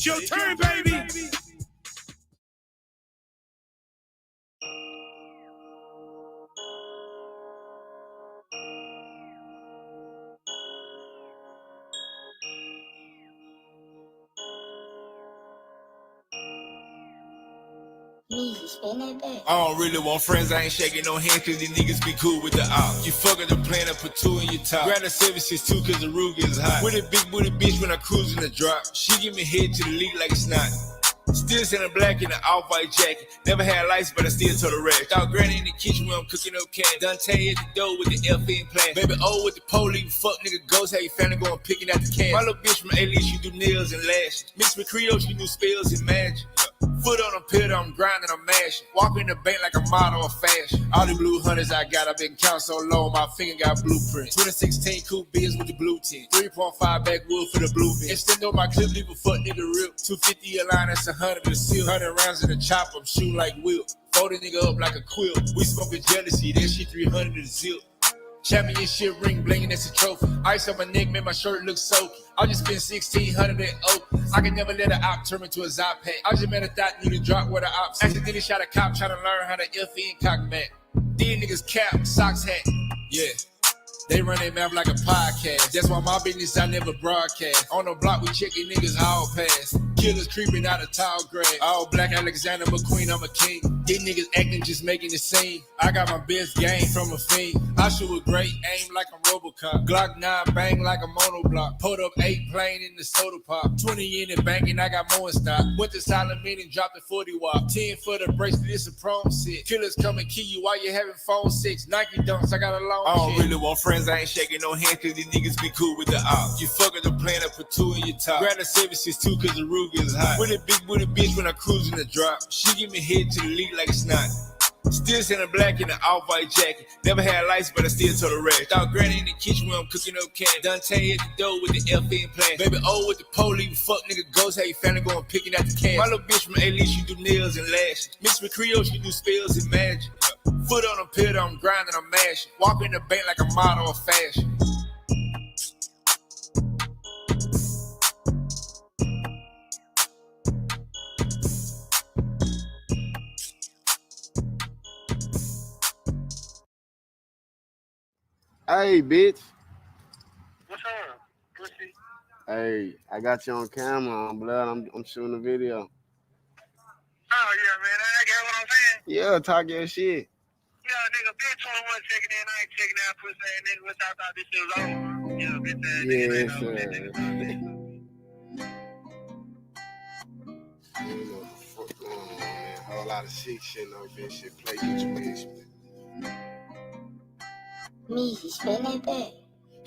It's your turn, baby. I don't really want friends, I ain't shaking no hands cause these niggas be cool with the op. You fucking the plan and put two in your top. Grab the 762 cause the roof is hot. With a big booty bitch when I cruise in the drop. She give me head to the league like it's not. Still sitting black in an off-white jacket. Never had lights, but I still told the rag. Thought granny in the kitchen when I'm cooking up cat. Dante at the door with the FN plan. Baby O with the police, fuck nigga ghost. How you family going picking out the cash. My little bitch from A-List, she do nails and lashes. Mixed with Creole, she do spells and magic. Foot on a pedal, I'm grinding, I'm mashing. Walk in the bank like a model of fashion. All the blue hunters I got, I've been counting so long, my finger got blueprints. 2016 coupe Benz with the blue tint. 3.5 backwood for the blue bin. Extend on my clip, leave a fuck nigga rip. 250 a line, that's 100 a seal. 100 rounds in the chopper, I'm shooting like Will. Fold a nigga up like a quilt. We smoking jealousy, that shit 300 a zip. Championship ring blingin', that's a trophy. Ice on my neck, make my shirt look soaky. I just spent 1,600 at Oak. I can never let an op turn into a Zop pack. I just met a thought knew to drop where the ops. Accidentally shot a cop trying to learn how to FN cock back. These niggas cap, socks hat. Yeah. They run their mouth like a podcast. That's why my business I never broadcast. On the block we checking niggas all pass. Killers creeping out of tall grass. All black Alexander McQueen, I'm a king. These niggas acting just making it seem. I got my best game from a fiend. I shoot with great aim like a Robocop. Glock 9 bang like a monoblock. Pulled up 8 plane in the soda pop. 20 in the bank and I got more in stock. Went to silent meeting, dropped the 40 wop. 10 for the bracelet, it's a prom set. Killers come and kill you while you having phone sex. Nike dunks, I got a long I don't shit. Really want friends, I ain't shaking no hands cause these niggas be cool with the op. You fucking the plan and put two in your top. Grab the 762 cause the roof is hot. With a big booty bitch when I cruise in the drop. She give me head to the league like it's not. Still sitting black in an off-white jacket. Never had lights, but I still told the rag. Thought granny in the kitchen when I'm cooking up cat. Dante at the door with the FN plan. Baby O with the police, fuck nigga ghost. How you family going picking out the cash. My little bitch from A-List, she do nails and lashes. Mixed with Creole, she do spells and magic. Foot on a pedal, I'm grinding, I'm mashing. Walk in the bank like a model of fashion. Hey, bitch. What's up, pussy? Hey, I got you on camera, on blood. I'm shooting a video. Oh, yeah, man. I got what I'm saying? Yeah, talk your shit. Yeah, nigga, bitch 21 checking in. I ain't checking out pussy ass nigga. Which I thought this shit was over. Yeah, bitch ass nigga. Yes, Ain't no that nigga. I don't know what the fuck going on, man. Whole lot of shit on this shit. Play get you bitch. Me, he spin that back.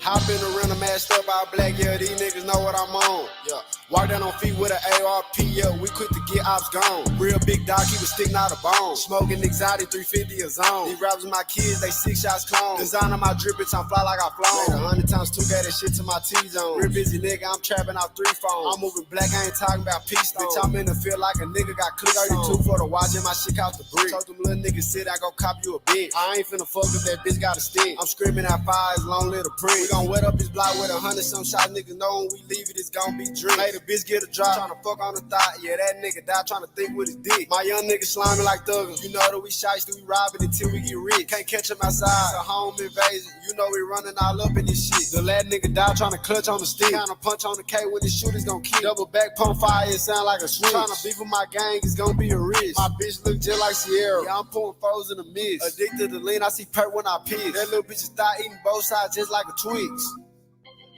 Hop in the rental, mashed up all black, yeah, these niggas know what I'm on. Yeah. Walk down on feet with an ARP, yeah, we quick to get ops gone. Real big dog, he was sticking out a bone. Smoking exotic, 350 a zone. These rappers my kids, they 6 shots clone. Design on my drip, bitch, I'm fly like I flown. 100 times 2, got that shit to my T-zone. Real busy nigga, I'm trapping out 3 phones. I'm moving black, I ain't talking about peace, bitch, I'm in the field like a nigga got clicked. 32 for the watch and my shit out the brick. Told them little niggas sit, I go cop you a bitch. I ain't finna fuck if that bitch got a stick. I'm screaming out fires, long little print. We gon' wet up this block with 100 some shots, niggas know when we leave it, it's gon' be drink. Made a bitch get a drop, tryna fuck on the thought, yeah, that nigga die tryna think with his dick. My young niggas slimy like thuggers, you know that we shiesty, we robbing until we get rich. Can't catch him outside, it's a home invasion, you know we running all up in this shit. The lad nigga die tryna clutch on the stick, kinda punch on the K when the shooters gon' kill. Double back pump fire, it sound like a switch. Tryna beef with my gang, it's gon' be a risk. My bitch look just like Sierra, yeah, I'm pulling foes in the mist. Addicted to lean, I see perk when I piss. That little bitch is thigh eating both sides just like a Twix.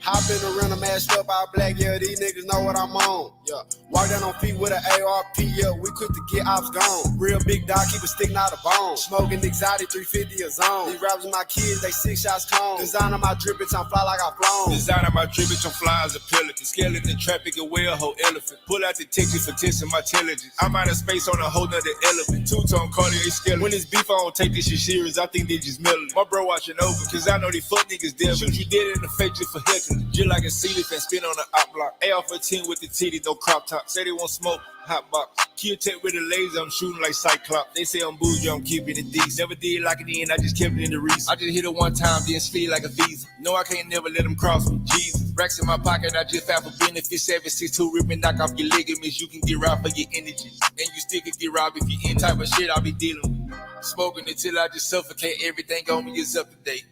Hop in the rental, mashed up all black, yeah, these niggas know what I'm on. Yeah. Walk down on feet with an ARP, yeah, we quick to get ops gone. Real big dog, keep it sticking out a bone. Smoking exotic, 350 a zone. These rappers my kids, they 6 shots clone. Design on my drip, bitch, I'm fly like I flown. Design on my drip, bitch, I'm fly as a pelican. Skeleton, traffic, a whale, whole elephant. Pull out the tickets for testing my intelligence. I'm out of space on a whole nother elephant. Two-tone Cartier skeleton. When it's beef, I don't take this shit serious, I think they just melon. My bro watching over, cause I know they fuck niggas devil. Shoot you dead in the face just for heckling. Just like a ceiling fan, spin on the op block. AR-15 with the titty, no crop top. Say they won't smoke, hot box. Kill tech with a laser, I'm shooting like Cyclops. They say I'm bougie, I'm keeping it decent. Never did like it in, I just kept it in the reason. I just hit it one time, then speed like a visa. No, I can't never let them cross me, Jesus. Racks in my pocket, I just found for benefits. 762 ripping, knock off your ligaments. You can get robbed for your energy, and you still can get robbed if you in type of shit I'll be dealing with. Smoking until I just suffocate. Everything on me is up to date.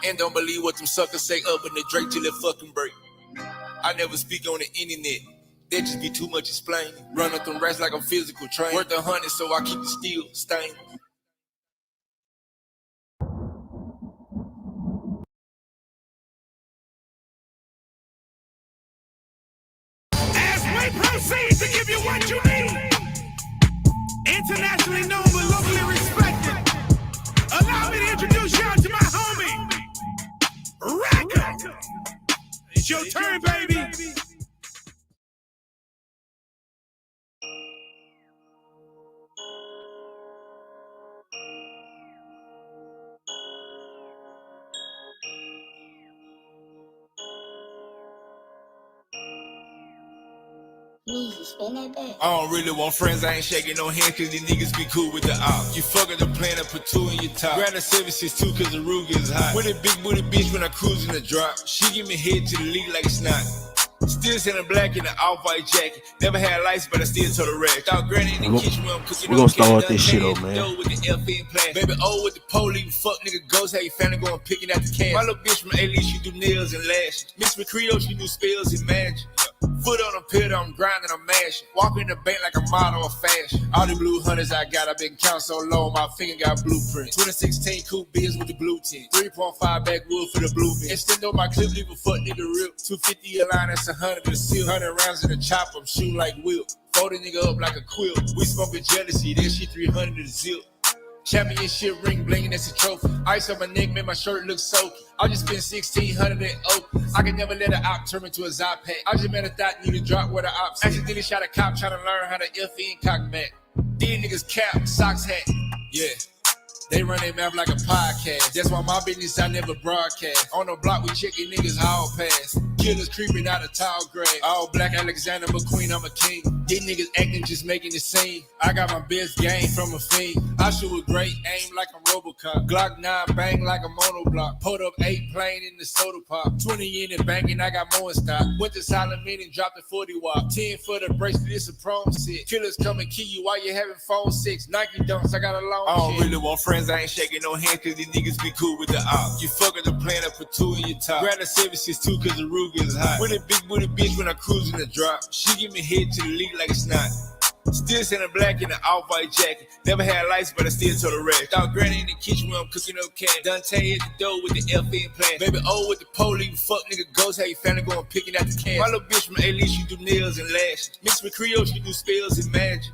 And don't believe what them suckers say up in the Drake till it fucking break. I never speak on the internet. That just be too much explaining. Run up them rats like I'm physical trained. Worth 100, so I keep the steel stained. As we proceed to give you what you need, internationally known but locally respected, allow me to introduce y'all to my homie, Racker. It's your turn, baby. I don't really want friends, I ain't shaking no hands cause these niggas be cool with the op. You fucking the plan, I put 2 in your top. Grab the 762 cause the Ruger is hot. With a big booty bitch when I cruise in the drop. She give me head to the league like it's not. Still selling black in an off-white jacket. Never had lights, but I still told the rack. Dog granny in the kitchen when I'm cooking. We're gonna start this shit up, man. With the FN plan. Baby, with the police, fuck nigga ghost. How you family going picking out the cash. My little bitch from A-Leaf, she do nails and lashes. Mixed with Creole, she do spells and magic. Foot on a pedal, I'm grinding, I'm mashing. Walking in the bank like a model of fashion. All the blue hunters I got, I've been counting so low, my finger got blueprint. 2016 coupe biz with the blue tint. 3.5 backwood for the blue bin. Extend on my clip, leave a fuck nigga rip. 250 a line, that's 100 to seal. 100 rounds in the chop, I'm shooting like whip. Fold a nigga up like a quilt. We smoking jealousy, that shit 300 to zip. Championship ring blingin', that's a trophy. Ice on my neck, make my shirt look soaky. I just spent 1,600 at Oak. I can never let an op turn into a Zop pack. I just met a thought need to drop where the ops. Accidentally shot a cop trying to learn how to FN cock back. These niggas cap, socks hat. Yeah. They run their mouth like a podcast. That's why my business I never broadcast. On the block we checking niggas all pass. Killers creeping out of tall grass. All black Alexander McQueen, I'm a king. These niggas acting just making the scene. I got my best game from a fiend. I shoot with great aim like a Robocop. Glock 9 bang like a monoblock. Pulled up 8 plane in the soda pop. 20 in it banging, I got more in stock. Went to silent meeting, dropped a 40 watt. 10 for the bracelet, it's a prom set. Killers come and kill you while you having phone sex. Nike dunks, I got a long I don't really want friends, I ain't shaking no hands cause these niggas be cool with the op. You fucking the plan, I put 2 in your top. Grab the 762 cause the Ruger is hot. With a big booty bitch when I cruise in the drop. She give me head to the league like it's not. Still selling black in an off-white jacket. Never had lights, but I still told the rack. Dog granny in the kitchen when I'm cooking up cat. Dante at the door with the FN plan. Baby, with the police, fuck nigga ghost. How you family going picking out the cash. My little bitch from A-Leaf, she do nails and lashes. Mixed with Creole, she do spells and magic.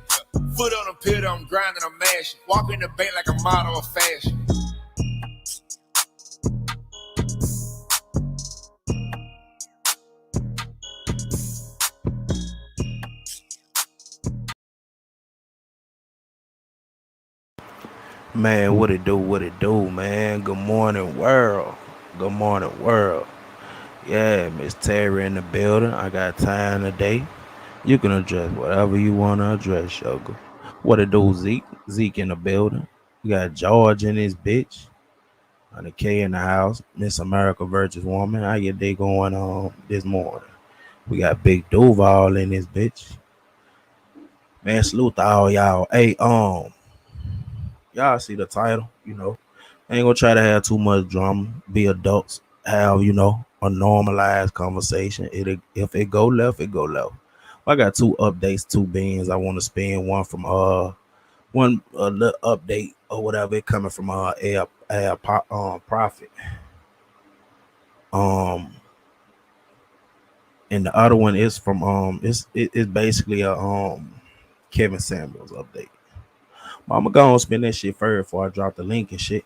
Foot on a pedal, I'm grinding, I'm mashing. Walking in the bank like a model of fashion. Man, what it do, man? Good morning, world. Good morning, world. Yeah, Miss Terry in the building. I got time today. You can address whatever you want to address, sugar. What it do, Zeke? Zeke in the building. We got George in his bitch. On the K in the house. Miss America Virtuous Woman. How your day going on this morning? We got Big Duval in this bitch. Man, salute to all y'all. Hey, y'all see the title, Ain't gonna try to have too much drama. Be adults. Have, a normalized conversation. If it go left, it go left. I got 2 updates, 2 beans. I want to spin one from one little update or whatever it coming from Air Profit. And the other one is from it's basically a Kevin Samuels update. But I'm gonna go and spin that shit first before I drop the link and shit.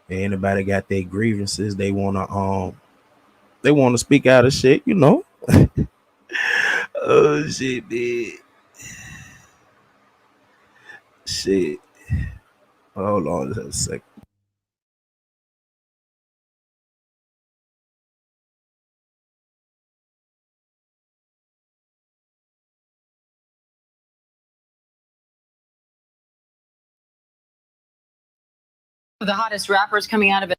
And anybody got their grievances, they wanna speak out of shit, Oh shit, man. Shit. Hold on just a second. The hottest rappers coming out of it.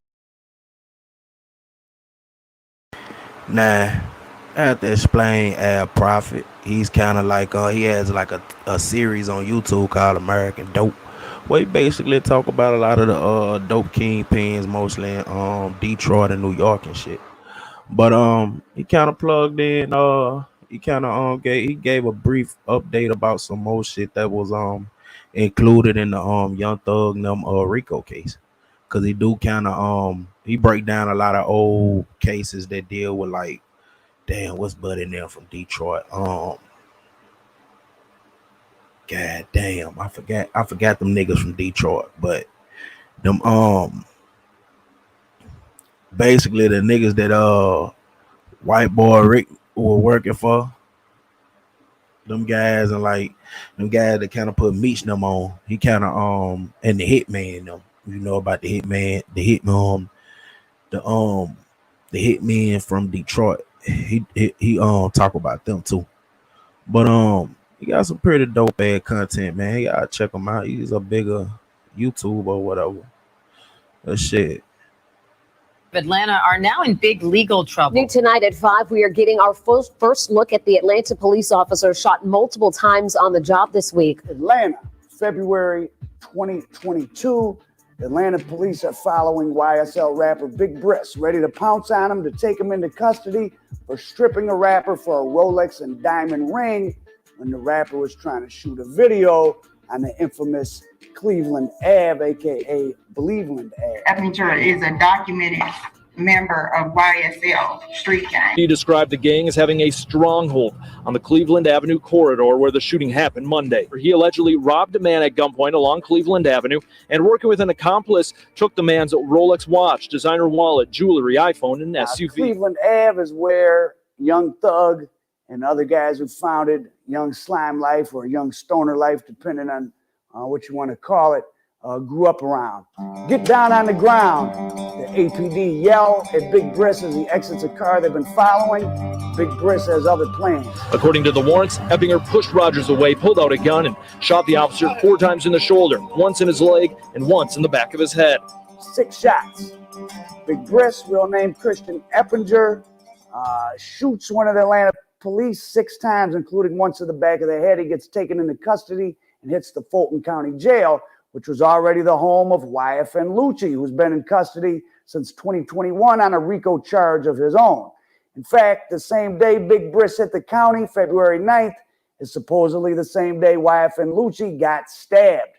Nah, I have to explain Al Prophet. He's kind of like he has like a series on YouTube called American Dope, where he basically talk about a lot of the dope kingpins, mostly in Detroit and New York and shit. But he kind of plugged in. He kind of gave a brief update about some more shit that was included in the Young Thug and them Rico case. Cause he do kind of he break down a lot of old cases that deal with like, damn, what's Buddy now from Detroit? God damn, I forgot them niggas from Detroit, but them basically the niggas that white boy Rick were working for, them guys, and like them guys that kind of put Meech them on. He kind of and the hitman them. You know about the the hitman from Detroit. He talk about them too. But he got some pretty dope ass content, man. You gotta check him out. He's a bigger YouTube or whatever. That shit. Atlanta are now in big legal trouble. New tonight at 5, we are getting our first look at the Atlanta police officer shot multiple times on the job this week. Atlanta, February 2022. Atlanta police are following YSL rapper Big Briss, ready to pounce on him to take him into custody for stripping a rapper for a Rolex and diamond ring when the rapper was trying to shoot a video on the infamous Cleveland Ave, aka Believeland Ave. Eppinger is a documented member of YSL street gang. He described the gang as having a stronghold on the Cleveland Avenue corridor where the shooting happened Monday. He allegedly robbed a man at gunpoint along Cleveland Avenue and, working with an accomplice, took the man's Rolex watch, designer wallet, jewelry, iPhone, and SUV. Cleveland Ave is where Young Thug and other guys who founded Young Slime Life or Young Stoner Life, depending on what you want to call it, grew up around. Get down on the ground. The APD yell at Big Briss as he exits a car they've been following. Big Briss has other plans. According to the warrants, Eppinger pushed Rogers away, pulled out a gun, and shot the officer 4 times in the shoulder, once in his leg and once in the back of his head. 6 shots. Big Briss, real name Christian Eppinger, shoots one of the Atlanta police 6 times, including once to the back of the head. He gets taken into custody and hits the Fulton County Jail, which was already the home of YFN Lucci, who's been in custody since 2021 on a RICO charge of his own. In fact, the same day Big Briss hit the county, February 9th, is supposedly the same day YFN Lucci got stabbed.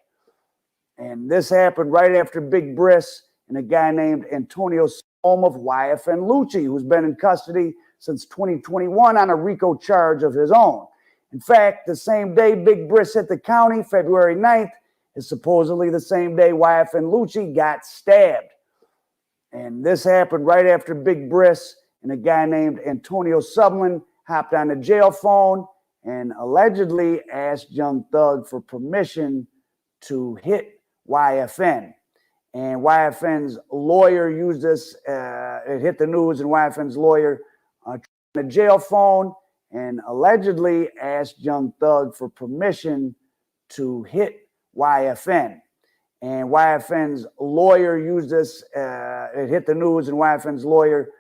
And this happened right after Big Briss and a guy named Antonio home of YFN Lucci, who's been in custody since 2021 on a RICO charge of his own. In fact, the same day Big Briss hit the county, February 9th, is supposedly the same day YFN Lucci got stabbed. And this happened right after Big Briss and a guy named Antonio Sublin hopped on the jail phone and allegedly asked Young Thug for permission to hit YFN. And YFN's lawyer used this, it hit the news, and YFN's lawyer on the jail phone and allegedly asked Young Thug for permission to hit YFN. And YFN's lawyer used this, it hit the news, and YFN's lawyer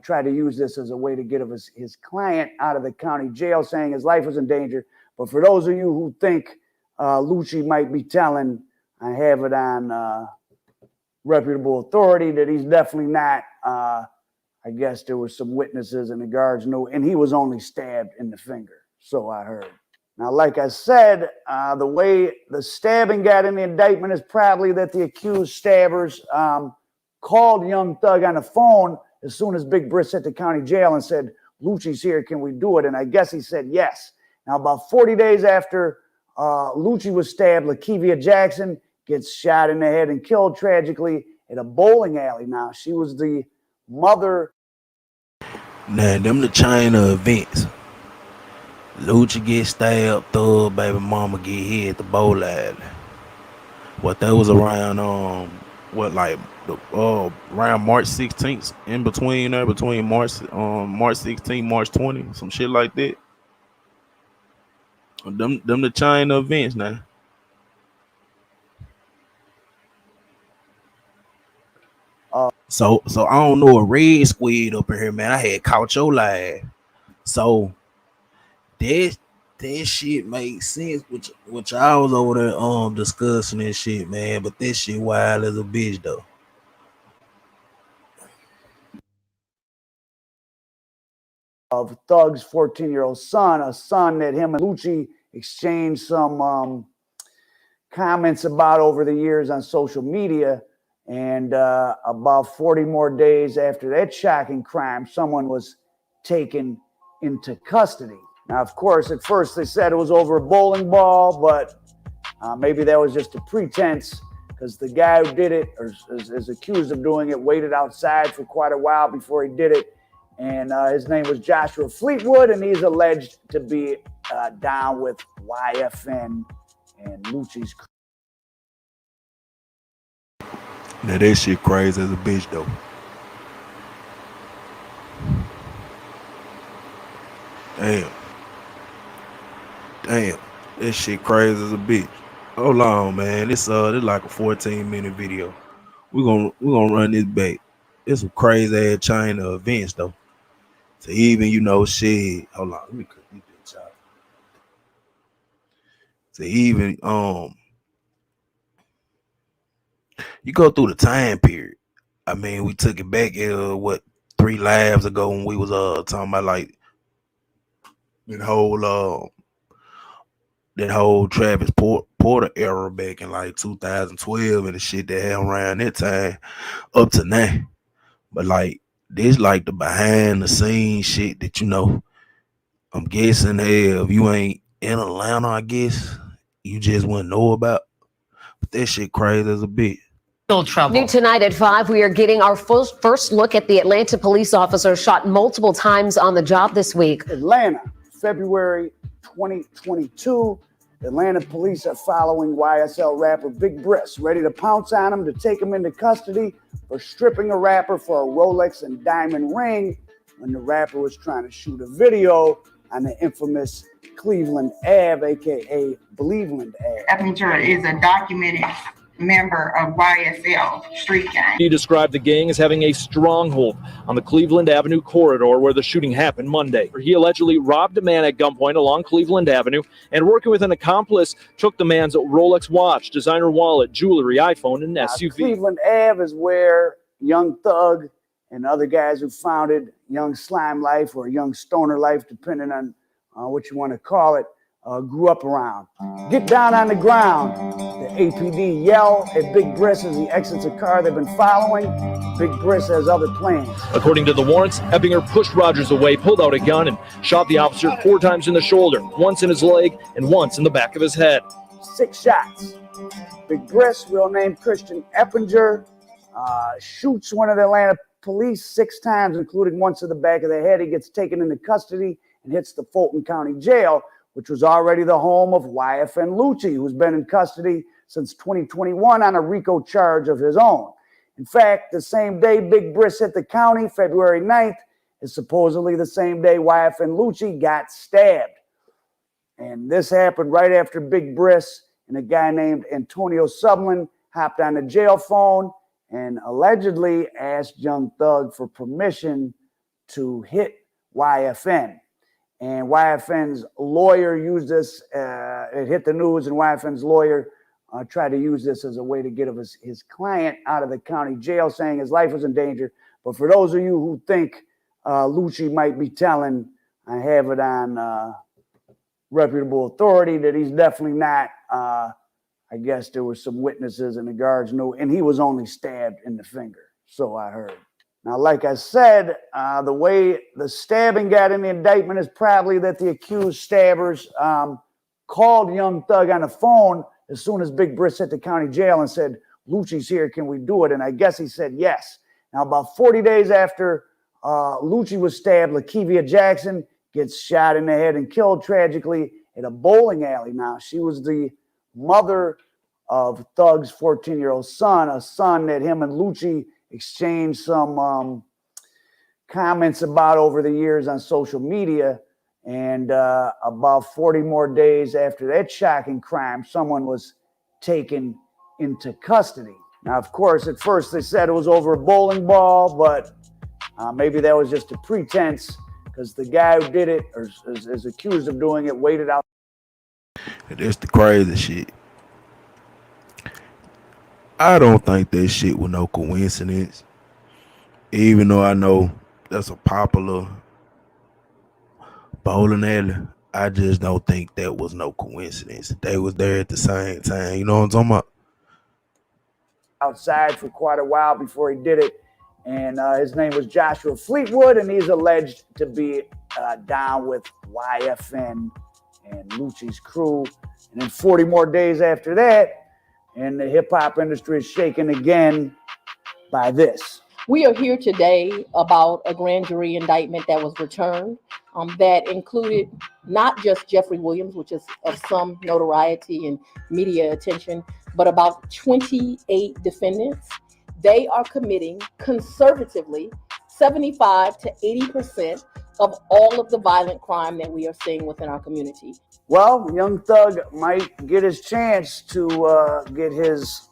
tried to use this as a way to get his client out of the county jail, saying his life was in danger. But for those of you who think Lucci might be telling, I have it on reputable authority that he's definitely not. I guess there were some witnesses and the guards knew, and he was only stabbed in the finger. So I heard. Now, like I said, the way the stabbing got in the indictment is probably that the accused stabbers called Young Thug on the phone as soon as Big Briss hit the county jail and said, Lucci's here, can we do it? And I guess he said yes. Now, about 40 days after Lucci was stabbed, Lakevia Jackson gets shot in the head and killed tragically at a bowling alley. Now, she was the mother. Nah, them the China events. Lucci get stabbed, Thug baby mama get hit at the bowl alley. What that was around around March 16th, in between there, between March 16th, March 20, some shit like that. Them the China events now. So I don't know a red squid up in here, man. I had caught your live. So that that shit makes sense, which I was over there discussing this shit, man. But that shit wild as a bitch though. Of Thug's 14-year-old son, a son that him and Lucci exchanged some comments about over the years on social media. And about 40 more days after that shocking crime, someone was taken into custody. Now, of course, at first they said it was over a bowling ball, but maybe that was just a pretense, because the guy who did it, or is accused of doing it, waited outside for quite a while before he did it. And his name was Joshua Fleetwood, and he's alleged to be down with YFN and Lucci's. Now that shit crazy as a bitch though. Damn, that shit crazy as a bitch. Hold on, man. This like a 14-minute video. We're gonna run this back. It's some crazy ass chain of events though. So even shit. Hold on, let me cut this bitch out. So even you go through the time period. I mean, we took it back 3 lives ago when we was talking about like that whole Travis Porter era back in like 2012 and the shit that happened around that time up to now. But like this like the behind the scenes shit that I'm guessing if you ain't in Atlanta, I guess you just wouldn't know about. But that shit crazy as a bitch. New tonight at 5, we are getting our first look at the Atlanta police officer shot multiple times on the job this week. Atlanta, February 2022. Atlanta police are following YSL rapper Big Briss, ready to pounce on him to take him into custody for stripping a rapper for a Rolex and diamond ring when the rapper was trying to shoot a video on the infamous Cleveland Ave, aka Believeland Ave. Eppinger is a documented member of YSL street gang. He described the gang as having a stronghold on the Cleveland Avenue corridor where the shooting happened Monday. He allegedly robbed a man at gunpoint along Cleveland Avenue and, working with an accomplice, took the man's Rolex watch, designer wallet, jewelry, iPhone, and SUV. Cleveland Ave is where Young Thug and other guys who founded Young Slime Life or Young Stoner Life, depending on what you want to call it, grew up around. Get down on the ground. The APD yell at Big Briss as he exits a car they've been following. Big Briss has other plans. According to the warrants, Eppinger pushed Rogers away, pulled out a gun, and shot the officer 4 times in the shoulder, once in his leg, and once in the back of his head. 6 shots. Big Briss, real name Christian Eppinger, shoots one of the Atlanta police 6 times, including once in the back of the head. He gets taken into custody and hits the Fulton County Jail, which was already the home of YFN Lucci, who's been in custody since 2021 on a RICO charge of his own. In fact, the same day Big Briss hit the county, February 9th, is supposedly the same day YFN Lucci got stabbed. And this happened right after Big Briss and a guy named Antonio Sublin hopped on the jail phone and allegedly asked Young Thug for permission to hit YFN. And YFN's lawyer used this, it hit the news, and YFN's lawyer tried to use this as a way to get his client out of the county jail, saying his life was in danger. But for those of you who think Lucci might be telling, I have it on reputable authority that he's definitely not. I guess there were some witnesses and the guards knew, and he was only stabbed in the finger, so I heard. Now, like I said, the way the stabbing got in the indictment is probably that the accused stabbers called Young Thug on the phone as soon as Big Briss hit the county jail and said, Lucci's here, can we do it? And I guess he said yes. Now, about 40 days after Lucci was stabbed, Lakevia Jackson gets shot in the head and killed tragically at a bowling alley. Now, she was the mother of Thug's 14-year-old son, a son that him and Lucci exchanged some comments about over the years on social media. And about 40 more days after that shocking crime, someone was taken into custody. Now, of course, at first they said it was over a bowling ball, but maybe that was just a pretense because the guy who did it or is accused of doing it waited out. That's the crazy shit. I don't think that shit was no coincidence. Even though I know that's a popular bowling alley, I just don't think that was no coincidence. They was there at the same time. You know what I'm talking about? Outside for quite a while before he did it. And his name was Joshua Fleetwood, and he's alleged to be down with YFN and Lucci's crew. And then 40 more days after that, and the hip-hop industry is shaken again by this. We are here today about a grand jury indictment that was returned that included not just Jeffrey Williams, which is of some notoriety and media attention, but about 28 defendants. They are committing conservatively 75 to 80% of all of the violent crime that we are seeing within our community. Well, Young Thug might get his chance to get his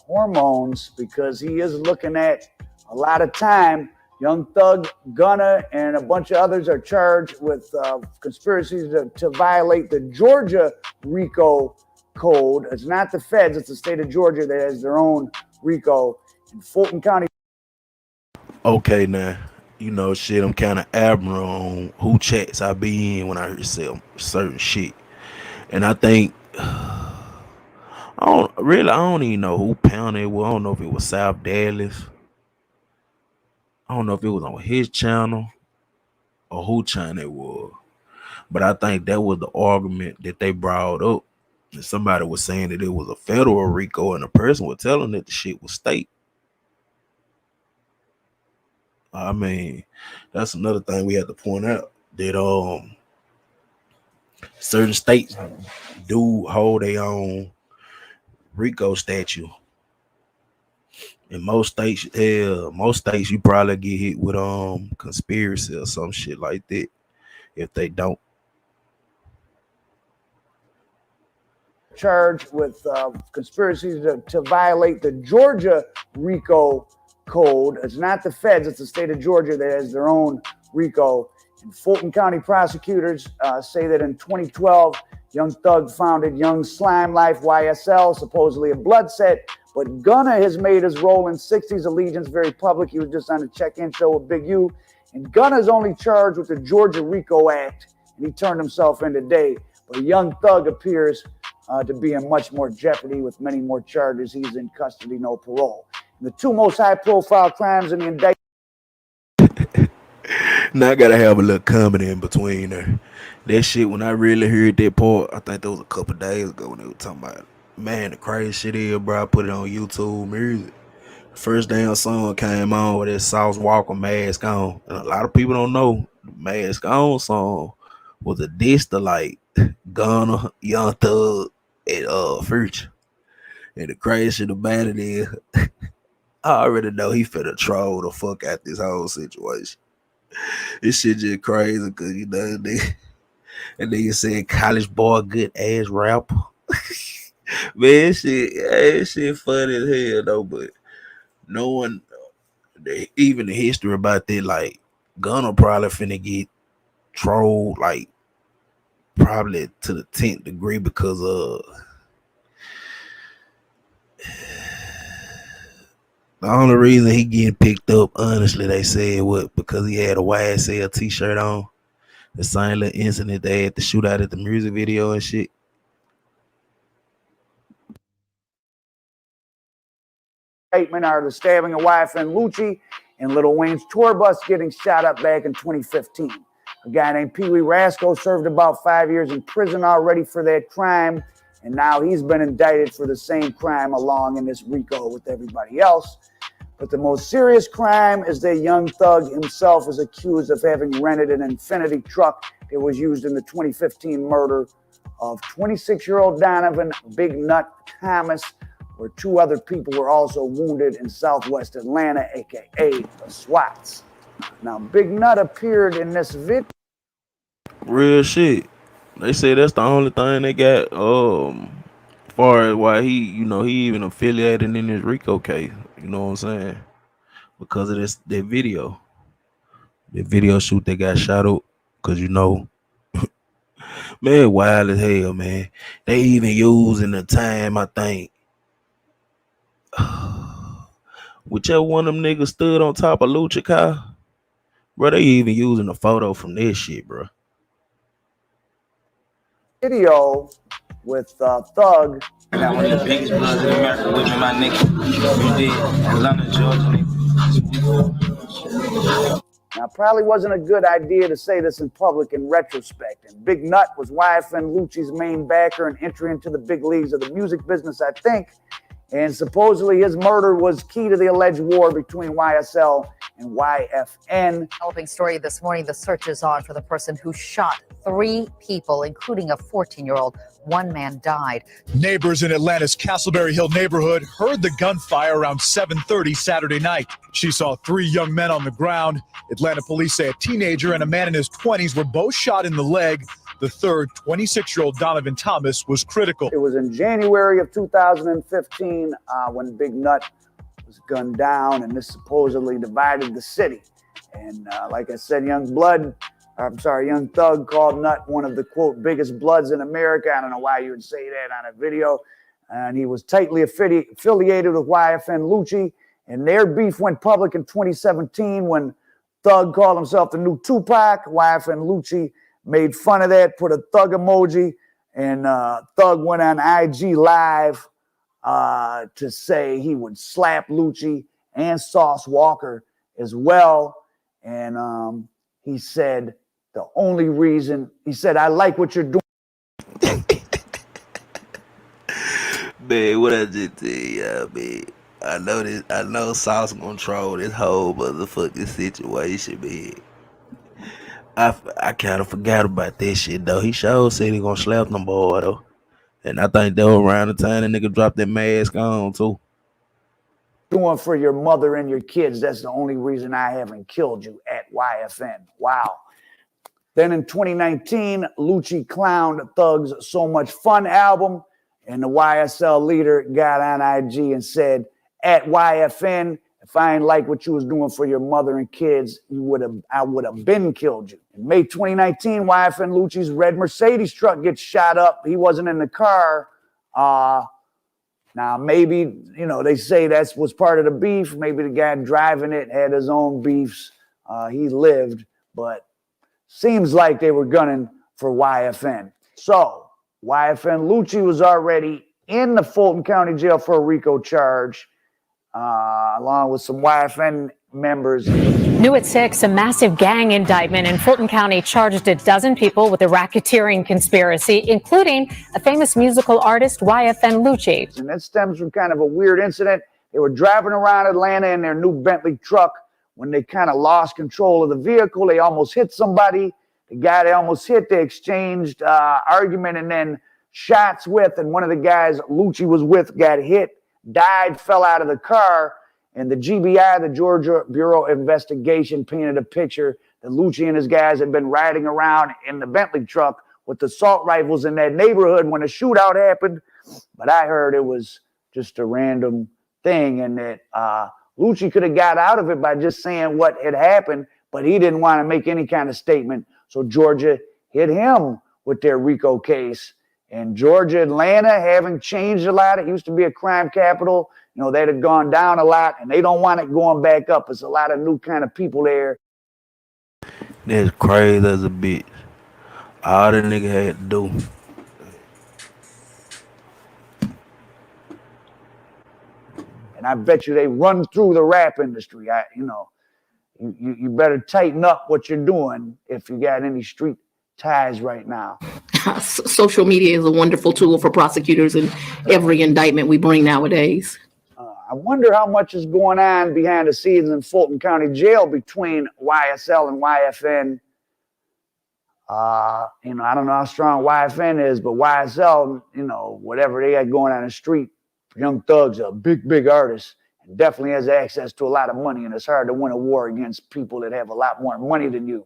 hormones because he is looking at a lot of time. Young Thug, Gunna, and a bunch of others are charged with conspiracies to violate the Georgia RICO code. It's not the feds, it's the state of Georgia that has their own RICO in Fulton County. Okay, now, you know, shit, I'm kind of admirable on who chats I be in when I hear certain shit. And I think, I don't even know who pounded it was. I don't know if it was South Dallas. I don't know if it was on his channel or who channel it was. But I think that was the argument that they brought up. And somebody was saying that it was a federal RICO, and the person was telling that the shit was state. I mean, that's another thing we have to point out, that certain states do hold their own RICO statute. In most states, you probably get hit with conspiracy or some shit like that if they don't. Charged with conspiracies to violate the Georgia RICO code. It's not the feds, it's the state of Georgia that has their own RICO. And Fulton County prosecutors say that in 2012, Young Thug founded Young Slime Life YSL, supposedly a blood set. But Gunna has made his role in 60s Allegiance very public. He was just on a check-in show with Big U. And Gunna's only charged with the Georgia RICO Act, and he turned himself in today. But Young Thug appears to be in much more jeopardy with many more charges. He's in custody, no parole. And the two most high-profile crimes in the indictment. Now I gotta have a little comment in between there. That shit, when I really heard that part, I think that was a couple days ago when they were talking about, man, the crazy shit is, bro, I put it on YouTube Music. The first damn song came on with that Sauce Walker Mask On. And a lot of people don't know the Mask On song was a diss to like Gunna, Young Thug, and Purge. And the crazy shit about it is, I already know he finna troll the fuck out this whole situation. This shit just crazy because, you know, and then you said college boy, good ass rapper. Man, shit funny as hell though, but no one, even the history about that, like, Gunna probably finna get trolled, like, probably to the 10th degree because the only reason he getting picked up, honestly, they said, what, because he had a YSL t-shirt on. The same little incident they had to shoot out at the music video and shit. Statement are the stabbing of YFN Lucci and Lil Wayne's tour bus getting shot up back in 2015. A guy named Pee Wee Rasco served about 5 years in prison already for that crime, and now he's been indicted for the same crime along in this RICO with everybody else. But the most serious crime is that Young Thug himself is accused of having rented an Infinity truck that was used in the 2015 murder of 26-year-old Donovan Big Nut Thomas, where two other people were also wounded in Southwest Atlanta, aka the SWATs. Now, Big Nut appeared in this video. Real shit. They say that's the only thing they got far as why he, he even affiliated in this Rico case. You know what I'm saying? Because of that video. The video shoot that got shot up. Cause man, wild as hell, man. They even using the time, I think. Whichever one of them niggas stood on top of Lucha car, bro, they even using a photo from this shit, bro. Video with Thug. Got one of the biggest bloods in America with me, my nigga. You did. Atlanta, Georgia, nigga. Now, it probably wasn't a good idea to say this in public in retrospect. And Big Nut was YFN Lucci's main backer and entry into the big leagues of the music business, I think. And supposedly his murder was key to the alleged war between YSL and YFN. Developing story this morning, the search is on for the person who shot 3 people, including a 14-year-old. 1 man died. Neighbors in Atlanta's Castleberry Hill neighborhood heard the gunfire around 7:30 Saturday night. She saw 3 young men on the ground. Atlanta police say a teenager and a man in his 20s were both shot in the leg. The third, 26-year-old Donovan Thomas, was critical. It was in January of 2015 when Big Nut was gunned down, and this supposedly divided the city. And like I said, Young Thug called Nut one of the, quote, biggest bloods in America. I don't know why you would say that on a video. And he was tightly affiliated with YFN Lucci. And their beef went public in 2017 when Thug called himself the new Tupac. YFN Lucci made fun of that, put a thug emoji, and Thug went on IG Live to say he would slap Lucci and Sauce Walker as well. And he said, the only reason, he said, I like what you're doing. Man, what I just tell y'all, man. I know Sauce gonna troll this whole motherfucking situation, man. I kind of forgot about this shit, though. He sure said he gonna slap them boy, though. And I think that was around the time the nigga dropped that mask on, too. Doing for your mother and your kids. That's the only reason I haven't killed you at YFN. Wow. Then in 2019, Lucci clowned Thug's So Much Fun album, and the YSL leader got on IG and said, at YFN, if I ain't like what you was doing for your mother and kids, I would have been killed you. In May 2019, YFN Lucci's red Mercedes truck gets shot up. He wasn't in the car. Now, maybe, they say that was part of the beef. Maybe the guy driving it had his own beefs. He lived, but seems like they were gunning for YFN. So, YFN Lucci was already in the Fulton County Jail for a RICO charge, along with some YFN members. New at 6, a massive gang indictment in Fulton County charged a dozen people with a racketeering conspiracy, including a famous musical artist, YFN Lucci. And that stems from kind of a weird incident. They were driving around Atlanta in their new Bentley truck. When they kind of lost control of the vehicle, they almost hit somebody. The guy they almost hit, they exchanged argument and then shots with. And one of the guys Lucci was with got hit, died, fell out of the car. And the GBI, the Georgia Bureau of Investigation, painted a picture that Lucci and his guys had been riding around in the Bentley truck with assault rifles in that neighborhood when a shootout happened. But I heard it was just a random thing and that Lucci could have got out of it by just saying what had happened, but he didn't want to make any kind of statement. So Georgia hit him with their RICO case. And Georgia, Atlanta haven't changed a lot. It used to be a crime capital. That had gone down a lot, and they don't want it going back up. It's a lot of new kind of people there. That's crazy as a bitch. All the nigga had to do. And I bet you they run through the rap industry. You better tighten up what you're doing if you got any street ties right now. Social media is a wonderful tool for prosecutors in every indictment we bring nowadays. I wonder how much is going on behind the scenes in Fulton County Jail between YSL and YFN. I don't know how strong YFN is, but YSL, whatever they got going on the street, Young Thug's a big artist and definitely has access to a lot of money, and it's hard to win a war against people that have a lot more money than you.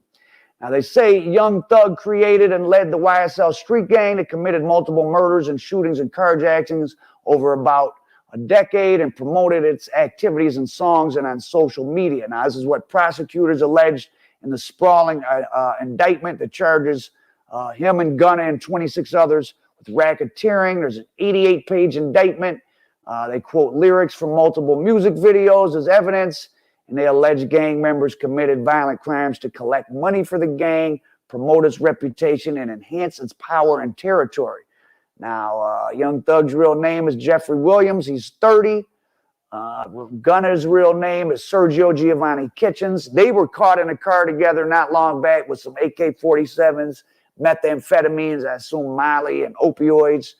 Now, they say Young Thug created and led the YSL street gang that committed multiple murders and shootings and carjackings over about a decade and promoted its activities in songs and on social media. Now, this is what prosecutors alleged in the sprawling indictment that charges him and Gunna and 26 others with racketeering. There's an 88-page indictment. They quote lyrics from multiple music videos as evidence, and they allege gang members committed violent crimes to collect money for the gang, promote its reputation, and enhance its power and territory. Now, Young Thug's real name is Jeffrey Williams. He's 30. Gunna's real name is Sergio Giovanni Kitchens. They were caught in a car together not long back with some AK-47s, methamphetamines, I assume Molly, and opioids.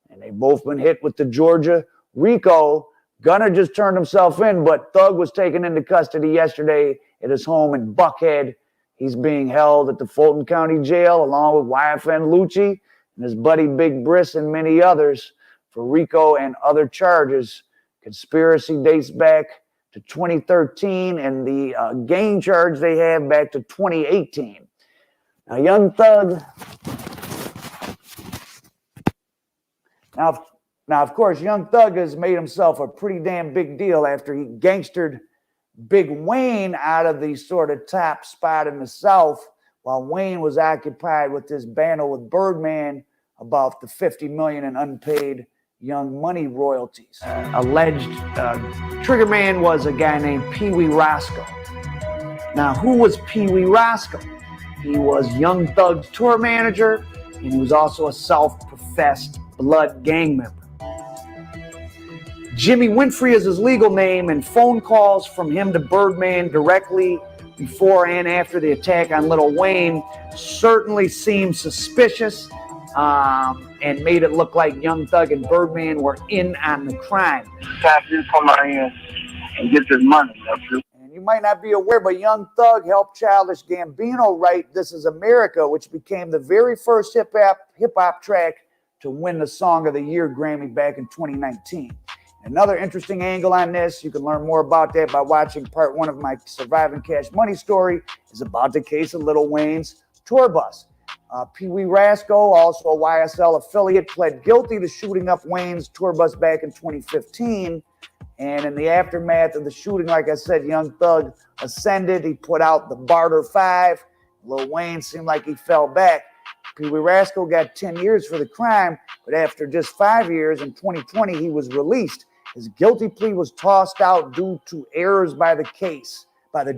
And they've both been hit with the Georgia RICO. Gunna just turned himself in, but Thug was taken into custody yesterday at his home in Buckhead. He's being held at the Fulton County Jail along with YFN Lucci and his buddy Big Briss and many others for RICO and other charges. Conspiracy dates back to 2013, and the gang charge they have back to 2018. Now, Young Thug... Now, of course, Young Thug has made himself a pretty damn big deal after he gangstered Big Wayne out of the sort of top spot in the South while Wayne was occupied with this battle with Birdman about the $50 million in unpaid Young Money royalties. Alleged triggerman was a guy named Pee Wee Roscoe. Now, who was Pee Wee Roscoe? He was Young Thug's tour manager, and he was also a self-professed blood gang member. Jimmy Winfrey is his legal name, and phone calls from him to Birdman directly before and after the attack on Lil Wayne certainly seemed suspicious and made it look like Young Thug and Birdman were in on the crime. Come out here and get this money. And you might not be aware, but Young Thug helped Childish Gambino write This Is America, which became the very first hip-hop track to win the Song of the Year Grammy back in 2019. Another interesting angle on this, you can learn more about that by watching part 1 of my Surviving Cash Money story, is about the case of Lil Wayne's tour bus. Pee Wee Roscoe, also a YSL affiliate, pled guilty to shooting up Wayne's tour bus back in 2015. And in the aftermath of the shooting, like I said, Young Thug ascended. He put out the Barter 5. Lil Wayne seemed like he fell back. Pee Wee Roscoe got 10 years for the crime, but after just 5 years in 2020, he was released. His guilty plea was tossed out due to errors by the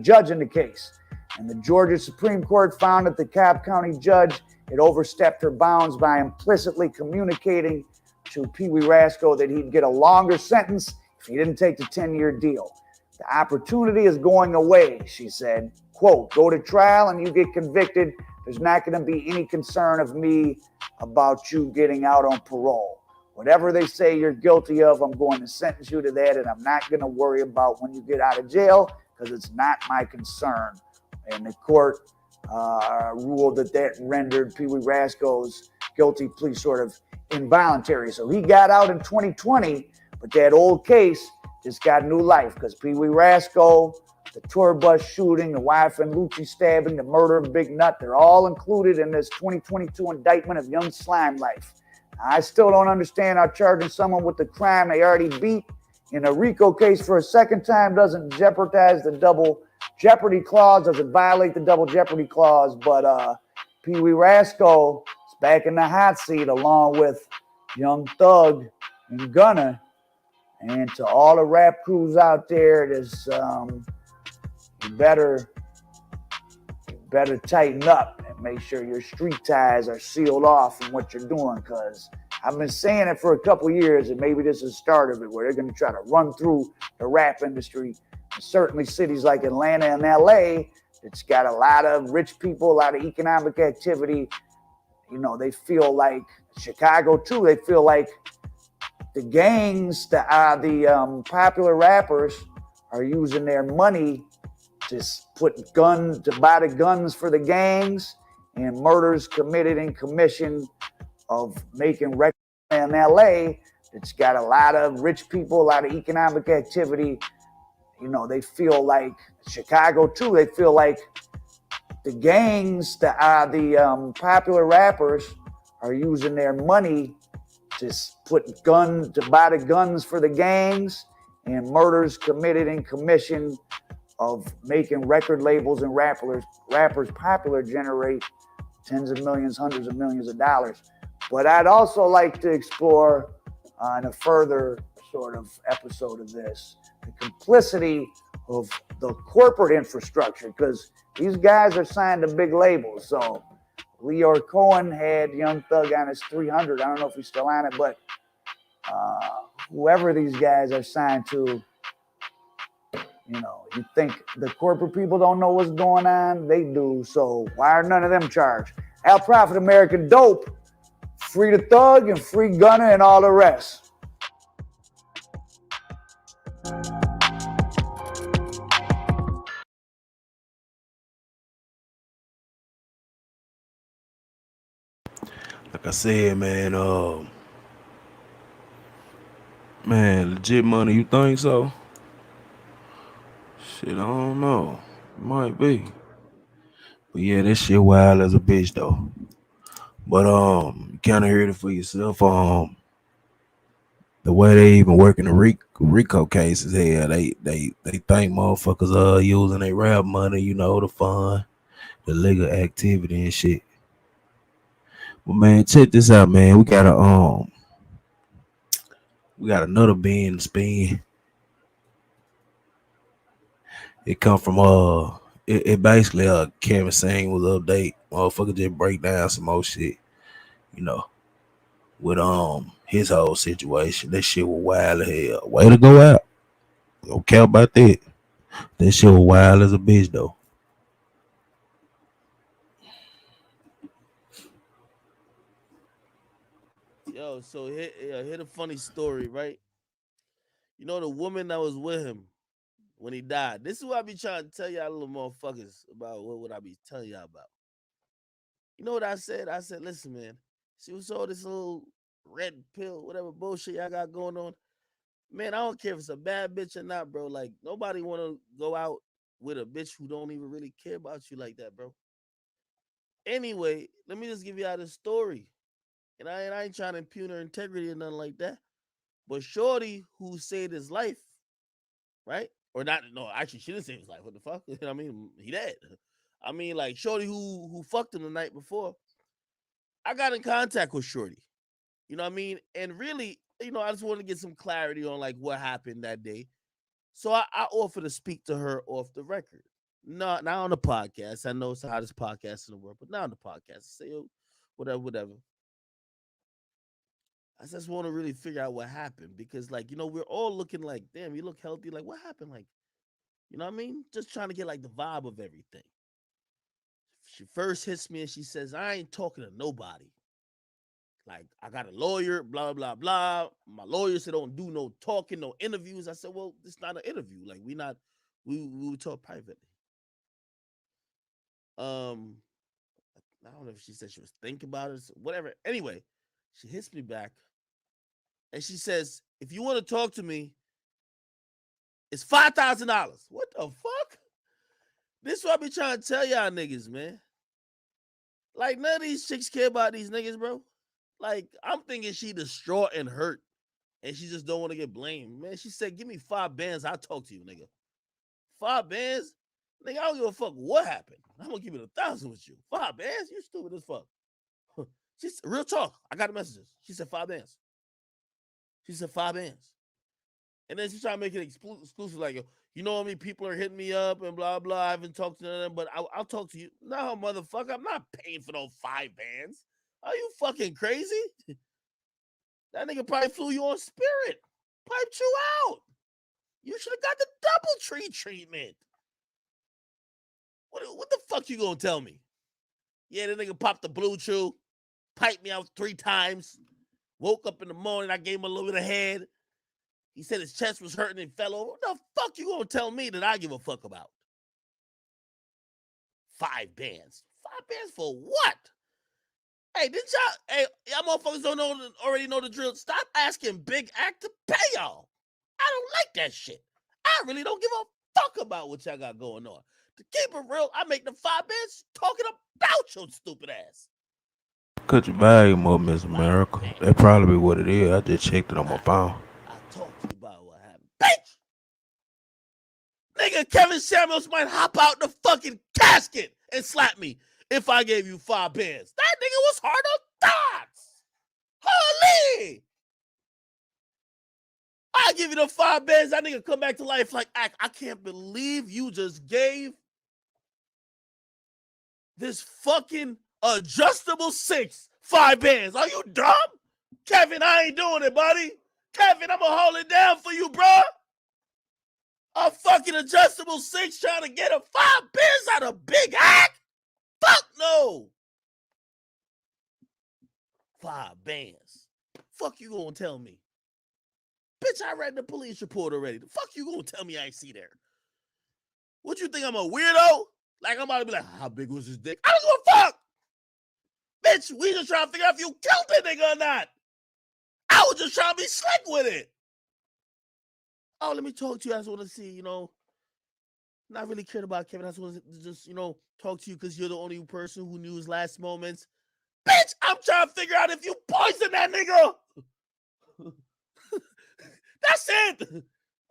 judge in the case. And the Georgia Supreme Court found that the Cobb County judge had overstepped her bounds by implicitly communicating to Pee Wee Roscoe that he'd get a longer sentence if he didn't take the 10-year deal. The opportunity is going away, she said. Quote, go to trial and you get convicted. There's not going to be any concern of me about you getting out on parole. Whatever they say you're guilty of, I'm going to sentence you to that, and I'm not going to worry about when you get out of jail because it's not my concern. And the court ruled that rendered Pee Wee Roscoe's guilty plea sort of involuntary. So he got out in 2020, but that old case just got new life because Pee Wee Roscoe, the tour bus shooting, the YFN Lucci stabbing, the murder of Big Nut, they're all included in this 2022 indictment of Young Slime Life. I still don't understand how charging someone with the crime they already beat in a RICO case for a second time doesn't jeopardize the double jeopardy clause, doesn't violate the double jeopardy clause. But Pee Wee Roscoe is back in the hot seat along with Young Thug and Gunna. And to all the rap crews out there, there's you better tighten up and make sure your street ties are sealed off from what you're doing, because I've been saying it for a couple of years, and maybe this is the start of it, where they're going to try to run through the rap industry. And certainly cities like Atlanta and LA, it's got a lot of rich people, a lot of economic activity. You know, they feel like Chicago too, they feel like the gangs, the popular rappers are using their money to buy the guns for the gangs, and murders committed in commission of making records in LA. It's got a lot of rich people, a lot of economic activity. You know, they feel like Chicago too, they feel like the the gangs, the popular rappers are using their money to buy the guns for the gangs, and murders committed in commission of making record labels and rappers popular generate tens of millions, hundreds of millions of dollars. But I'd also like to explore in a further sort of episode of this, the complicity of the corporate infrastructure, because these guys are signed to big labels. So Lyor Cohen had Young Thug on his 300. I don't know if he's still on it, but whoever these guys are signed to, you know, you think the corporate people don't know what's going on? They do. So why are none of them charged? Al Prophet, American Dope, free the Thug and free Gunner and all the rest. Like I said, man, legit money, you think so? Shit, I don't know. Might be. But yeah, this shit wild as a bitch though. But you kinda heard it for yourself. The way they even working the Rico cases here, they think motherfuckers using their rap money, you know, the fun, the legal activity and shit. But man, check this out, man. We got another bin to spin. It come from it basically Kevin Singh was update. Motherfucker just break down some more shit, you know, with his whole situation. That shit was wild as hell. Way to go out. Don't care about that. That shit was wild as a bitch though. Yo, so here the funny story, right? You know the woman that was with him when he died. This is what I be trying to tell y'all little motherfuckers about what I be telling y'all about. You know what I said? I said, listen, man, see what's all this little red pill, whatever bullshit y'all got going on. Man, I don't care if it's a bad bitch or not, bro. Like, nobody want to go out with a bitch who don't even really care about you like that, bro. Anyway, let me just give y'all this story. And I ain't trying to impugn her integrity or nothing like that. But Shorty, who saved his life, right? Or not, no, actually, she didn't save his life. What the fuck? I mean, he dead. I mean, like, Shorty who fucked him the night before. I got in contact with Shorty. You know what I mean? And really, you know, I just want to get some clarity on, like, what happened that day. So I offer to speak to her off the record. Not on the podcast. I know it's the hottest podcast in the world, but not on the podcast. Say, whatever. I just want to really figure out what happened because, like, you know, we're all looking like, damn, you look healthy. Like, what happened? Like, you know what I mean? Just trying to get, like, the vibe of everything. She first hits me and she says, I ain't talking to nobody. Like, I got a lawyer, blah, blah, blah. My lawyer said don't do no talking, no interviews. I said, well, it's not an interview. Like, we would talk privately. I don't know if she said she was thinking about it, whatever. Anyway, she hits me back and she says, if you want to talk to me, it's $5,000. What the fuck? This is what I be trying to tell y'all niggas, man. Like, none of these chicks care about these niggas, bro. Like, I'm thinking she distraught and hurt, and she just don't want to get blamed. Man, she said, give me 5 bands, I'll talk to you, nigga. 5 bands? Nigga, I don't give a fuck what happened. I'm going to keep it 1,000 with you. 5 bands? You stupid as fuck. She said, real talk. I got the messages. She said 5 bands. She said 5 bands. And then she's trying to make it exclusive, like, you know what I mean? People are hitting me up and blah, blah. I haven't talked to them, but I'll talk to you. No, motherfucker, I'm not paying for those 5 bands. Are you fucking crazy? That nigga probably flew you on Spirit. Piped you out. You should have got the DoubleTree treatment. What the fuck you gonna tell me? Yeah, the nigga popped the Blue Chew, piped me out 3 times. Woke up in the morning, I gave him a little bit of head. He said his chest was hurting and fell over. What the fuck you gonna tell me that I give a fuck about? 5 bands. 5 bands for what? Hey, y'all motherfuckers already know the drill. Stop asking Big Act to pay y'all. I don't like that shit. I really don't give a fuck about what y'all got going on. To keep it real, I make the 5 bands talking about your stupid ass. Cut your volume up, Miss America. That probably be what it is. I just checked it on my phone. I talked to you about what happened. Bitch! Nigga, Kevin Samuels might hop out the fucking casket and slap me if I gave you 5 bands. That nigga was hard on thoughts. Holy! I give you the 5 bands, that nigga come back to life like, I can't believe you just gave this fucking adjustable 6 5 bands. Are you dumb? Kevin, I ain't doing it, buddy. Kevin, I'm gonna hold it down for you, bro. A fucking adjustable 6 trying to get a 5 bands out of Big Hack? Fuck no. 5 bands. Fuck you gonna tell me? Bitch, I read the police report already. The fuck you gonna tell me I ain't see there? What you think, I'm a weirdo? Like I'm about to be like, how big was his dick? I don't give a fuck! Bitch, we just trying to figure out if you killed that nigga or not. I was just trying to be slick with it. Oh, let me talk to you. I just want to see, not really cared about Kevin. I just want to just, talk to you because you're the only person who knew his last moments. Bitch, I'm trying to figure out if you poisoned that nigga. That's it. I'm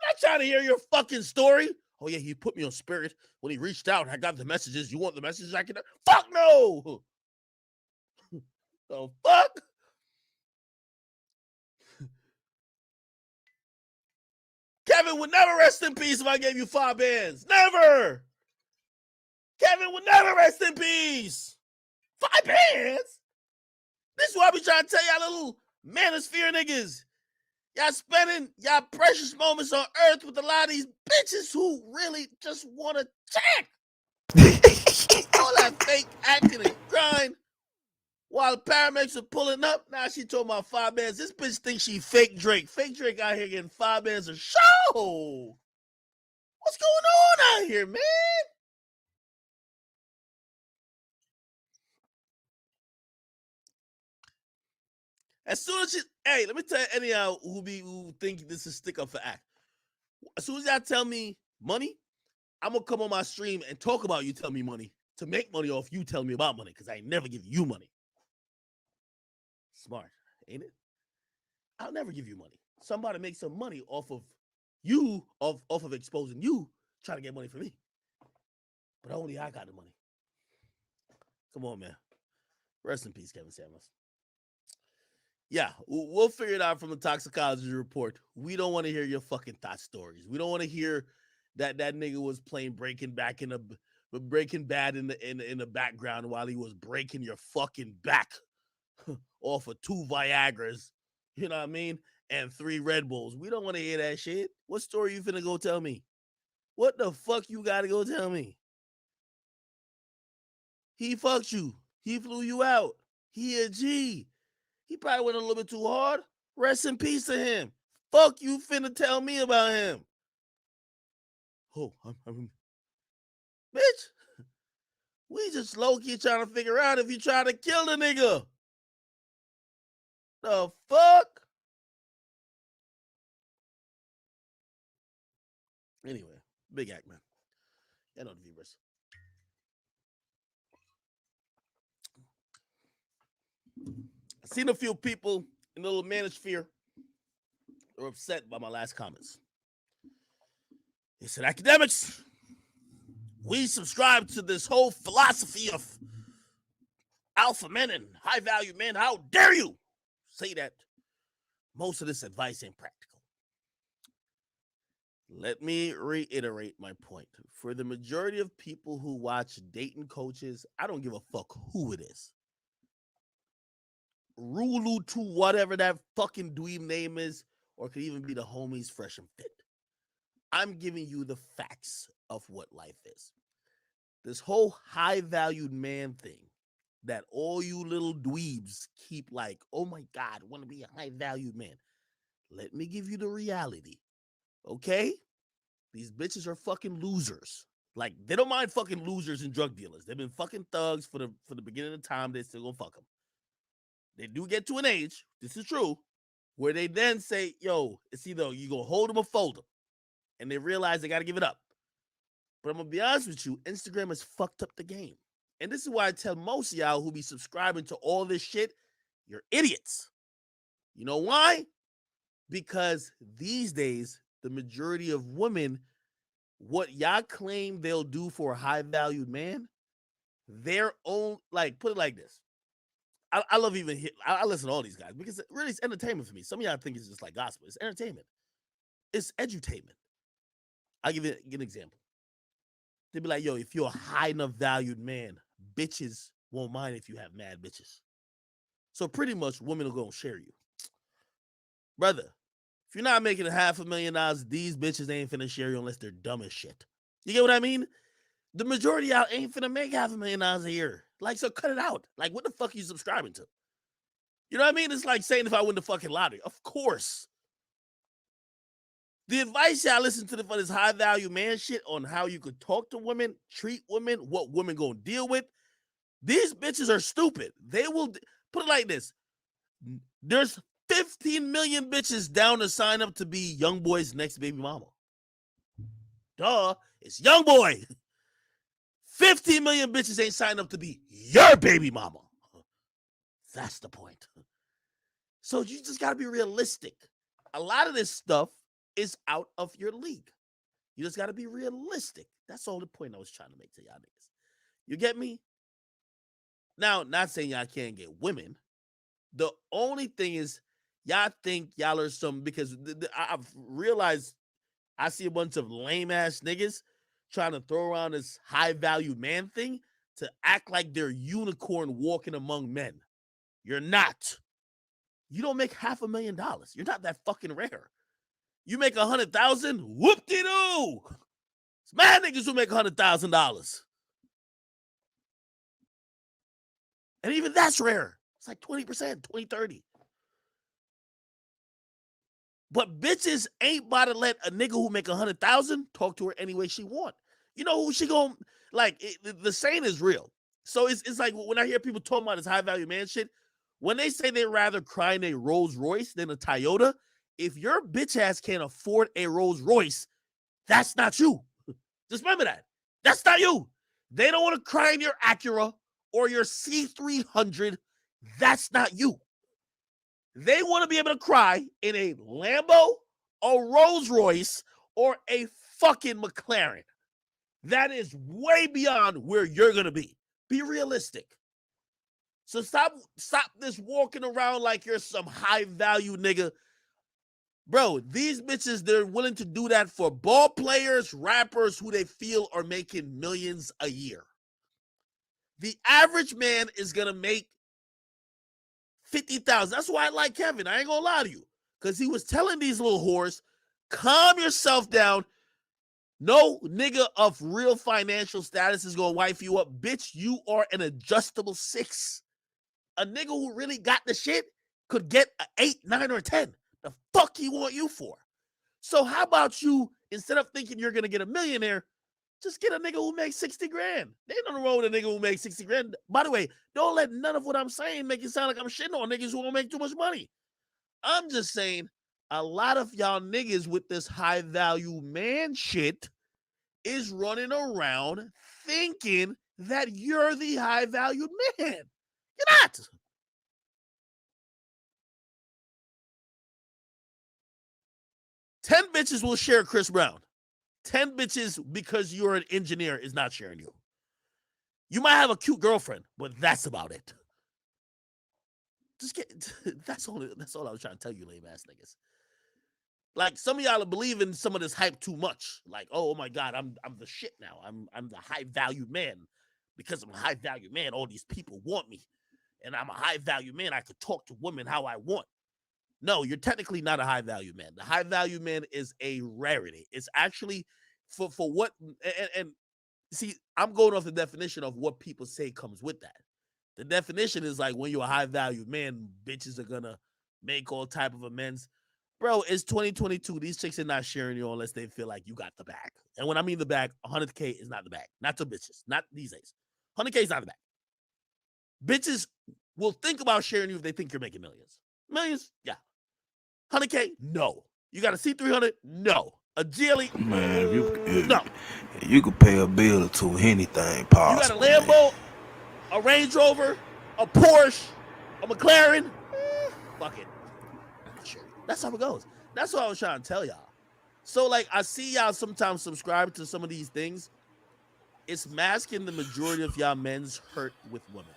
not trying to hear your fucking story. Oh, yeah, he put me on spirit. When he reached out, I got the messages. You want the messages I can... Fuck no! The fuck? Kevin would never rest in peace if I gave you 5 bands. Never! Kevin would never rest in peace. 5 bands? This is why I be trying to tell y'all little manosphere niggas. Y'all spending y'all precious moments on earth with a lot of these bitches who really just want to check. All that fake acting and grind. While the paramedics are pulling up, now she told my 5 bands. This bitch thinks she fake Drake. Fake Drake out here getting 5 bands a show. What's going on out here, man? As soon as hey, let me tell you any of y'all who think this is stick up for act. As soon as y'all tell me money, I'm gonna come on my stream and talk about you tell me money to make money off you telling me about money, because I ain't never give you money. Smart, ain't it? I'll never give you money. Somebody make some money off of you, off of exposing you, trying to get money from me. But only I got the money. Come on, man. Rest in peace, Kevin Samuels. Yeah, we'll figure it out from the toxicology report. We don't want to hear your fucking thought stories. We don't want to hear that nigga was playing Breaking Bad in the background while he was breaking your fucking back off of 2 Viagras, you know what I mean, and 3 Red Bulls. We don't want to hear that shit. What story you finna go tell me? What the fuck you gotta go tell me? He fucked you. He flew you out. He a G. He probably went a little bit too hard. Rest in peace to him. Fuck you finna tell me about him. Oh, bitch. We just low-key trying to figure out if you try to kill the nigga. The fuck? Anyway, big act, man. I know the viewers. I've seen a few people in the little manosphere are upset by my last comments. They said, academics, we subscribe to this whole philosophy of alpha men and high-value men. How dare you say that? Most of this advice ain't practical. Let me reiterate my point. For the majority of people who watch dating coaches, I don't give a fuck who it is. Rulu to whatever that fucking dweeb name is, or it could even be the homies Fresh and Fit. I'm giving you the facts of what life is. This whole high-valued man thing that all you little dweebs keep like, oh my God, I want to be a high-valued man. Let me give you the reality, okay? These bitches are fucking losers. Like, they don't mind fucking losers and drug dealers. They've been fucking thugs for the beginning of time. They still gonna fuck them. They do get to an age, this is true, where they then say, yo, it's either you gonna hold them or fold them. And they realize they got to give it up. But I'm gonna be honest with you, Instagram has fucked up the game. And this is why I tell most of y'all who be subscribing to all this shit, you're idiots. You know why? Because these days, the majority of women, what y'all claim they'll do for a high-valued man, their own, like, put it like this. I love I listen to all these guys because really it's entertainment for me. Some of y'all think it's just like gospel. It's entertainment. It's edutainment. I'll give you an example. They'd be like, yo, if you're a high enough valued man, bitches won't mind if you have mad bitches. So pretty much women are going to share you. Brother, if you're not making $500,000, these bitches ain't finna share you unless they're dumb as shit. You get what I mean? The majority of y'all ain't finna make $500,000 a year. Like, so cut it out. Like, what the fuck are you subscribing to? You know what I mean? It's like saying if I win the fucking lottery. Of course. The advice y'all listen to for this high value man shit on how you could talk to women, treat women, what women gonna deal with. These bitches are stupid. They will put it like this. There's 15 million bitches down to sign up to be young boy's next baby mama. Duh, it's young boy. 15 million bitches ain't signed up to be your baby mama. That's the point. So you just gotta be realistic. A lot of this stuff is out of your league. You just gotta be realistic. That's all the point I was trying to make to y'all niggas. You get me? Now, not saying y'all can't get women. The only thing is, y'all think y'all are some, because I've realized I see a bunch of lame ass niggas trying to throw around this high value man thing to act like they're unicorn walking among men. You're not. You don't make $500,000. You're not that fucking rare. You make 100,000, whoop-de-doo. It's mad niggas who make $100,000. And even that's rare. It's like 20%, 20, 30. But bitches ain't about to let a nigga who make 100,000 talk to her any way she want. You know who she gonna, like, the saying is real. So it's like when I hear people talking about this high value man shit, when they say they'd rather cry in a Rolls Royce than a Toyota, if your bitch ass can't afford a Rolls Royce, that's not you. Just remember that. That's not you. They don't want to cry in your Acura or your C300. That's not you. They want to be able to cry in a Lambo, a Rolls Royce, or a fucking McLaren. That is way beyond where you're going to be. Be realistic. So stop this walking around like you're some high value nigga. Bro, these bitches, they're willing to do that for ball players, rappers who they feel are making millions a year. The average man is going to make 50,000. That's why I like Kevin. I ain't going to lie to you. Because he was telling these little whores, calm yourself down. No nigga of real financial status is going to wife you up. Bitch, you are an adjustable 6. A nigga who really got the shit could get an 8, 9, or 10. The fuck he want you for? So how about you, instead of thinking you're going to get a millionaire, just get a nigga who makes 60 grand. There ain't nothing wrong with a nigga who makes 60 grand. By the way, don't let none of what I'm saying make it sound like I'm shitting on niggas who won't make too much money. I'm just saying a lot of y'all niggas with this high value man shit is running around thinking that you're the high valued man. You're not. Ten bitches will share Chris Brown. 10 bitches because you're an engineer is not sharing you. You might have a cute girlfriend, but that's about it. That's all I was trying to tell you, lame ass niggas. Like, some of y'all are believing some of this hype too much. Like, oh my God, I'm the shit now. I'm the high value man. Because I'm a high value man, all these people want me. And I'm a high value man. I could talk to women how I want. No, you're technically not a high value man. The high value man is a rarity. It's actually for what, and see, I'm going off the definition of what people say comes with that. The definition is like when you're a high value man, bitches are gonna make all type of amends. Bro, it's 2022. These chicks are not sharing you unless they feel like you got the bag. And when I mean the bag, 100K is not the bag. Not to bitches. Not these days. 100K is not the bag. Bitches will think about sharing you if they think you're making millions. Millions? Yeah. 100K? No. You got a C300? No. A jelly. Man, No. you could pay a bill or two, anything You got a possible, man. Lambo, a Range Rover, a Porsche, a McLaren. Fuck it. I'll show you. That's how it goes. That's what I was trying to tell y'all. So, like, I see y'all sometimes subscribe to some of these things. It's masking the majority of y'all men's hurt with women.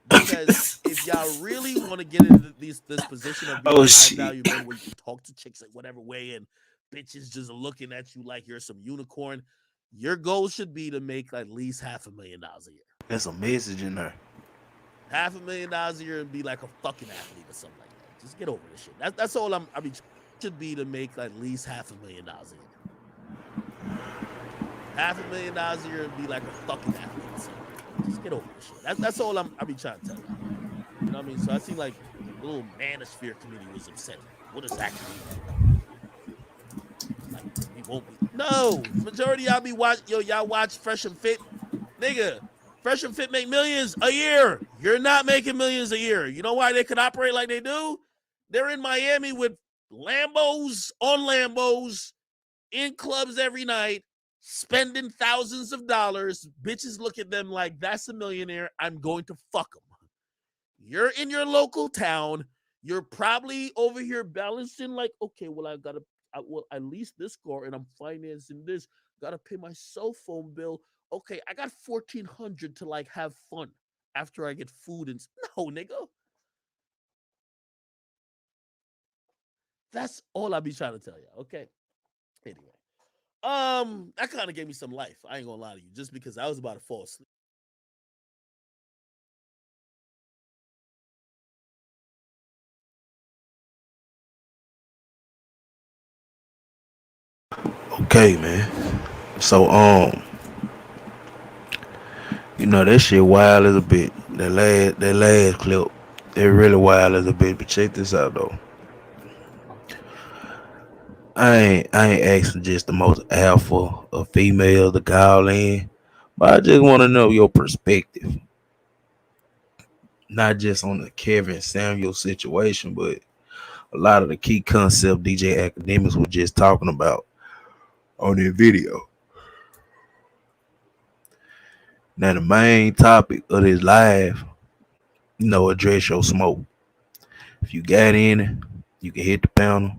Because if y'all really want to get into this position of being Oh, high shit. value men where you can talk to chicks in whatever way and bitches just looking at you like you're some unicorn, your goal should be to make at least $500,000 a year. There's a message in there. $500,000 a year and be like a fucking athlete or something like that. Just get over this shit. That's all I mean, should be to make at least $500,000 a year. $500,000 a year and be like a fucking athlete or something like that. Just get over this shit. That's all I be trying to tell y'all. You know what I mean? So I see like the little manosphere community was upset. What does that mean? Like we won't be. No, majority of y'all be y'all watch Fresh and Fit, nigga. Fresh and Fit make millions a year. You're not making millions a year. You know why they could operate like they do? They're in Miami with Lambos on Lambos, in clubs every night, spending thousands of dollars. Bitches look at them like, that's a millionaire. I'm going to fuck him. You're in your local town. You're probably over here balancing like, okay, well, I leased this car and I'm financing this. Got to pay my cell phone bill. Okay, I got $1,400 to like have fun after I get food and no, nigga. That's all I be trying to tell you. Okay. Anyway, that kind of gave me some life. I ain't gonna lie to you, just because I was about to fall asleep. Okay, man. So, you know that shit wild as a bit. That last clip, it really wild as a bit. But check this out though. I ain't asking just the most alpha of female to call in, but I just want to know your perspective, not just on the Kevin Samuel situation, but a lot of the key concept DJ Academics were just talking about on their video. Now the main topic of this live, address your smoke. If you got in, you can hit the panel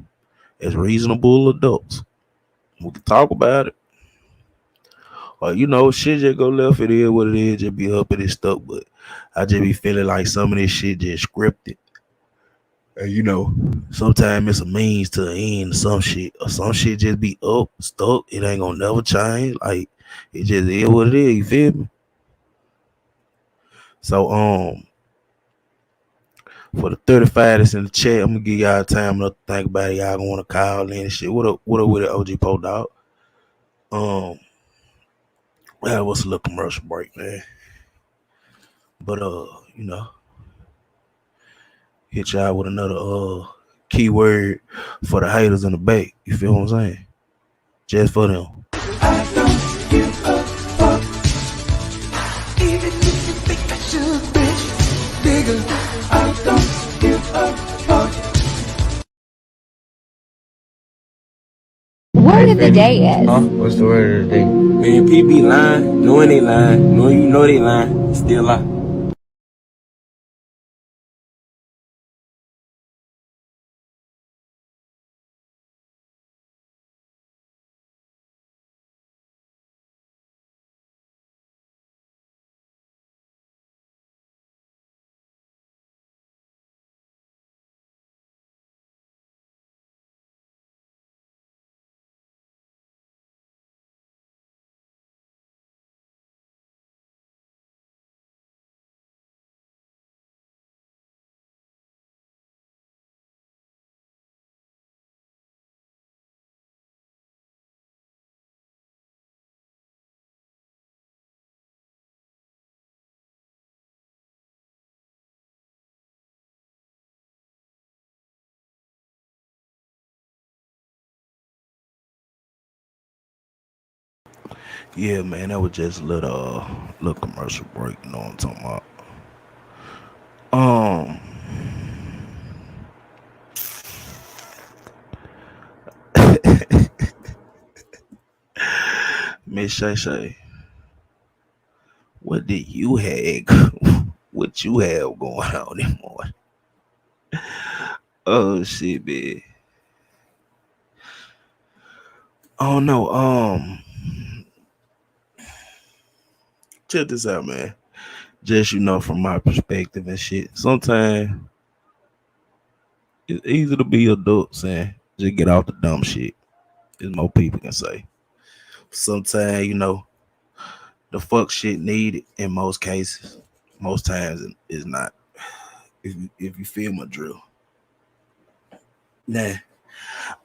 as reasonable adults. We can talk about it. Or shit just go left. It is what it is. Just be up and it stuck. But I just be feeling like some of this shit just scripted. And sometimes it's a means to an end. Some shit just be up, stuck. It ain't gonna never change. Like it just is what it is. You feel me? So for the 35 that's in the chat, I'm gonna give y'all time enough to think about it. Y'all gonna wanna call in and shit. What up with it, OG Po Dog? Well, what's a little commercial break, man? But hit y'all with another keyword for the haters in the back. You feel what I'm saying? Just for them. I don't give a fuck. Even if you think I should, bitch, nigga, I don't give a fuck. Word of the day is. Huh? What's the word of the day? Man, people be lying, knowing they lying, knowing you know they lying, still lie. Yeah, man, that was just a little commercial break. You know what I'm talking about? Miss Shay, what did you have? What you have going on this morning? Oh shit, man. Oh no, check this out, man. Just from my perspective and shit. Sometimes it's easy to be adults and just get off the dumb shit. As more people can say. Sometimes, the fuck shit needed in most cases. Most times it's not. If you feel my drill. Nah,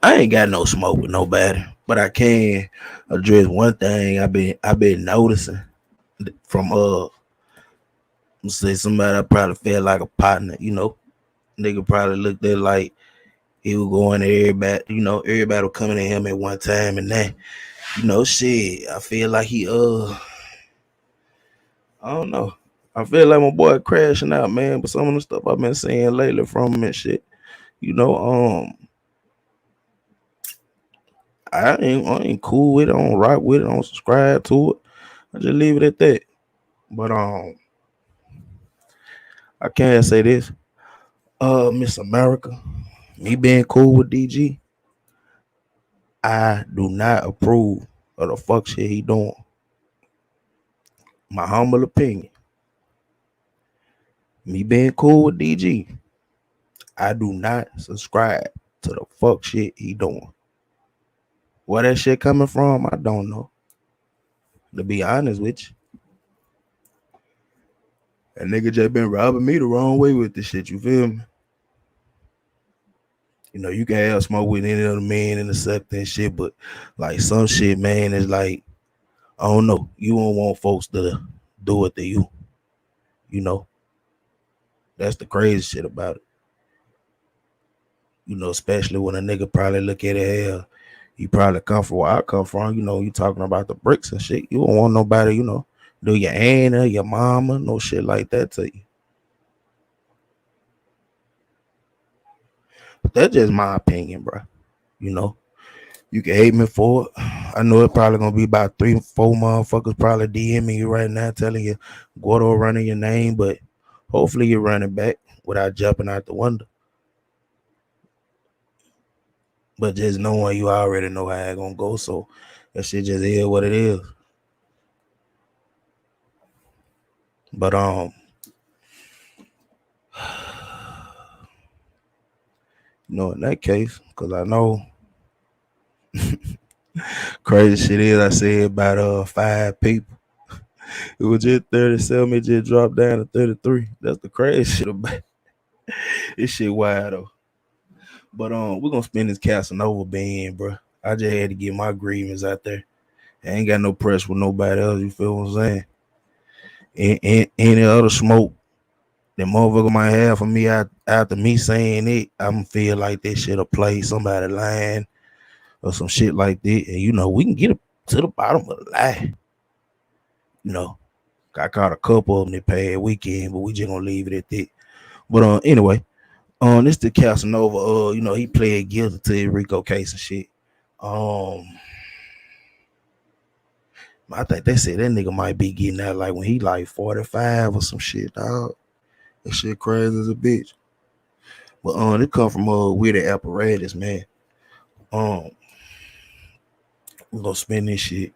I ain't got no smoke with nobody, but I can address one thing I've been noticing from say somebody I probably felt like a partner, nigga probably looked at like he was going to everybody, everybody was coming to him at one time, and then shit, I feel like I don't know. I feel like my boy crashing out, man. But some of the stuff I've been seeing lately from him and shit, I ain't cool with it. I don't rock with it. I don't subscribe to it. I just leave it at that. But I can't say this. Miss America, me being cool with DG, I do not approve of the fuck shit he doing. My humble opinion. Me being cool with DG, I do not subscribe to the fuck shit he doing. Where that shit coming from, I don't know. To be honest with you. That nigga just been robbing me the wrong way with this shit, you feel me? You can have smoke with any other man in the sector and shit, but like some shit, man, is like, I don't know. You don't want folks to do it to you. That's the crazy shit about it. Especially when a nigga probably look at it, hell, you probably come from where I come from, you talking about the bricks and shit. You don't want nobody, do your aunt or your mama, no shit like that to you. But that's just my opinion, bro. You can hate me for it. I know it probably gonna be about 3-4 motherfuckers probably DMing you right now telling you Gordo running your name, but hopefully you're running back without jumping out the window. But just knowing you already know how it gonna go, so that shit just is what it is. But in that case, because I know crazy shit is I said about 5 people. It was just 37, it just dropped down to 33. That's the crazy shit about it. This shit wild though. But we're gonna spin this Casanova bean, bro. I just had to get my grievance out there. I ain't got no press with nobody else. You feel what I'm saying? Any other smoke that motherfucker might have for me after me saying it, I'm feel like this shit'll play somebody lying or some shit like that. And we can get to the bottom of the lie. I caught a couple of them that past weekend, but we just gonna leave it at that. But anyway, this the Casanova. He pled guilty to the Rico case and shit. I think they said that nigga might be getting out like when he like 45 or some shit, dog. That shit crazy as a bitch. But it come from weird apparatus, man. We're gonna spin this shit.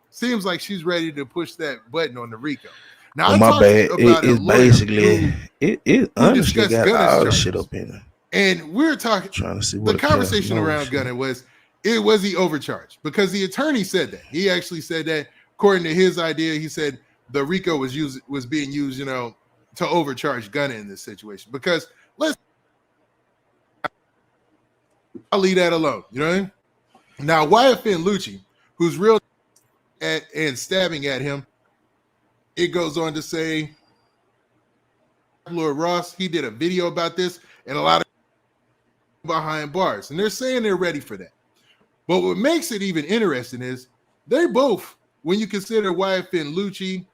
Seems like she's ready to push that button on the Rico. Now, my bad. It's basically it honestly got all the shit up in it. And we're talking. Trying to see what the conversation around gunning was. Was he overcharged? Because the attorney said that. He actually said that, according to his idea, he said the Rico was being used, to overcharge gunning in this situation. Because I'll leave that alone. You know what I mean? Now, Wyatt Lucci, who's real and stabbing at him, it goes on to say, Lord Ross, he did a video about this, and a lot of behind bars, and they're saying they're ready for that. But what makes it even interesting is they both, when you consider Wyatt Lucci,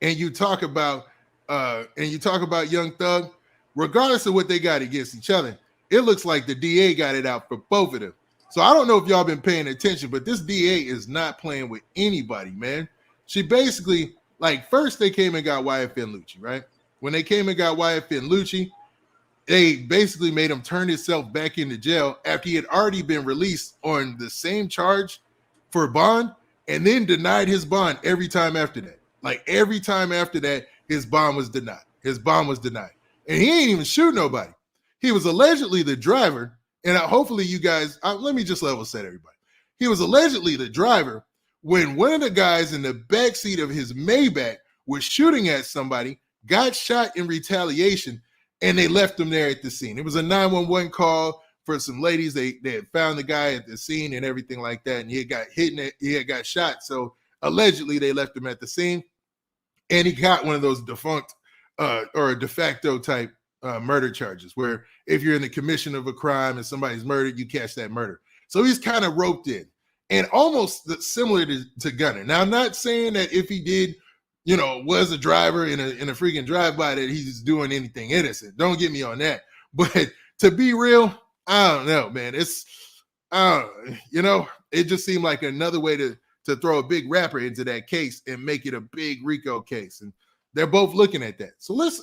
and you talk about Young Thug, regardless of what they got against each other, it looks like the DA got it out for both of them. So I don't know if y'all been paying attention, but this DA is not playing with anybody, man. She basically, like, first they came and got YFN Lucci, right? When they came and got YFN Lucci, they basically made him turn himself back into jail after he had already been released on the same charge for bond, and then denied his bond every time after that. Like, every time after that, his bond was denied. His bond was denied. And he ain't even shoot nobody. He was allegedly the driver. And hopefully you guys, let me just level set everybody. He was allegedly the driver when one of the guys in the backseat of his Maybach was shooting at somebody, got shot in retaliation, and they left him there at the scene. It was a 911 call for some ladies. They had found the guy at the scene and everything like that, and he had got hit and he had got shot. So allegedly they left him at the scene, and he got one of those defunct or de facto type murder charges, where if you're in the commission of a crime and somebody's murdered, you catch that murder. So he's kind of roped in, and almost similar to Gunner. Now, I'm not saying that if he did, was a driver in a freaking drive-by that he's doing anything innocent. Don't get me on that. But to be real, I don't know, man. It's, it just seemed like another way to throw a big rapper into that case and make it a big RICO case. And they're both looking at that. So let's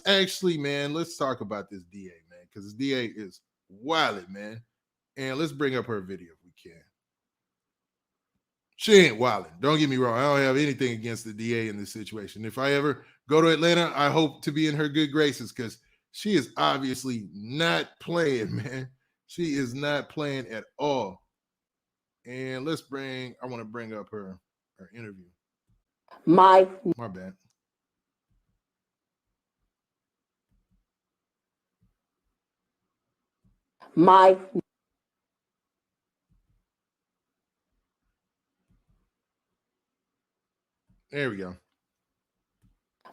talk about this DA, man, because this DA is wildin', man. And let's bring up her video if we can. She ain't wildin'. Don't get me wrong. I don't have anything against the DA in this situation. If I ever go to Atlanta, I hope to be in her good graces, because she is obviously not playing, man. She is not playing at all. And I want to bring up her interview. My bad. There we go.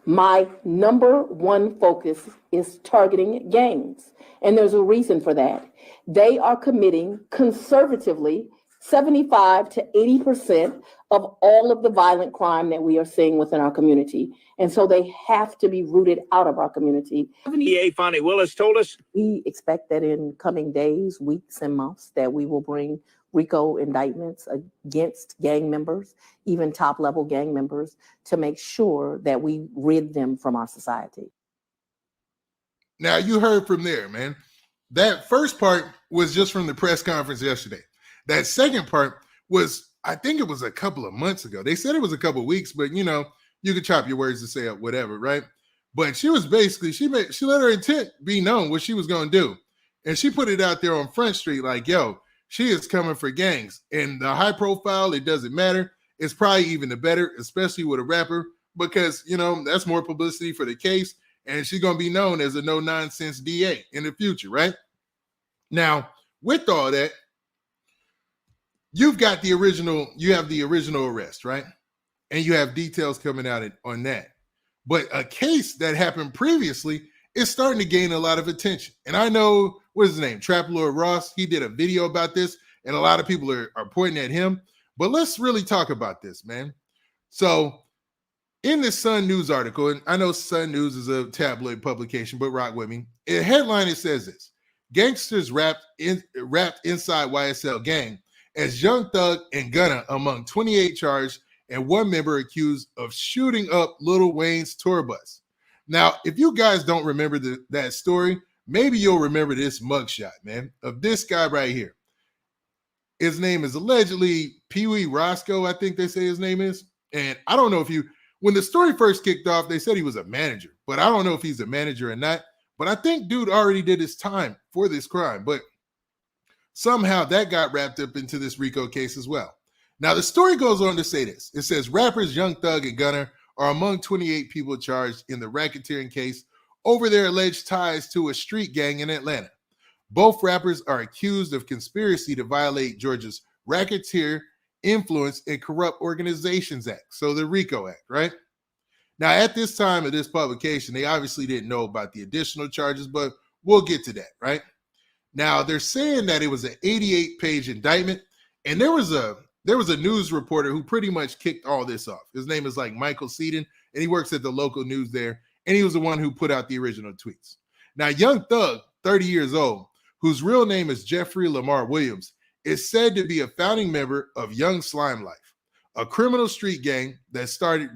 My number one focus is targeting gangs, and there's a reason for that. They are committing conservatively 75 to 80% of all of the violent crime that we are seeing within our community. And so they have to be rooted out of our community. DA Fonnie Willis told us. We expect that in coming days, weeks, and months that we will bring RICO indictments against gang members, even top-level gang members, to make sure that we rid them from our society. Now, you heard from there, man. That first part was just from the press conference yesterday. That second part was, I think it was a couple of months ago. They said it was a couple of weeks, but you could chop your words to say whatever, right? But she was basically, she let her intent be known what she was going to do. And she put it out there on Front Street like, yo, she is coming for gangs. And the high profile, it doesn't matter. It's probably even the better, especially with a rapper, because, that's more publicity for the case. And she's going to be known as a no-nonsense DA in the future, right? Now, with all that, you have the original arrest, right? And you have details coming out on that. But a case that happened previously is starting to gain a lot of attention. And I know, what's his name? Trap Lord Ross. He did a video about this, and a lot of people are pointing at him. But let's really talk about this, man. So in this Sun News article, and I know Sun News is a tabloid publication, but rock with me. In the headline, it says this: gangsters wrapped inside YSL gang as Young Thug and Gunna among 28 charged and one member accused of shooting up Lil Wayne's tour bus. Now, if you guys don't remember that story, maybe you'll remember this mugshot, man, of this guy right here. His name is allegedly Pee Wee Roscoe, I think they say his name is. And I don't know when the story first kicked off, they said he was a manager, but I don't know if he's a manager or not. But I think dude already did his time for this crime. But somehow that got wrapped up into this RICO case as well. Now, the story goes on to say this. It says rappers Young Thug and Gunna are among 28 people charged in the racketeering case over their alleged ties to a street gang in Atlanta. Both rappers are accused of conspiracy to violate Georgia's Racketeer Influence and Corrupt Organizations Act, so the RICO Act, right? Now, at this time of this publication, they obviously didn't know about the additional charges, but we'll get to that, right? Now, they're saying that it was an 88-page indictment, and there was a news reporter who pretty much kicked all this off. His name is like Michael Seaton, and he works at the local news there, and he was the one who put out the original tweets. Now, Young Thug, 30 years old, whose real name is Jeffrey Lamar Williams, is said to be a founding member of Young Slime Life, a criminal street gang that started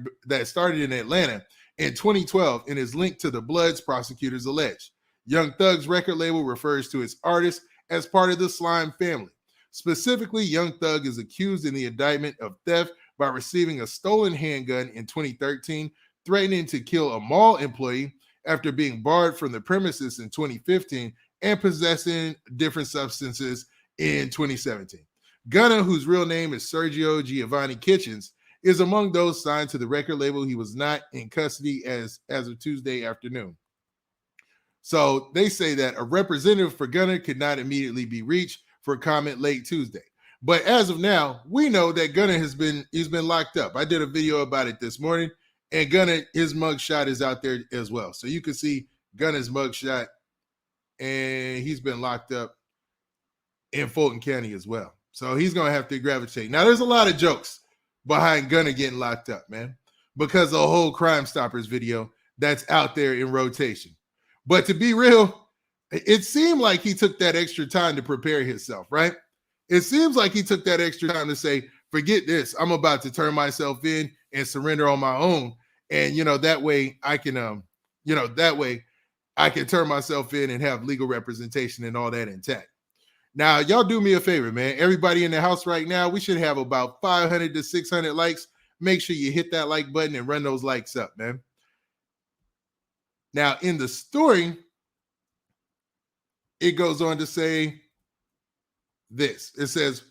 in Atlanta in 2012 and is linked to the Bloods, prosecutors allege. Young Thug's record label refers to its artists as part of the Slime family. Specifically, Young Thug is accused in the indictment of theft by receiving a stolen handgun in 2013, threatening to kill a mall employee after being barred from the premises in 2015, and possessing different substances in 2017. Gunna, whose real name is Sergio Giovanni Kitchens, is among those signed to the record label. He was not in custody as of Tuesday afternoon. So they say that a representative for Gunna could not immediately be reached for comment late Tuesday. But as of now, we know that Gunna he's been locked up. I did a video about it this morning, and Gunna, his mugshot is out there as well. So you can see Gunna's mugshot, and he's been locked up in Fulton County as well. So he's going to have to gravitate. Now, there's a lot of jokes behind Gunna getting locked up, man, because of the whole Crime Stoppers video that's out there in rotation. But to be real, it seemed like he took that extra time to prepare himself, right? It seems like he took that extra time to say, forget this. I'm about to turn myself in and surrender on my own. And, that way I can, I can turn myself in and have legal representation and all that intact. Now, y'all do me a favor, man. Everybody in the house right now, we should have about 500 to 600 likes. Make sure you hit that like button and run those likes up, man. Now, in the story, it goes on to say this. It says,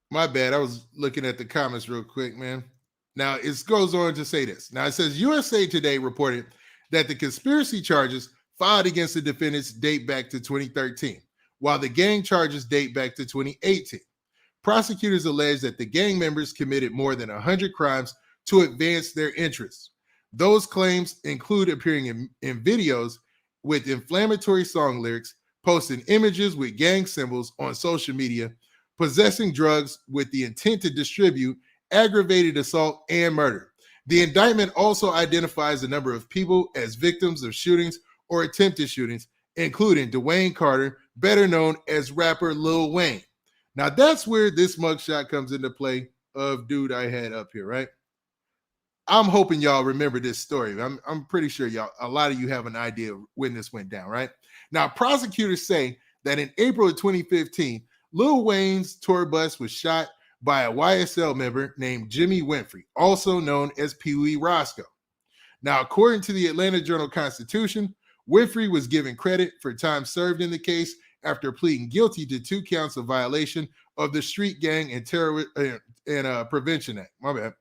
my bad, I was looking at the comments real quick, man. Now, it goes on to say this. Now, it says, USA Today reported that the conspiracy charges filed against the defendants date back to 2013, while the gang charges date back to 2018. Prosecutors allege that the gang members committed more than 100 crimes to advance their interests. Those claims include appearing in videos with inflammatory song lyrics, posting images with gang symbols on social media, possessing drugs with the intent to distribute, aggravated assault, and murder. The indictment also identifies a number of people as victims of shootings or attempted shootings, including Dwayne Carter, better known as rapper Lil Wayne. Now, that's where this mugshot comes into play of dude I had up here, right? I'm hoping y'all remember this story. I'm pretty sure a lot of you have an idea of when this went down, right? Now, prosecutors say that in April of 2015, Lil Wayne's tour bus was shot by a YSL member named Jimmy Winfrey, also known as Pee Wee Roscoe. Now, according to the Atlanta Journal-Constitution, Winfrey was given credit for time served in the case after pleading guilty to 2 counts of violation of the Street Gang and Terror and Prevention Act. My bad.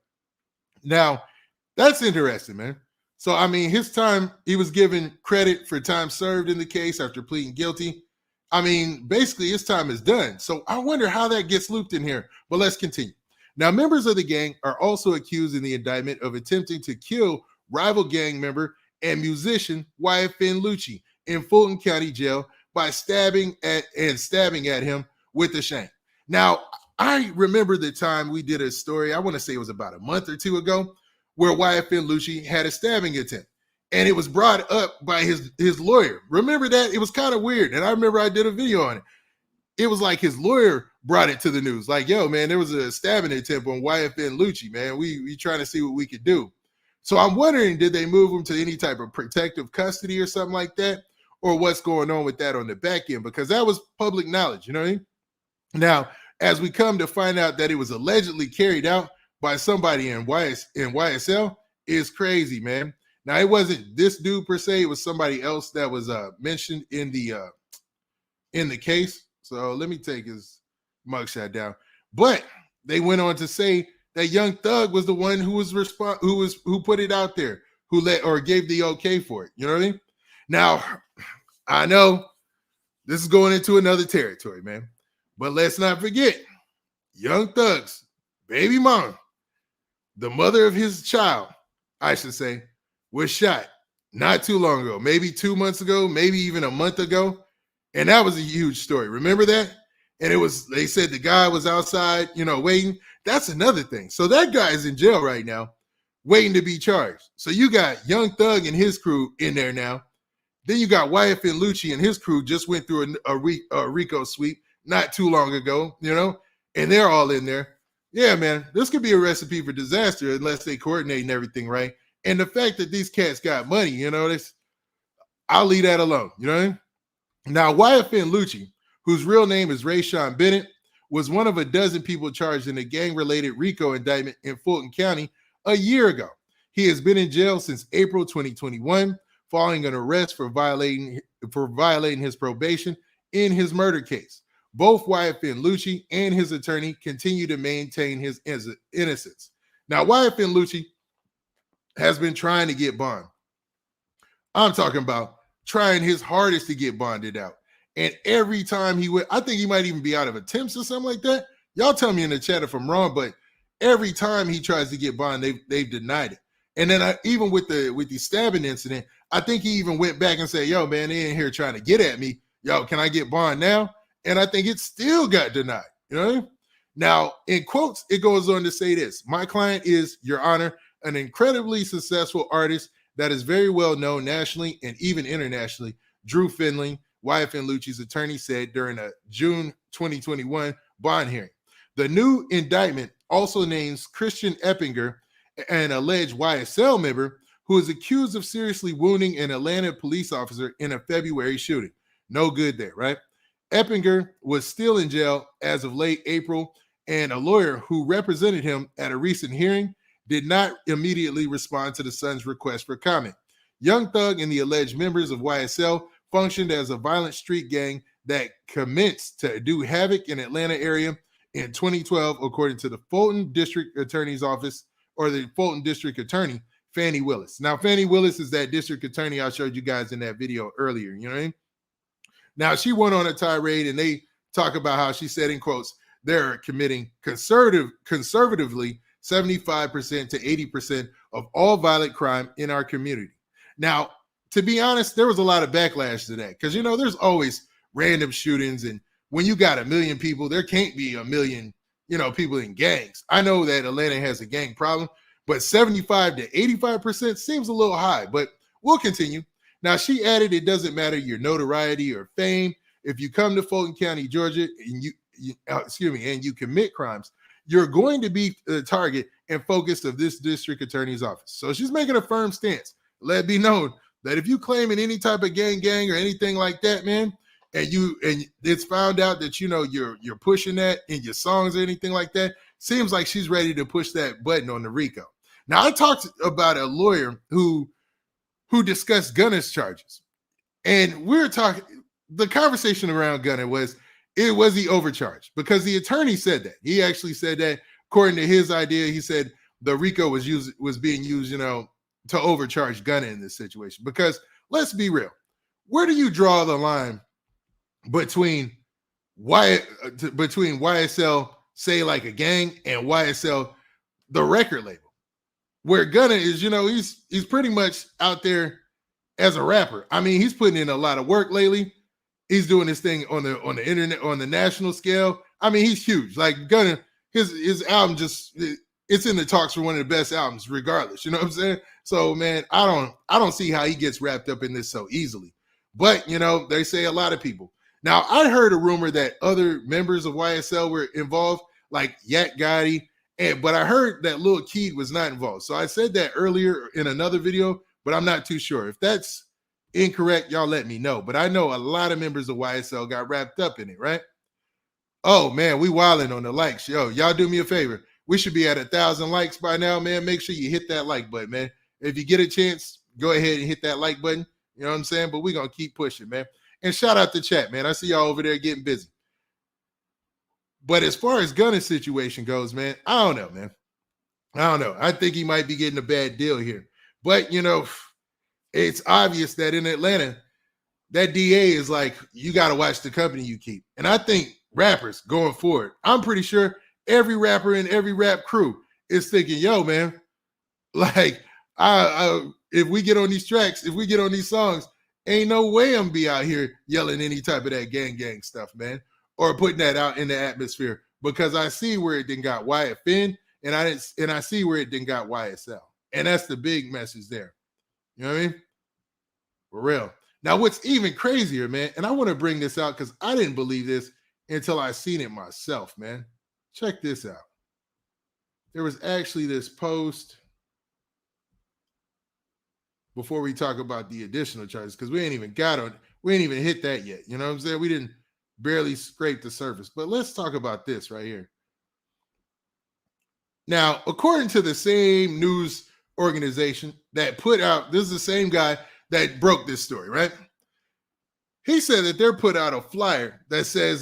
Now, that's interesting, man. So, I mean, his time, he was given credit for time served in the case after pleading guilty. I mean, basically, his time is done. So I wonder how that gets looped in here. But let's continue. Now, members of the gang are also accused in the indictment of attempting to kill rival gang member and musician YFN Lucci in Fulton County Jail by stabbing at him with a shank. Now, I remember the time we did a story, I want to say it was about a month or two ago, where YFN Lucci had a stabbing attempt. And it was brought up by his lawyer. Remember that? It was kind of weird. And I remember I did a video on it. It was like his lawyer brought it to the news. Like, yo, man, there was a stabbing attempt on YFN Lucci, man. We trying to see what we could do. So I'm wondering, did they move him to any type of protective custody or something like that? Or what's going on with that on the back end? Because that was public knowledge, you know what I mean? Now, as we come to find out that it was allegedly carried out by somebody in YSL, is crazy, man. Now, it wasn't this dude per se. It was somebody else that was mentioned in the case. So let me take his mugshot down. But they went on to say that Young Thug was the one who put it out there, who gave the okay for it. You know what I mean? Now, I know this is going into another territory, man. But let's not forget, Young Thug's baby mom, the mother of his child, I should say, was shot not too long ago, maybe 2 months ago, maybe even a month ago. And that was a huge story. Remember that? And they said the guy was outside, waiting. That's another thing. So that guy is in jail right now, waiting to be charged. So you got Young Thug and his crew in there now. Then you got YFN Lucci and his crew just went through a RICO sweep not too long ago, you know, and they're all in there. Yeah, man, this could be a recipe for disaster unless they coordinate and everything right. And the fact that these cats got money, you know, I'll leave that alone, you know what I mean? Now, YFN Lucci, whose real name is Rayshawn Bennett, was one of a dozen people charged in a gang-related RICO indictment in Fulton County a year ago. He has been in jail since April 2021, following an arrest for violating his probation in his murder case. Both YFN Lucci and his attorney continue to maintain his innocence. Now, YFN Lucci has been trying to get bond. I'm talking about trying his hardest to get bonded out. And every time he went, I think he might even be out of attempts or something like that. Y'all tell me in the chat if I'm wrong, but every time he tries to get bond, they've denied it. And then even with the stabbing incident, I think he even went back and said, yo, man, they in here trying to get at me. Yo, can I get bond now? And I think it still got denied. You know what I mean? Now, in quotes, it goes on to say this. My client is, Your Honor, an incredibly successful artist that is very well known nationally and even internationally. Drew Finley, YFN Lucci's attorney, said during a June 2021 bond hearing. The new indictment also names Christian Eppinger, an alleged YSL member, who is accused of seriously wounding an Atlanta police officer in a February shooting. No good there, right? Eppinger was still in jail as of late April, and a lawyer who represented him at a recent hearing did not immediately respond to the Sun's request for comment. Young Thug and the alleged members of YSL functioned as a violent street gang that commenced to do havoc in Atlanta area in 2012, according to the Fulton District Attorney's Office, or the Fulton District Attorney, Fannie Willis. Now, Fannie Willis is that district attorney I showed you guys in that video earlier, you know what I mean? Now, she went on a tirade, and they talk about how she said, in quotes, they're committing conservatively 75% to 80% of all violent crime in our community. Now, to be honest, there was a lot of backlash to that because, you know, there's always random shootings. And when you got 1 million people, there can't be 1 million, you know, people in gangs. I know that Atlanta has a gang problem, but 75 to 85% seems a little high, but we'll continue. Now, she added, it doesn't matter your notoriety or fame. If you come to Fulton County, Georgia, and you commit crimes, you're going to be the target and focus of this district attorney's office. So she's making a firm stance. Let it be known that if you claim in any type of gang or anything like that, man, and it's found out that, you know, you're pushing that in your songs or anything like that, seems like she's ready to push that button on the RICO. Now, I talked about a lawyer who discussed Gunner's charges, and we're talking. The conversation around Gunner was he overcharged? Because the attorney said that. He actually said that, according to his idea, he said the RICO was being used, you know, to overcharge Gunner in this situation. Because let's be real, where do you draw the line between YSL, say like a gang, and YSL, the record label, where Gunner is, you know, he's pretty much out there as a rapper. I mean, he's putting in a lot of work lately. He's doing his thing on the internet, on the national scale. I mean, he's huge. Like Gunner, his album it's in the talks for one of the best albums, regardless. You know what I'm saying? So, man, I don't see how he gets wrapped up in this so easily. But, you know, they say a lot of people. Now, I heard a rumor that other members of YSL were involved, like Yak Gotti, but I heard that Lil Keed was not involved. So I said that earlier in another video, but I'm not too sure. If that's incorrect, y'all let me know. But I know a lot of members of YSL got wrapped up in it, right? Oh, man, we wilding on the likes. Yo, y'all do me a favor. We should be at 1,000 likes by now, man. Make sure you hit that like button, man. If you get a chance, go ahead and hit that like button. You know what I'm saying? But we're going to keep pushing, man. And shout out to chat, man. I see y'all over there getting busy. But as far as Gunner's situation goes, man, I don't know, man. I don't know. I think he might be getting a bad deal here. But, you know, it's obvious that in Atlanta, that DA is like, you got to watch the company you keep. And I think rappers going forward, I'm pretty sure every rapper in every rap crew is thinking, yo, man, like, if we get on these tracks, if we get on these songs, ain't no way I'm be out here yelling any type of that gang stuff, man, or putting that out in the atmosphere, because I see where it didn't got YFN, and I see where it didn't got YSL. And that's the big message there. You know what I mean? For real. Now, what's even crazier, man, and I want to bring this out because I didn't believe this until I seen it myself, man. Check this out. There was actually this post before we talk about the additional charges, because we ain't even hit that yet. You know what I'm saying? We didn't barely scrape the surface. But let's talk about this right here. Now, according to the same news organization that put out, this is the same guy that broke this story, right? He said that they're put out a flyer that says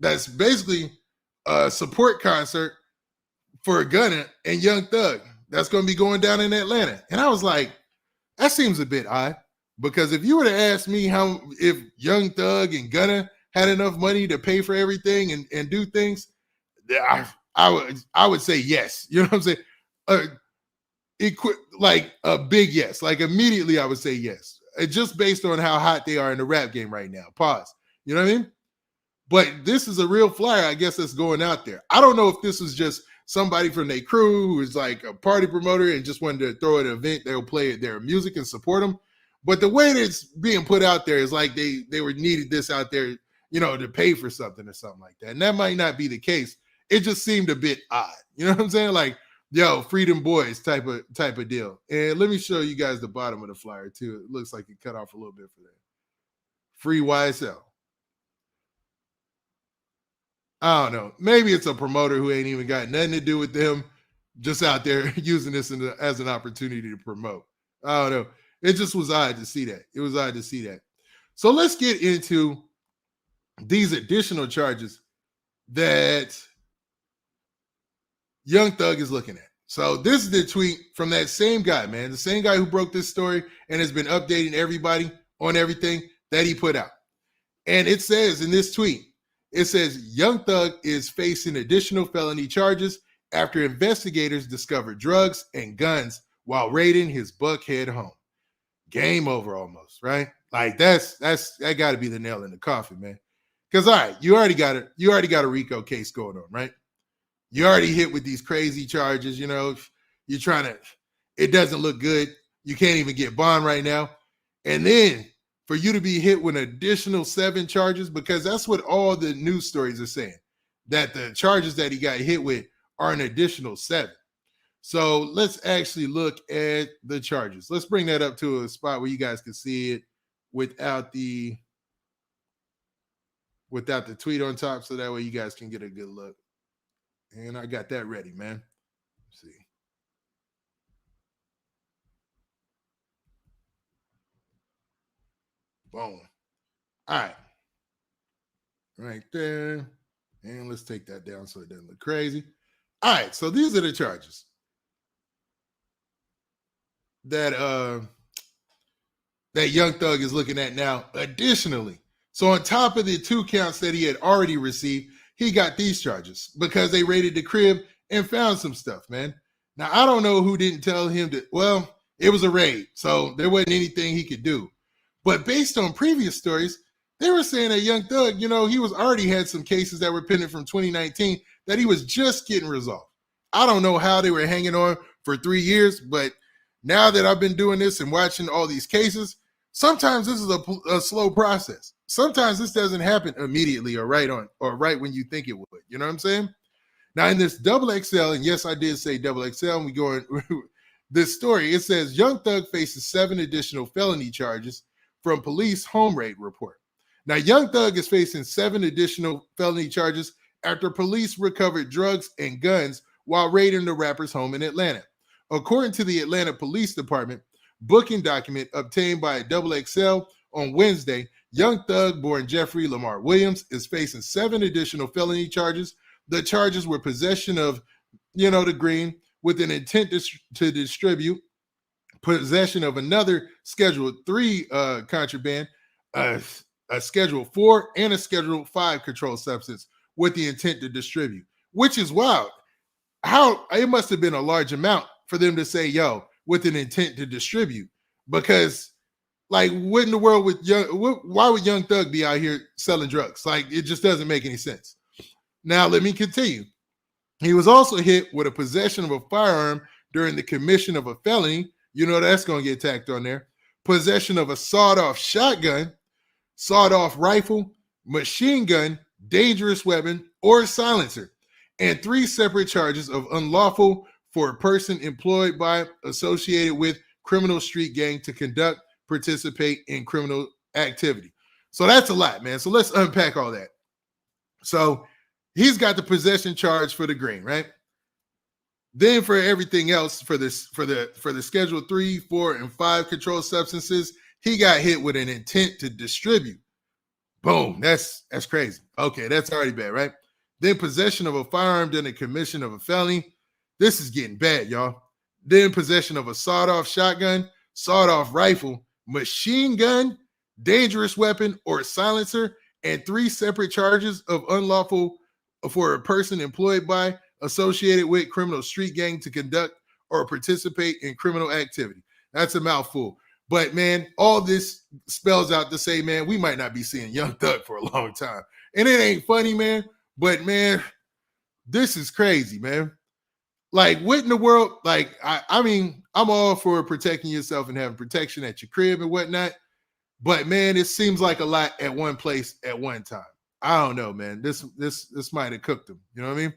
that's basically a support concert for Gunna and Young Thug that's going to be going down in Atlanta. And I was like, that seems a bit odd, because if you were to ask me if Young Thug and Gunna had enough money to pay for everything and do things, I would say yes. You know what I'm saying? Like a big yes. Like immediately I would say yes. Just based on how hot they are in the rap game right now. Pause. You know what I mean? But this is a real flyer, I guess, that's going out there. I don't know if this was just somebody from their crew who is like a party promoter and just wanted to throw an event. They'll play their music and support them. But the way that it's being put out there is like they were needed this out there, you know, to pay for something or something like that. And that might not be the case. It just seemed a bit odd. You know what I'm saying? Like, yo, Freedom Boys type of deal. And let me show you guys the bottom of the flyer too. It looks like it cut off a little bit for that. Free YSL. I don't know. Maybe it's a promoter who ain't even got nothing to do with them, just out there using this as an opportunity to promote. I don't know. It just was odd to see that. It was odd to see that. So let's get into these additional charges that Young Thug is looking at. So this is the tweet from that same guy, man. The same guy who broke this story and has been updating everybody on everything that he put out. And it says in this tweet, it says, Young Thug is facing additional felony charges after investigators discovered drugs and guns while raiding his Buckhead home. Game over almost, right? Like that got to be the nail in the coffin, man. Because all right, you already got a RICO case going on, right? You already hit with these crazy charges, you know. You're trying to, it doesn't look good. You can't even get bond right now. And then for you to be hit with an additional 7 charges, because that's what all the news stories are saying, that the charges that he got hit with are an additional 7. So let's actually look at the charges. Let's bring that up to a spot where you guys can see it without the tweet on top, so that way you guys can get a good look. And I got that ready, man. Let's see. Boom. All right. Right there. And let's take that down so it doesn't look crazy. All right. So these are the charges that Young Thug is looking at now. Additionally, so on top of the 2 counts that he had already received, he got these charges because they raided the crib and found some stuff, man. Now, I don't know who didn't tell him that, well, it was a raid, so there wasn't anything he could do. But based on previous stories, they were saying that Young Thug, you know, he was already had some cases that were pending from 2019 that he was just getting resolved. I don't know how they were hanging on for 3 years, but now that I've been doing this and watching all these cases, sometimes this is a slow process. Sometimes this doesn't happen immediately or right when you think it would. You know what I'm saying? Now in this XXL, and yes, I did say XXL, and we go in this story, it says Young Thug faces 7 additional felony charges from police home raid report. Now, Young Thug is facing 7 additional felony charges after police recovered drugs and guns while raiding the rapper's home in Atlanta. According to the Atlanta Police Department booking document obtained by XXL on Wednesday, Young Thug, born Jeffrey Lamar Williams, is facing 7 additional felony charges. The charges were possession of, the green with an intent to distribute, possession of another Schedule 3 contraband, a Schedule 4 and a Schedule 5 controlled substance with the intent to distribute, which is wild. How it must have been a large amount for them to say, yo, with an intent to distribute, because like what in the world why would Young Thug be out here selling drugs? Like it just doesn't make any sense. Now, let me continue. He was also hit with a possession of a firearm during the commission of a felony. You know, that's going to get tacked on there. possession of a sawed-off shotgun, sawed-off rifle, machine gun, dangerous weapon, or silencer, and 3 separate charges of unlawful for a person employed by, associated with criminal street gang to conduct, participate in criminal activity. So that's a lot, man. So let's unpack all that. So he's got the possession charge for the green, right? Then for everything else, for the Schedule 3, 4, and 5 controlled substances, he got hit with an intent to distribute. Boom, that's crazy. Okay, that's already bad, right? Then possession of a firearm during the commission of a felony. This is getting bad, y'all. Then possession of a sawed-off shotgun, sawed-off rifle, machine gun, dangerous weapon, or silencer, and 3 separate charges of unlawful for a person employed by, associated with criminal street gang to conduct or participate in criminal activity. That's a mouthful. But, man, all this spells out to say, man, we might not be seeing Young Thug for a long time. And it ain't funny, man. But, man, this is crazy, man. Like, what in the world? Like, I mean, I'm all for protecting yourself and having protection at your crib and whatnot. But, man, it seems like a lot at one place at one time. I don't know, man. This might have cooked them. You know what I mean?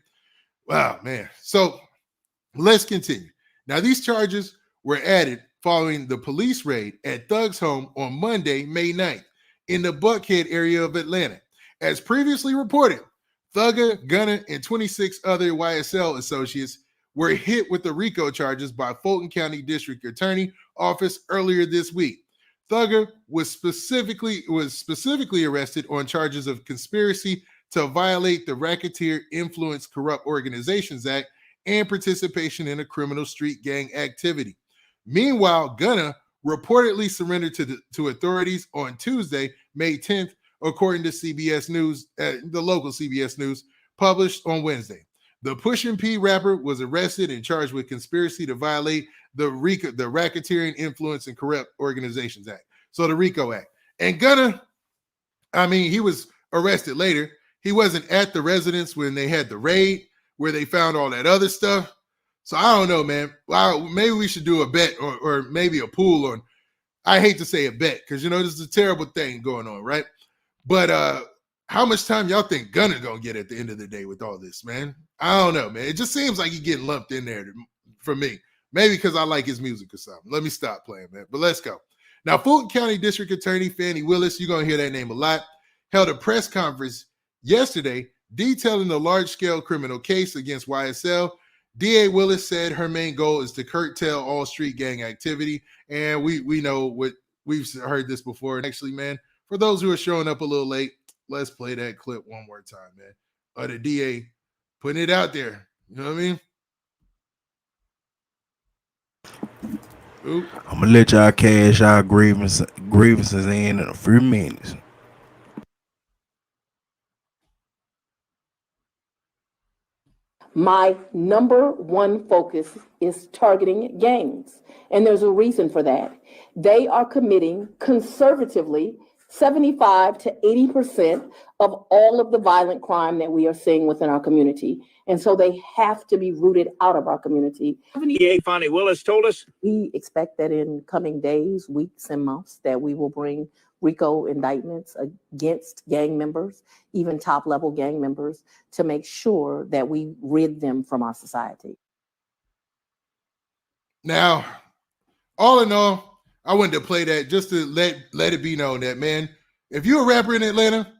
Wow, man. So let's continue. Now, these charges were added following the police raid at Thug's home on Monday, May 9th, in the Buckhead area of Atlanta. As previously reported, Thugger, Gunner, and 26 other YSL associates were hit with the RICO charges by Fulton County District Attorney Office earlier this week. Thugger was specifically arrested on charges of conspiracy to violate the Racketeer Influence Corrupt Organizations Act and participation in a criminal street gang activity. Meanwhile, Gunner reportedly surrendered to authorities on Tuesday, May 10th, according to CBS News, the local CBS News, published on Wednesday. The Pushin' P rapper was arrested and charged with conspiracy to violate the Racketeering Influence and Corrupt Organizations Act, so the RICO Act. And Gunner, I mean, he was arrested later. He wasn't at the residence when they had the raid, where they found all that other stuff. So I don't know, man. Well, maybe we should do a bet or maybe a pool on, I hate to say a bet, because, you know, this is a terrible thing going on, right? But how much time y'all think Gunner gonna get at the end of the day with all this, man? I don't know, man. It just seems like he's getting lumped in there for me. Maybe because I like his music or something. Let me stop playing, man. But let's go. Now, Fulton County District Attorney Fannie Willis, you're going to hear that name a lot, held a press conference yesterday detailing the large-scale criminal case against YSL. DA Willis said her main goal is to curtail all street gang activity. And we know what we've heard this before. And actually, man, for those who are showing up a little late, let's play that clip one more time, man. Or the DA putting it out there. You know what I mean? Oop. I'm gonna let y'all cash our grievances in a few minutes. My number one focus is targeting gangs, and there's a reason for that. They are committing conservatively 75 to 80% of all of the violent crime that we are seeing within our community. And so they have to be rooted out of our community. DA Fannie Willis told us. We expect that in coming days, weeks, and months that we will bring RICO indictments against gang members, even top-level gang members, to make sure that we rid them from our society. Now, all in all, I wanted to play that just to let it be known that, man, if you're a rapper in Atlanta,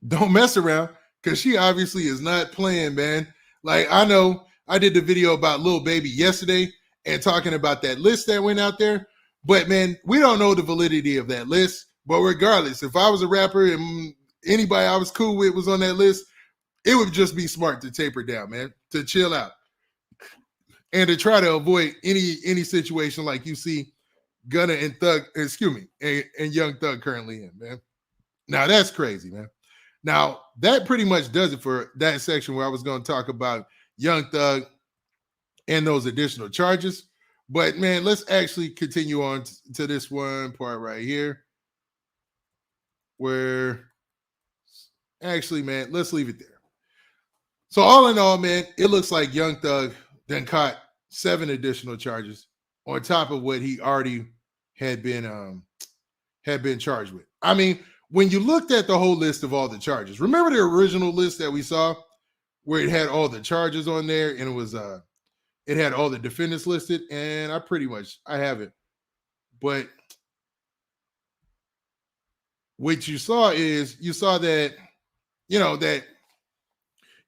don't mess around, because she obviously is not playing, man. Like, I know I did the video about Lil Baby yesterday and talking about that list that went out there, but, man, we don't know the validity of that list. But regardless, if I was a rapper and anybody I was cool with was on that list, it would just be smart to taper down, man, to chill out and to try to avoid any situation like you see Gunner and Thug, and Young Thug currently in, man. Now, that's crazy, man. Now, that pretty much does it for that section where I was going to talk about Young Thug and those additional charges. But, man, let's actually continue on to this one part right here where, actually, man, let's leave it there. So, all in all, man, it looks like Young Thug then caught 7 additional charges on top of what he already had been charged with. I mean, when you looked at the whole list of all the charges, remember the original list that we saw where it had all the charges on there and it was it had all the defendants listed, and I have it. But what you saw that, that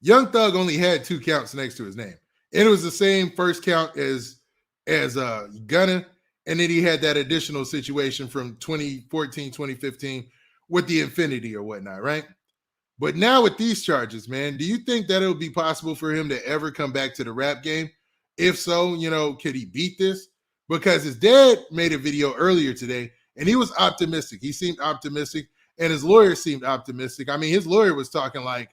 Young Thug only had 2 counts next to his name. And it was the same first count as Gunna. And then he had that additional situation from 2014, 2015 with the Infinity or whatnot, right? But now with these charges, man, do you think that it'll be possible for him to ever come back to the rap game? If so, could he beat this? Because his dad made a video earlier today and he was optimistic. He seemed optimistic and his lawyer seemed optimistic. I mean, his lawyer was talking like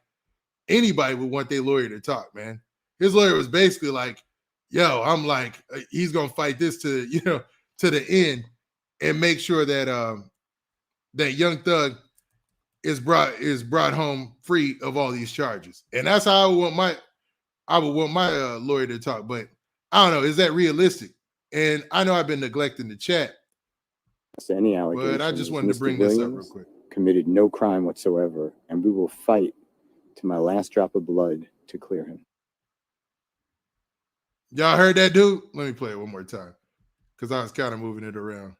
anybody would want their lawyer to talk, man. His lawyer was basically like, yo, I'm like, he's going to fight this to the end and make sure that that Young Thug is brought home free of all these charges. And that's how I would want my lawyer to talk. But I don't know, is that realistic? And I know I've been neglecting the chat. Any allegation, but I just wanted to bring this up real quick. Committed no crime whatsoever, and we will fight to my last drop of blood to clear him. Y'all heard that, dude? Let me play it one more time because I was kind of moving it around.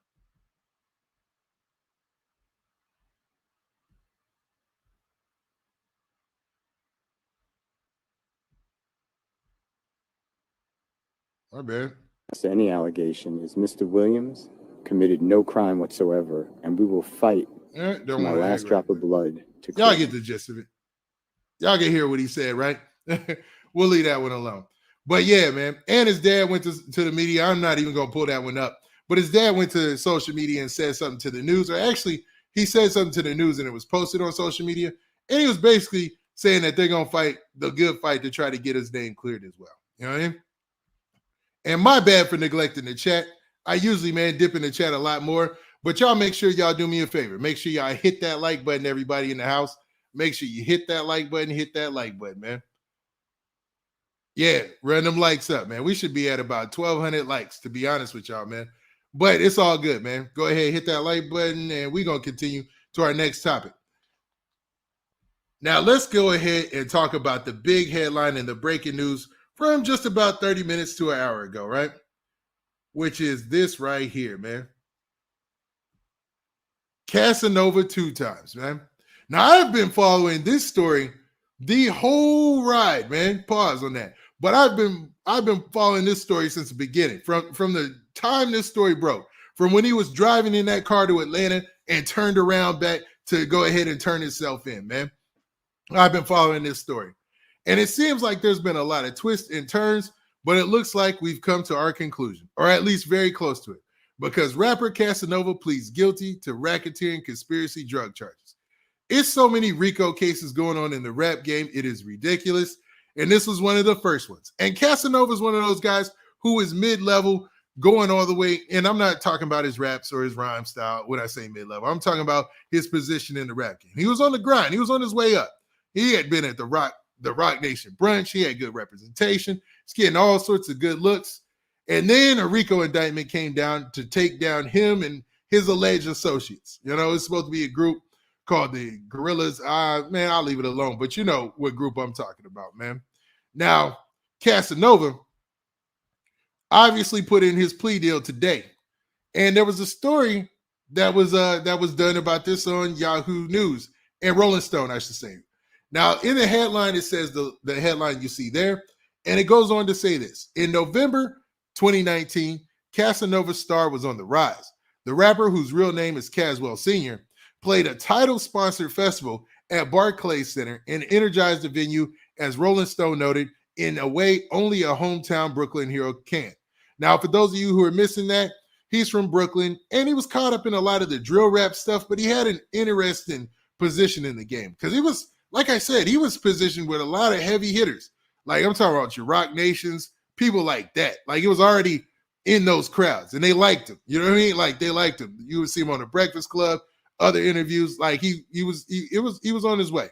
My bad. Any allegation is Mr. Williams committed no crime whatsoever, and we will fight to my last drop of blood to clear him. Y'all get the gist of it. Y'all can hear what he said, right? We'll leave that one alone. But yeah, man. And his dad went to the media. I'm not even going to pull that one up. But his dad went to social media and said something to the news. Or actually, he said something to the news and it was posted on social media. And he was basically saying that they're going to fight the good fight to try to get his name cleared as well. You know what I mean? And my bad for neglecting the chat. I usually, man, dip in the chat a lot more. But y'all make sure y'all do me a favor. Make sure y'all hit that like button, everybody in the house. Make sure you hit that like button, man. Yeah, run them likes up, man. We should be at about 1,200 likes, to be honest with y'all, man. But it's all good, man. Go ahead, hit that like button, and we're going to continue to our next topic. Now, let's go ahead and talk about the big headline and the breaking news from just about 30 minutes to an hour ago, right? Which is this right here, man. Casanova 2 times, man. Now, I've been following this story the whole ride, man. Pause on that. But I've been following this story since the beginning, from the time this story broke, from when he was driving in that car to Atlanta and turned around back to go ahead and turn himself in, man. I've been following this story. And it seems like there's been a lot of twists and turns, but it looks like we've come to our conclusion, or at least very close to it, because rapper Casanova pleads guilty to racketeering conspiracy drug charges. It's so many RICO cases going on in the rap game. It is ridiculous. And this was one of the first ones. And Casanova is one of those guys who is mid-level going all the way. And I'm not talking about his raps or his rhyme style when I say mid-level. I'm talking about his position in the rap game. He was on the grind. He was on his way up. He had been at the Rock Nation brunch. He had good representation. He's getting all sorts of good looks. And then a RICO indictment came down to take down him and his alleged associates. You know, it's supposed to be a group called the Gorillas. Man, I'll leave it alone. But you know what group I'm talking about, man. Now, Casanova obviously put in his plea deal today. And there was a story that was done about this on Yahoo News and Rolling Stone, I should say. Now, in the headline, it says the headline you see there. And it goes on to say this. In November 2019, Casanova's star was on the rise. The rapper, whose real name is Caswell Sr., played a title-sponsored festival at Barclays Center and energized the venue, as Rolling Stone noted, in a way only a hometown Brooklyn hero can. Now, for those of you who are missing that, he's from Brooklyn, and he was caught up in a lot of the drill rap stuff, but he had an interesting position in the game because he was, like I said, he was positioned with a lot of heavy hitters. Like I'm talking about your Rock Nations, people like that. Like it was already in those crowds, and they liked him. You know what I mean? Like they liked him. You would see him on the Breakfast Club, other interviews. Like he was on his way.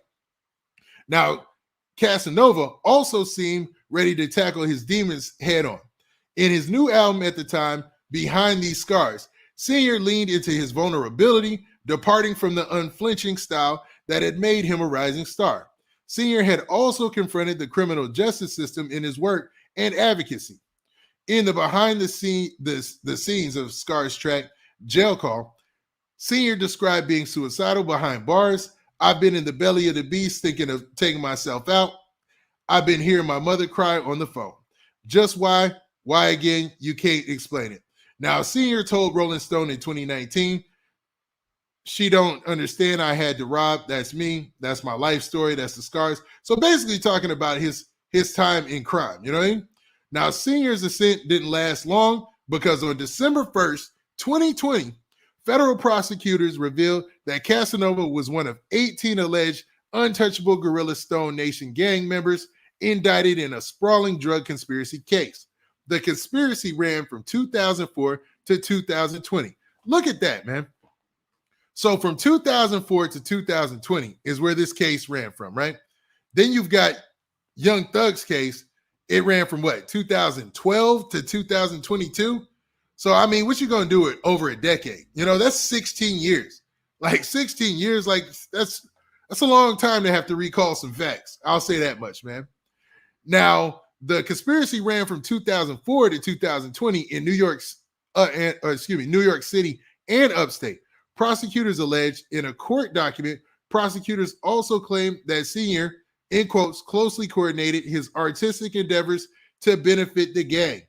Now, Casanova also seemed ready to tackle his demons head on. In his new album at the time, Behind These Scars, Senior leaned into his vulnerability, departing from the unflinching style that had made him a rising star. Senior had also confronted the criminal justice system in his work and advocacy. In the behind the scenes of Scar's track, Jail Call, Senior described being suicidal behind bars. I've been in the belly of the beast thinking of taking myself out. I've been hearing my mother cry on the phone. Just why? Why again? You can't explain it. Now, Senior told Rolling Stone in 2019, she don't understand I had to rob. That's me. That's my life story. That's the scars. So basically talking about his time in crime. You know what I mean? Now, Senior's ascent didn't last long because on December 1st, 2020, federal prosecutors revealed that Casanova was one of 18 alleged untouchable Gorilla Stone Nation gang members indicted in a sprawling drug conspiracy case. The conspiracy ran from 2004 to 2020. Look at that, man. So from 2004 to 2020 is where this case ran from, right? Then you've got Young Thug's case. It ran from what, 2012 to 2022? So, I mean, what you going to do it over a decade? You know, that's 16 years. Like 16 years, like that's a long time to have to recall some facts. I'll say that much, man. Now, the conspiracy ran from 2004 to 2020 in New York City and upstate. Prosecutors alleged in a court document, prosecutors also claimed that Senior, in quotes, closely coordinated his artistic endeavors to benefit the gang.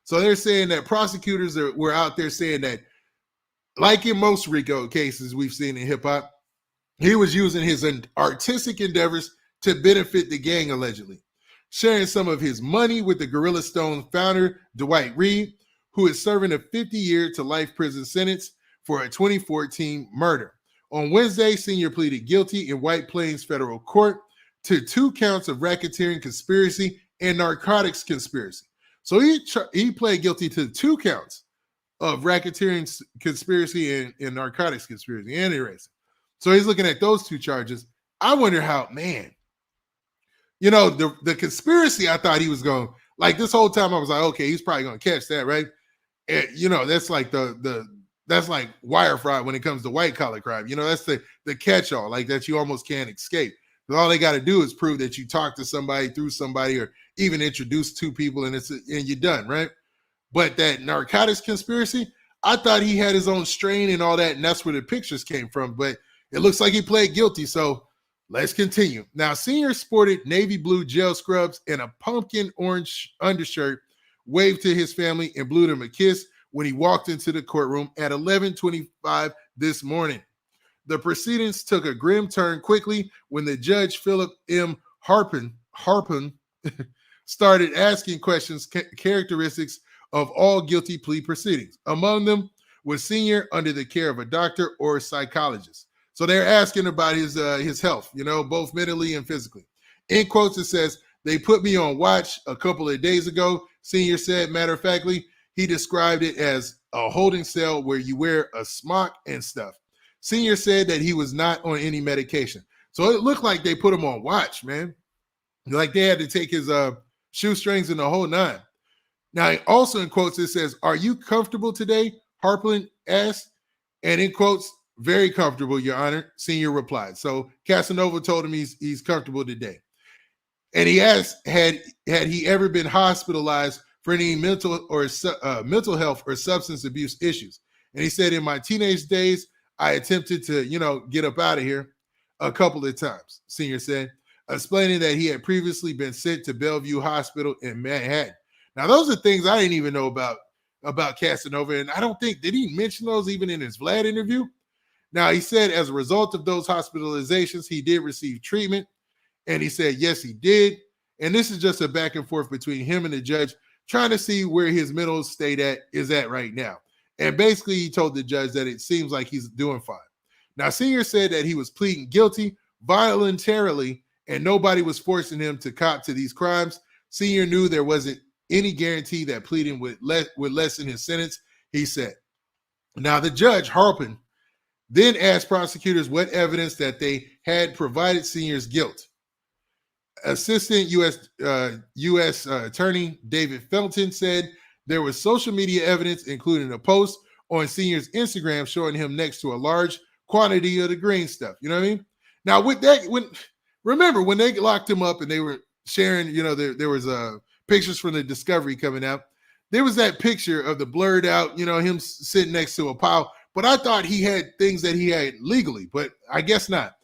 So they're saying that prosecutors were out there saying that, like in most RICO cases we've seen in hip hop, he was using his artistic endeavors to benefit the gang, allegedly. Sharing some of his money with the Gorilla Stone founder, Dwight Reed, who is serving a 50-year to life prison sentence for a 2014 murder. On Wednesday, Senior pleaded guilty in White Plains federal court to 2 counts of racketeering conspiracy and narcotics conspiracy. So he pled guilty to 2 counts of racketeering conspiracy and narcotics conspiracy and erasing. So he's looking at those 2 charges. I wonder how, man, you know, the conspiracy, I thought he was going, like this whole time I was like, okay, he's probably going to catch that, right? And, you know, that's like that's like wire fraud when it comes to white collar crime. You know, that's the catch-all, like that you almost can't escape. Because all they got to do is prove that you talked to somebody through somebody or even introduce 2 people and you're done, right? But that narcotics conspiracy, I thought he had his own strain and all that, and that's where the pictures came from. But it looks like he pled guilty, so let's continue. Now, Senior sported navy blue jail scrubs and a pumpkin orange undershirt, waved to his family, and blew them a kiss when he walked into the courtroom at 11:25 this morning. The proceedings took a grim turn quickly when the judge, Philip M. Harpin, started asking questions, characteristics of all guilty plea proceedings. Among them was Senior under the care of a doctor or a psychologist. So they're asking about his health, you know, both mentally and physically. In quotes, it says, "They put me on watch a couple of days ago," Senior said. Matter of factly, he described it as a holding cell where you wear a smock and stuff. Senior said that he was not on any medication. So it looked like they put him on watch, man. Like they had to take his shoestrings and the whole 9. Now, also in quotes, it says, "Are you comfortable today?" Harpin asked. And in quotes, "Very comfortable, Your Honor," Senior replied. So Casanova told him he's comfortable today. And he asked, had he ever been hospitalized for any mental health or substance abuse issues? And he said, "In my teenage days, I attempted to, you know, get up out of here a couple of times," Senior said, explaining that he had previously been sent to Bellevue Hospital in Manhattan. Now, those are things I didn't even know about Casanova, and I don't think, did he mention those even in his Vlad interview? Now, he said as a result of those hospitalizations, he did receive treatment, and he said, yes, he did. And this is just a back and forth between him and the judge, trying to see where his mental state is at right now. And basically, he told the judge that it seems like he's doing fine. Now, Senior said that he was pleading guilty voluntarily, and nobody was forcing him to cop to these crimes. Senior knew there wasn't any guarantee that pleading would lessen his sentence, he said. Now, the judge, Harpin, then asked prosecutors what evidence that they had provided Senior's guilt. Assistant U.S. Attorney David Felton said there was social media evidence, including a post on Senior's Instagram showing him next to a large quantity of the green stuff. You know what I mean? Now with that, remember when they locked him up and they were sharing, there was pictures from the Discovery coming out. There was that picture of the blurred out, him sitting next to a pile. But I thought he had things that he had legally, but I guess not.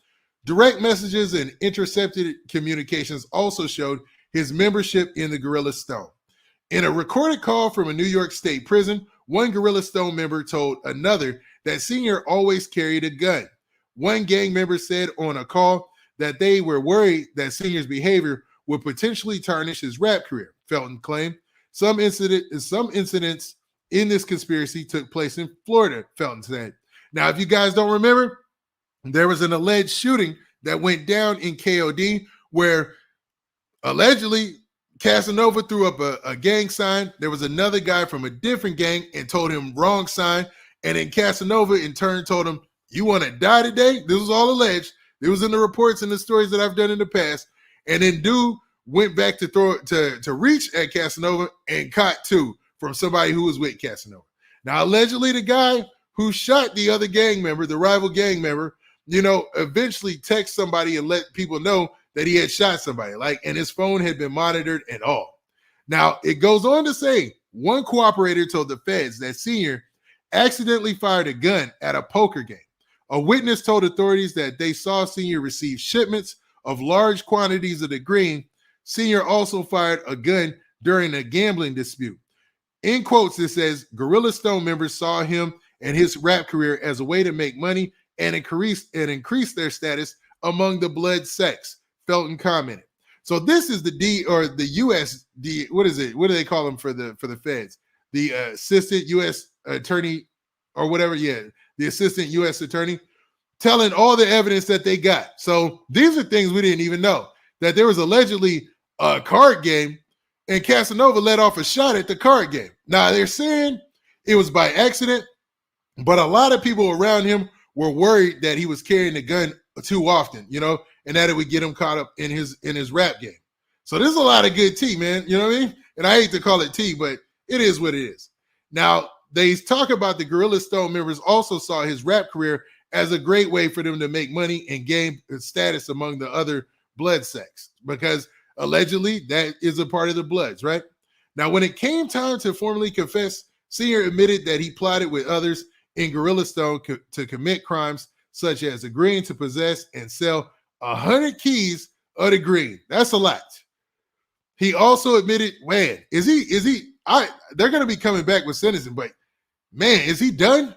Direct messages and intercepted communications also showed his membership in the Gorilla Stone. In a recorded call from a New York State prison, one Gorilla Stone member told another that Senior always carried a gun. One gang member said on a call that they were worried that Senior's behavior would potentially tarnish his rap career, Felton claimed. Some incidents in this conspiracy took place in Florida, Felton said. Now, if you guys don't remember, there was an alleged shooting that went down in KOD where allegedly Casanova threw up a gang sign. There was another guy from a different gang and told him wrong sign. And then Casanova in turn told him, "You want to die today?" This was all alleged. It was in the reports and the stories that I've done in the past. And then dude went back to reach at Casanova and caught two from somebody who was with Casanova. Now, allegedly, the guy who shot the other gang member, the rival gang member, eventually text somebody and let people know that he had shot somebody, and his phone had been monitored and all. Now, it goes on to say one cooperator told the feds that Senior accidentally fired a gun at a poker game. A witness told authorities that they saw Senior receive shipments of large quantities of the green. Senior also fired a gun during a gambling dispute. In quotes, it says, Gorilla Stone members saw him and his rap career as a way to make money and increase their status among the blood sects, Felton commented. So this is the U.S. What is it? What do they call them for the feds? The assistant U.S. attorney or whatever. Yeah, the assistant U.S. attorney telling all the evidence that they got. So these are things we didn't even know, that there was allegedly a card game and Casanova let off a shot at the card game. Now they're saying it was by accident, but a lot of people around him were worried that he was carrying the gun too often, and that it would get him caught up in his rap game. So there's a lot of good tea, man. You know what I mean? And I hate to call it tea, but it is what it is. Now, they talk about the Gorilla Stone members also saw his rap career as a great way for them to make money and gain status among the other blood sects, because allegedly that is a part of the Bloods, right? Now, when it came time to formally confess, Senior admitted that he plotted with others in Gorilla Stone to commit crimes such as agreeing to possess and sell 100 keys of the green. That's a lot. He also admitted, man, they're going to be coming back with sentencing, but man, is he done?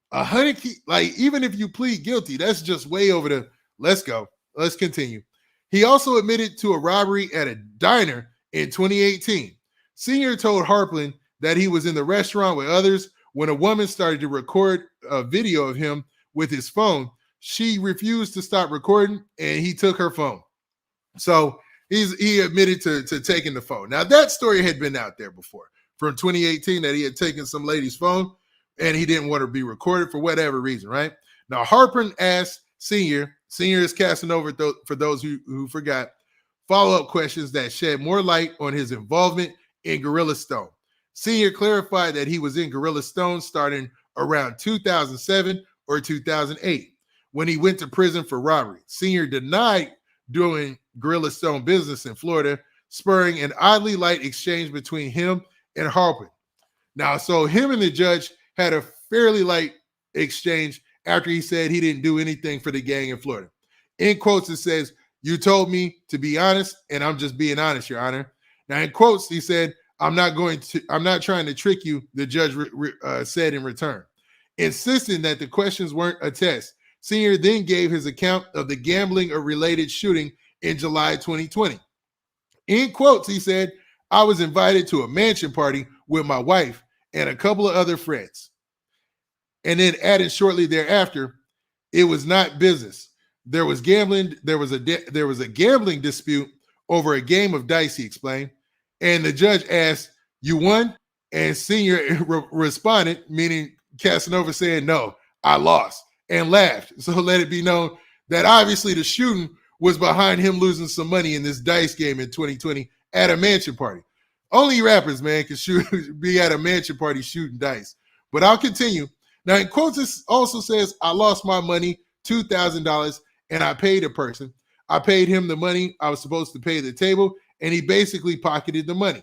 100 keys, even if you plead guilty, that's just way over the, let's go. Let's continue. He also admitted to a robbery at a diner in 2018. Senior told Harpland that he was in the restaurant with others when a woman started to record a video of him with his phone. She refused to stop recording and he took her phone. So he admitted to taking the phone. Now that story had been out there before from 2018, that he had taken some lady's phone and he didn't want her to be recorded for whatever reason, right? Now Harpland asked Senior is Casanova, for those who forgot, follow-up questions that shed more light on his involvement in Gorilla Stone. Senior clarified that he was in Gorilla Stone starting around 2007 or 2008 when he went to prison for robbery. Senior denied doing Gorilla Stone business in Florida, spurring an oddly light exchange between him and Harpland. Now, so him and the judge had a fairly light exchange after he said he didn't do anything for the gang in Florida. In quotes, it says, "You told me to be honest, and I'm just being honest, Your Honor." Now, in quotes, he said, I'm not trying to trick you, the judge said in return. Insisting that the questions weren't a test, Senior then gave his account of the gambling or related shooting in July 2020. In quotes, he said, "I was invited to a mansion party with my wife and a couple of other friends." And then added shortly thereafter, "It was not business. There was gambling. There was a gambling dispute over a game of dice," he explained. And the judge asked, "You won?" And Senior responded, meaning Casanova, saying, "No, I lost," and laughed. So let it be known that obviously the shooting was behind him losing some money in this dice game in 2020 at a mansion party. Only rappers, man, can be at a mansion party shooting dice. But I'll continue. Now, in quotes, it also says, I lost my money, $2,000, and I paid a person. I paid him the money I was supposed to pay the table, and he basically pocketed the money.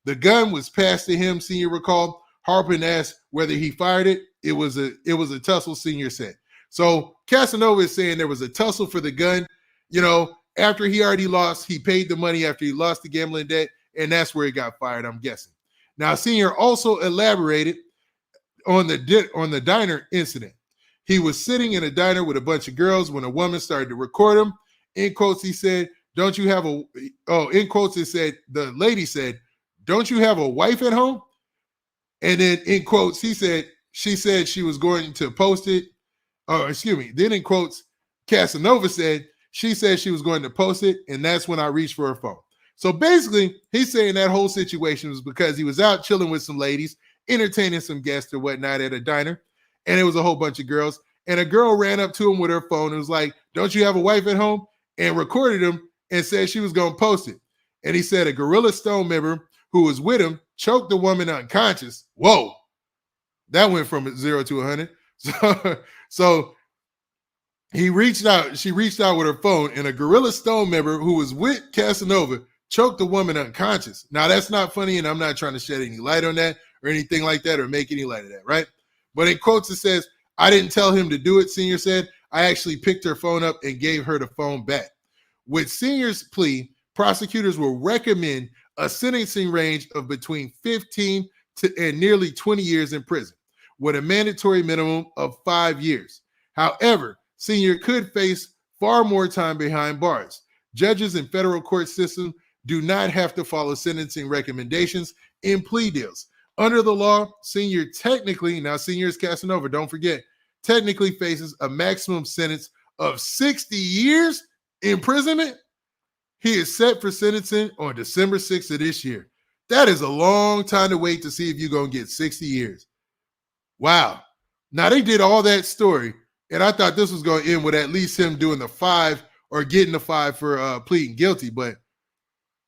The gun was passed to him, Senior recalled. Harpin asked whether he fired it. It was a tussle, Senior said. So Casanova is saying there was a tussle for the gun. You know, after he already lost, he paid the money after he lost the gambling debt, and that's where he got fired, I'm guessing. Now, Senior also elaborated on the diner incident. He was sitting in a diner with a bunch of girls when a woman started to record him. In quotes, he said, don't you have a, in quotes, it said, the lady said, don't you have a wife at home? And then in quotes, she said she was going to post it. Then in quotes, Casanova said, she said she was going to post it, and that's when I reached for her phone. So basically, he's saying that whole situation was because he was out chilling with some ladies, entertaining some guests or whatnot at a diner, and it was a whole bunch of girls. And a girl ran up to him with her phone and was like, don't you have a wife at home? And recorded him and said she was going to post it. And he said a Gorilla Stone member who was with him choked the woman unconscious. Whoa. That went from 0 to 100. So she reached out with her phone, and a Gorilla Stone member who was with Casanova choked the woman unconscious. Now, that's not funny, and I'm not trying to shed any light on that or anything like that or make any light of that, right? But in quotes, it says, I didn't tell him to do it, Senior said. I actually picked her phone up and gave her the phone back. With Senior's plea, prosecutors will recommend a sentencing range of between 15 and nearly 20 years in prison, with a mandatory minimum of 5 years. However, Senior could face far more time behind bars. Judges in federal court system do not have to follow sentencing recommendations in plea deals. Under the law, Senior technically, now Senior is Casanova, don't forget, technically faces a maximum sentence of 60 years imprisonment. He is set for sentencing on December 6th of this year. That is a long time to wait to see if you're going to get 60 years. Wow. Now, they did all that story, and I thought this was going to end with at least him doing the 5 or getting the 5 for pleading guilty. But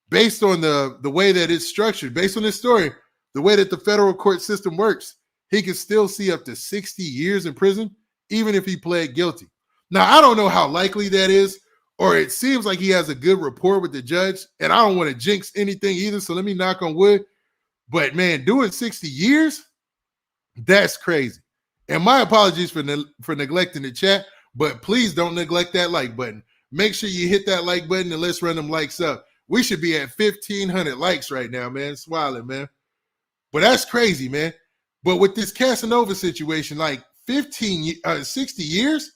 based on the way that it's structured, based on this story, the way that the federal court system works, he could still see up to 60 years in prison, even if he pled guilty. Now, I don't know how likely that is, or it seems like he has a good rapport with the judge, and I don't want to jinx anything either, so let me knock on wood. But, man, doing 60 years, that's crazy. And my apologies for neglecting the chat, but please don't neglect that like button. Make sure you hit that like button and let's run them likes up. We should be at 1,500 likes right now, man. Smiling, man. But that's crazy, man. But with this Casanova situation, like 60 years,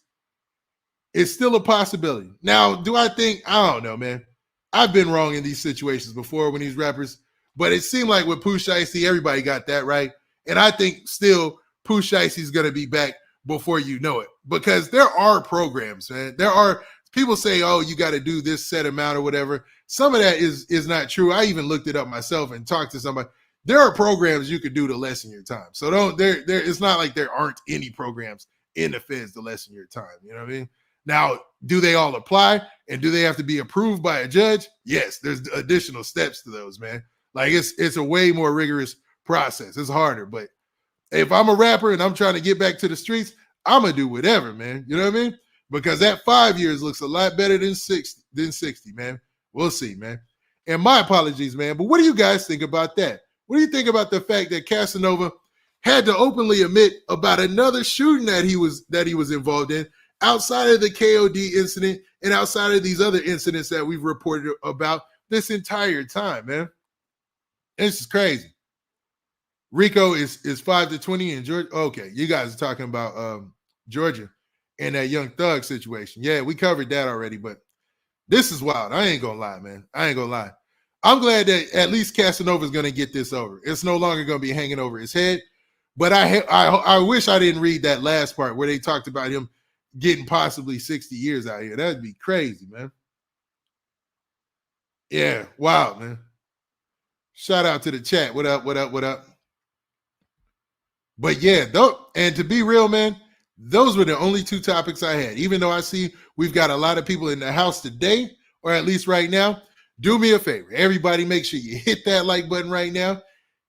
it's still a possibility. Now, do I think? I don't know, man. I've been wrong in these situations before when these rappers, but it seemed like with Pooh Shiesty, everybody got that right. And I think still Pooh Shiesty's going to be back before you know it, because there are programs, man. There are people say, oh, you got to do this set amount or whatever. Some of that is not true. I even looked it up myself and talked to somebody. There are programs you could do to lessen your time. So it's not like there aren't any programs in the feds to lessen your time. You know what I mean? Now, do they all apply, and do they have to be approved by a judge? Yes, there's additional steps to those, man. Like it's a way more rigorous process. It's harder, but if I'm a rapper and I'm trying to get back to the streets, I'm gonna do whatever, man. You know what I mean? Because that 5 years looks a lot better than 60, man. We'll see, man. And my apologies, man. But what do you guys think about that? What do you think about the fact that Casanova had to openly admit about another shooting that he was involved in outside of the KOD incident and outside of these other incidents that we've reported about this entire time, man? This is crazy. Rico is 5 to 20 in Georgia. Okay, you guys are talking about Georgia and that Young Thug situation. Yeah, we covered that already, but this is wild. I ain't gonna lie, man. I ain't gonna lie. I'm glad that at least Casanova's gonna get this over. It's no longer gonna be hanging over his head. But I wish I didn't read that last part where they talked about him getting possibly 60 years out here. That'd be crazy, man. Yeah, wow, man. Shout out to the chat. What up, what up, what up? But yeah, and to be real, man, those were the only 2 topics I had. Even though I see we've got a lot of people in the house today, or at least right now, do me a favor. Everybody make sure you hit that like button right now.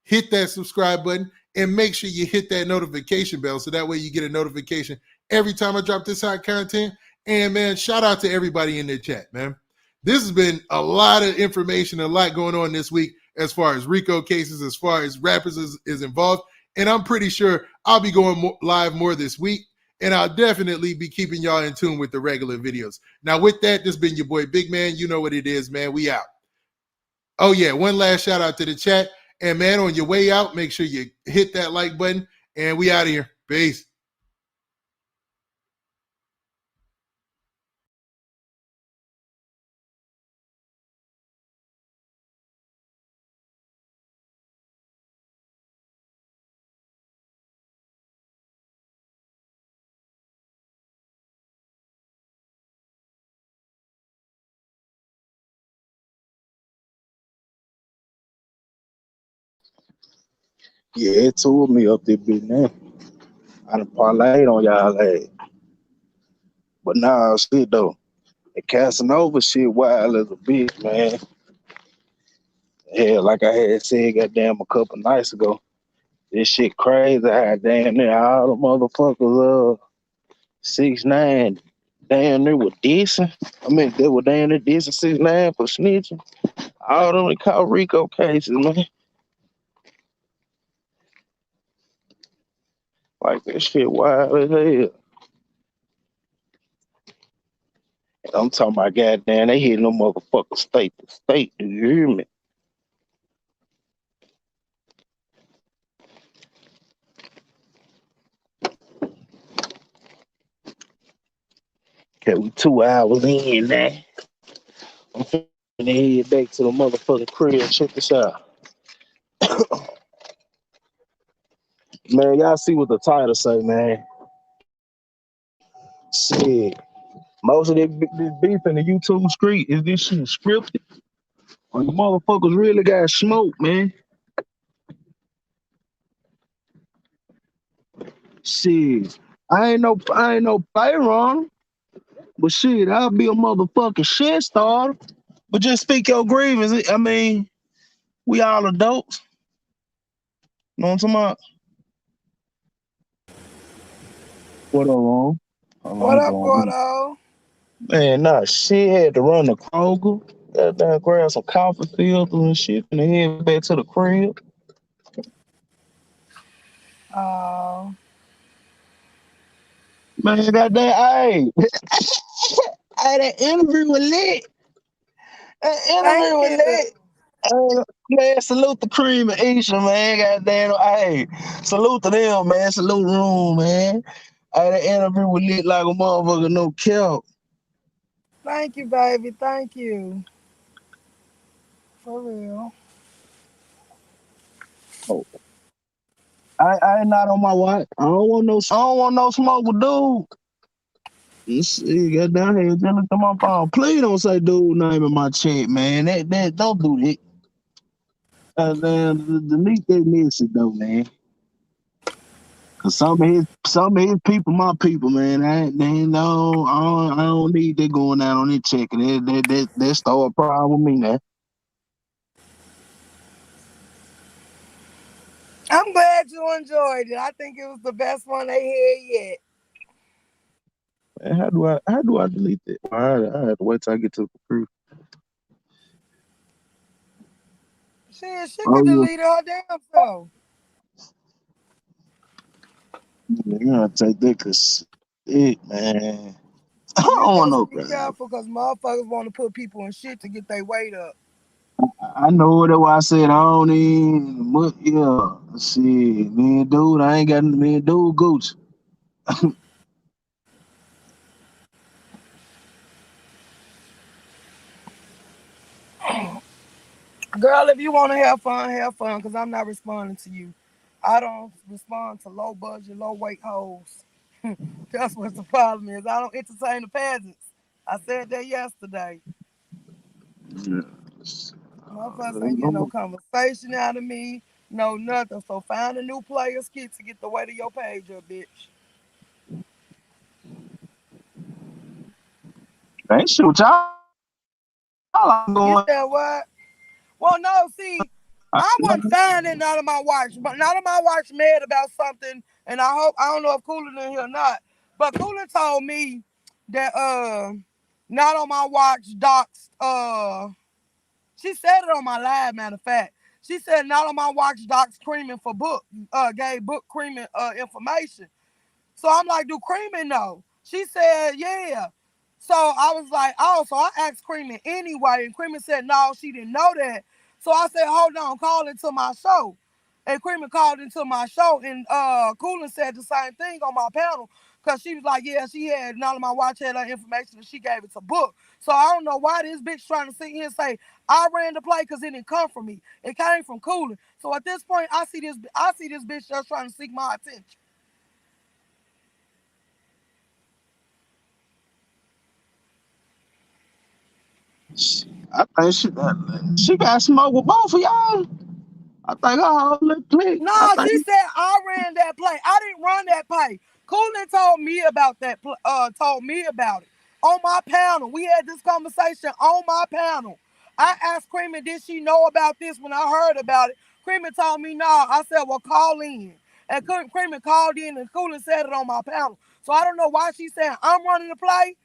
Hit that subscribe button and make sure you hit that notification bell so that way you get a notification every time I drop this hot content. And man, shout out to everybody in the chat, man. This has been a lot of information, a lot going on this week as far as RICO cases, as far as rappers is involved. And I'm pretty sure I'll be going live more this week. And I'll definitely be keeping y'all in tune with the regular videos. Now, with that, this has been your boy Big Man. You know what it is, man. We out. Oh, yeah. One last shout out to the chat. And, man, on your way out, make sure you hit that like button. And we out of here. Peace. Yeah, it tore me up there, bit now. I done parlayed on y'all ass. But nah, shit though. The Casanova shit wild as a bitch, man. Yeah, like I had said goddamn a couple nights ago. This shit crazy how damn near all the motherfuckers 6ix9ine damn near were dissing. I mean they were damn near dissing 6ix9ine for snitching. All them they call RICO cases, man. Like that shit wild as hell. I'm talking about goddamn, they hitting them motherfuckers state to state. Do you hear me? Okay, we 2 hours in now. I'm finna head back to the motherfucking crib. Check this out. Man, y'all see what the title say, man. Shit. Most of this beef in the YouTube street is this shit scripted. Or you motherfuckers really got smoked, man. Shit. I ain't no player on. But shit, I'll be a motherfucking shit starter. But just speak your grievance. I mean, we all adults. Know what I'm talking about? What up, Ron? Hold on, What I'm up, going. Gordo? Man, nah, shit had to run to Kroger. Goddamn, grab some coffee filters and shit, and then head back to the crib. Oh. Man, goddamn, hey, hey, that interview was lit. That Thank interview was you. lit. Man, salute the Cream and Isha, man. Goddamn, hey, salute to them, man. Salute room, man. Hey, that interview was lit like a motherfucker, no cap. Thank you, baby. Thank you. For real. Oh, I ain't not on my watch. I don't want no smoke with dude. Let's see, goddamn here, just look at my phone. Please don't say dude name in my chat, man. That don't do that. Delete that message though, man. Cause some of his people, my people, man. I don't need that going out on that check. That start a problem with me now. I'm glad you enjoyed it. I think it was the best one they had yet. Man, how do I delete that? I have to wait till I get to the computer. She Oh could yeah. delete her damn self. You gotta take that cause it, man. I You don't want just no be brother. careful because motherfuckers want to put people in shit to get their weight up. I know that's why I said I don't even. But yeah, shit, me and dude, I ain't got me and dude Gooch. Girl, if you want to have fun, because I'm not responding to you. I don't respond to low budget, low weight hoes. That's what the problem is. I don't entertain the peasants. I said that yesterday. Motherfuckers ain't getting no conversation out of me, no nothing. So find a new player skit to get the weight of your page up, bitch. Ain't shit with y'all You going. said what? Well, no, see, I wasn't finding none of my watch, but none of my watch mad about something, and I don't know if Coolin in here or not, but Coolin told me that not on my watch docs she said it on my live, matter of fact. She said not on my watch docs creaming for book, gave book creaming information. So I'm like, do Creamy know? She said, yeah. So I was like, oh, so I asked Creamy anyway, and Creamy said, no, she didn't know that. So I said, hold on, call into my show. And Creamy called into my show, and Coolin said the same thing on my panel, because she was like, yeah, she had, none of my watch had her information, and she gave it to Book. So I don't know why this bitch trying to sit here and say, I ran the play because it didn't come from me. It came from Coolin. So at this point, I see this bitch just trying to seek my attention. I think she got smoke with both of y'all. I think I hold little click. No, she said I ran that play. I didn't run that play. Coolin told me about that. Told me about it on my panel. We had this conversation on my panel. I asked Creamy, did she know about this when I heard about it? Creamy told me no. I said, well, call in. And Creamy called in, and Coolin said it on my panel. So I don't know why she's saying I'm running the play.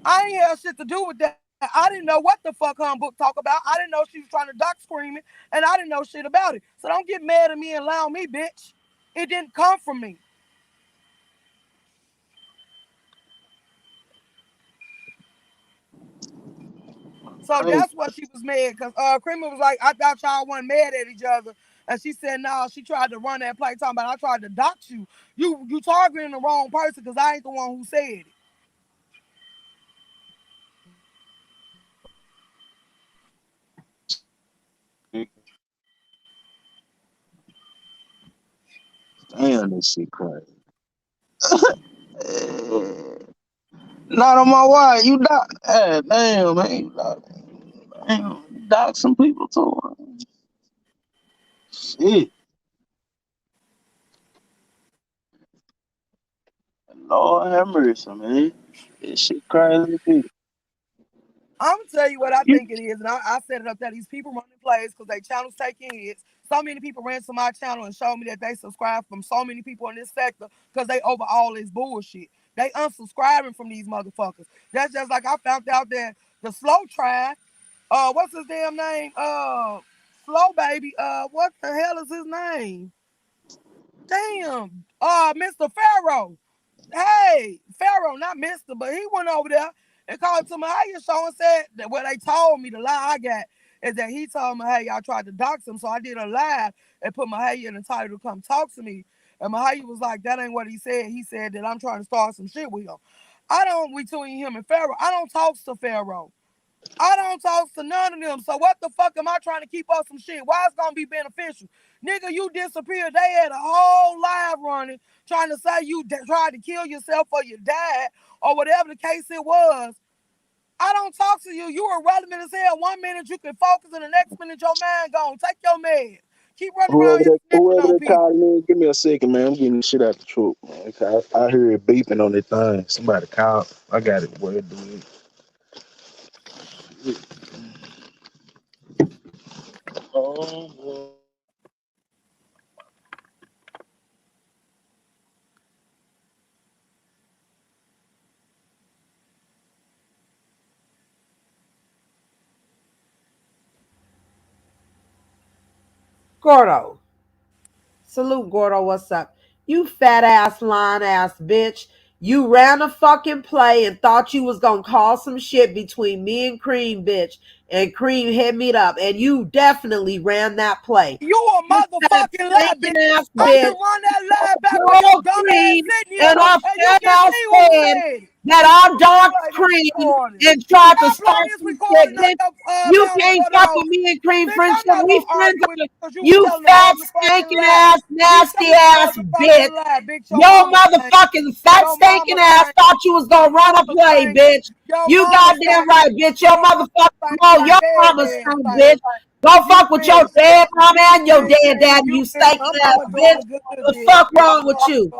I ain't had shit to do with that. I didn't know what the fuck her book talk about. I didn't know she was trying to dox Screaming, and I didn't know shit about it. So don't get mad at me and allow me, bitch. It didn't come from me. So that's what she was mad, because Creamer was like, I thought y'all weren't mad at each other. And she said, no, she tried to run that play talking about I tried to dox you. You targeting the wrong person, because I ain't the one who said it. Damn, this shit crazy. Not on my watch. You doc. Damn, man. Damn, doc some people too. Shit. Lord have mercy, man. This shit crazy. I'm gonna tell you what I think it is, and I set it up that these people running plays because they channels taking hits. So many people ran to my channel and showed me that they subscribe from so many people in this sector because they over all this bullshit. They unsubscribing from these motherfuckers. That's just like I found out that the Slow Tribe, what's his damn name? Slow Baby, what the hell is his name? Damn, Mr. Pharaoh. Hey, Pharaoh, not Mister, but he went over there and called to Mahaya show and said that what they told me, the lie I got, is that he told Mahaya I tried to dox him. So I did a live and put Mahaya in the title to come talk to me. And Mahaya was like, that ain't what he said. He said that I'm trying to start some shit with him. Between him and Pharaoh, I don't talk to Pharaoh. I don't talk to none of them. So what the fuck am I trying to keep up some shit? Why it's gonna be beneficial? Nigga, you disappeared. They had a whole live running trying to say you tried to kill yourself or you died or whatever the case it was. I don't talk to you. You irrelevant as hell. 1 minute you can focus and the next minute your mind gone. Take your meds. Keep running around here snitching on people. Called me, give me a second, man. I'm getting this shit out the truck, man. I hear it beeping on that thing. Somebody called. I got it. Where it do it? Oh, boy. Gordo. Salute, Gordo. What's up? You fat ass, lying ass bitch. You ran a fucking play and thought you was gonna call some shit between me and Cream, bitch. And Cream hit me up. And you definitely ran that play. You a motherfucking lie, bitch. Ass I bitch. can run that lie back when your dumb ass sitting here And our and you can fat ass see who said said it. that our dog Play this Cream recording. and tried Can to I play start this some recording shit, on bitch. your You panel? can't Hold fuck on. with me and Cream Bitch, I'm friendship. not We gonna friends argue of with the, you because you was you telling a fat, motherfucking stinking lie. ass, You nasty telling a ass bitch. motherfucking lie, bitch. Your Your mama stank. motherfucking fat, Your stinking mama ass stank. thought you was gonna Your run a mama play, stank. bitch. Your You mama goddamn stank. right, bitch. Your Your motherfucking stank. mom, Your your dead mama ass stink, stank. bitch. Go You fuck with your finished. dead mama and You your finished, dead and daddy, you you finished. stinking I'm ass mama bitch. doing good, The bitch. fuck wrong with you?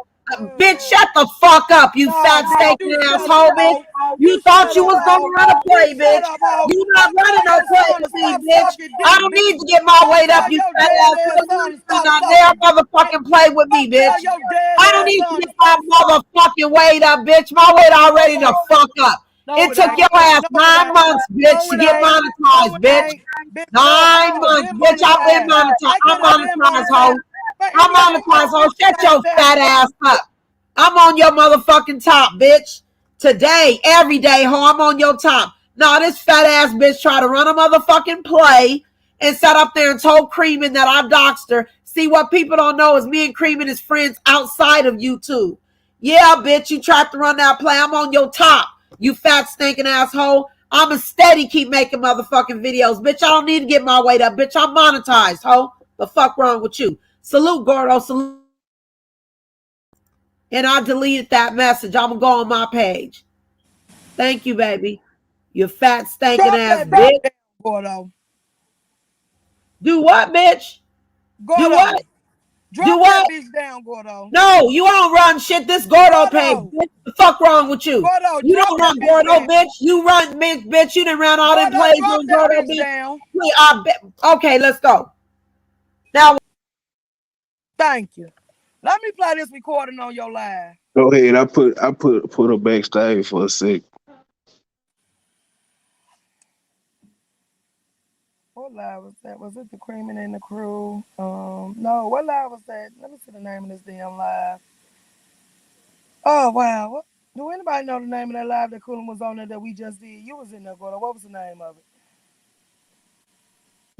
Bitch, shut the fuck up, you fat stinking asshole, bitch. You thought you was gonna run a play, bitch. You not running no play with me, bitch. I don't need to get my weight up, you fat ass bitch. You not never motherfucking play with me, bitch. I don't need to get my motherfucking weight up, bitch. My weight already the fuck up. It took your ass 9 months, bitch, to get monetized, bitch. 9 months, bitch. I've been monetized. I'm monetized, hoe. I'm monetized, hoe. Shut your fat ass up. I'm on your motherfucking top, bitch. Today, every day, ho, I'm on your top. No, this fat ass bitch try to run a motherfucking play and sat up there and told Creeman that I doxed her. See, what people don't know is me and Creeman is friends outside of YouTube. Yeah, bitch, you tried to run that play. I'm on your top, you fat stinking asshole. I'm a steady keep making motherfucking videos. Bitch, I don't need to get my weight up. Bitch, I'm monetized, ho. The fuck wrong with you? Salute, Gordo. Salute. And I deleted that message. I'm going to go on my page. Thank you, baby. You fat, stinking ass bitch. Gordo. Do what, bitch? Gordo. Do what? Drop Do what? that bitch down, Gordo. No, you don't run shit. This Gordo page, bitch. The fuck wrong with you? Gordo, You don't run Gordo, bitch. You run, bitch. You done ran all them plays on Gordo, bitch. Down. Okay, let's go. Now, thank you. Let me play this recording on your live. Go ahead. I put her backstage for a sec. What live was that? Was it the Creaming and the Crew? No, what live was that? Let me see the name of this damn live. Oh wow. What, do anybody know the name of that live that Coolin was on there that we just did? You was in there, Gordo. What was the name of it?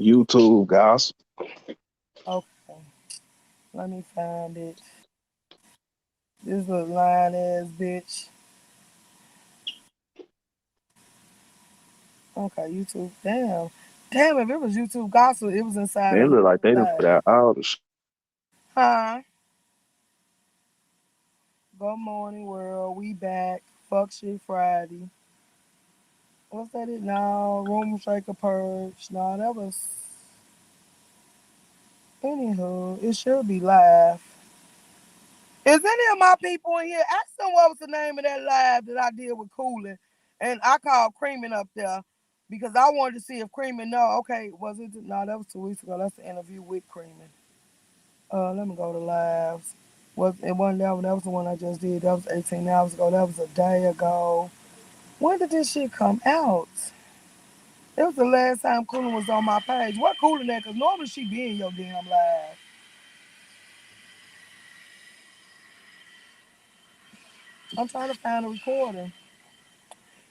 YouTube gossip. Okay. Let me find it. This little lying ass bitch. Okay, YouTube. Damn, if it was YouTube gossip, it was inside They of look like they done live. put out all the shit. Huh? Good morning, world. We back. Fuck shit Friday. What's that? It? No, Room Shaker Purge. No, that was. Anywho, it should be live. Is any of my people in here? Ask them what was the name of that live that I did with Coolin. And I called Creamin up there because I wanted to see if Creamin know. Okay, was it? No, that was 2 weeks ago. That's the interview with Creamin. Let me go to lives. It wasn't that one. That was the one I just did. That was 18 hours ago. That was a day ago. When did this shit come out? It was the last time Coolin was on my page. What Coolin at? Because normally she be in your damn live. I'm trying to find a recording.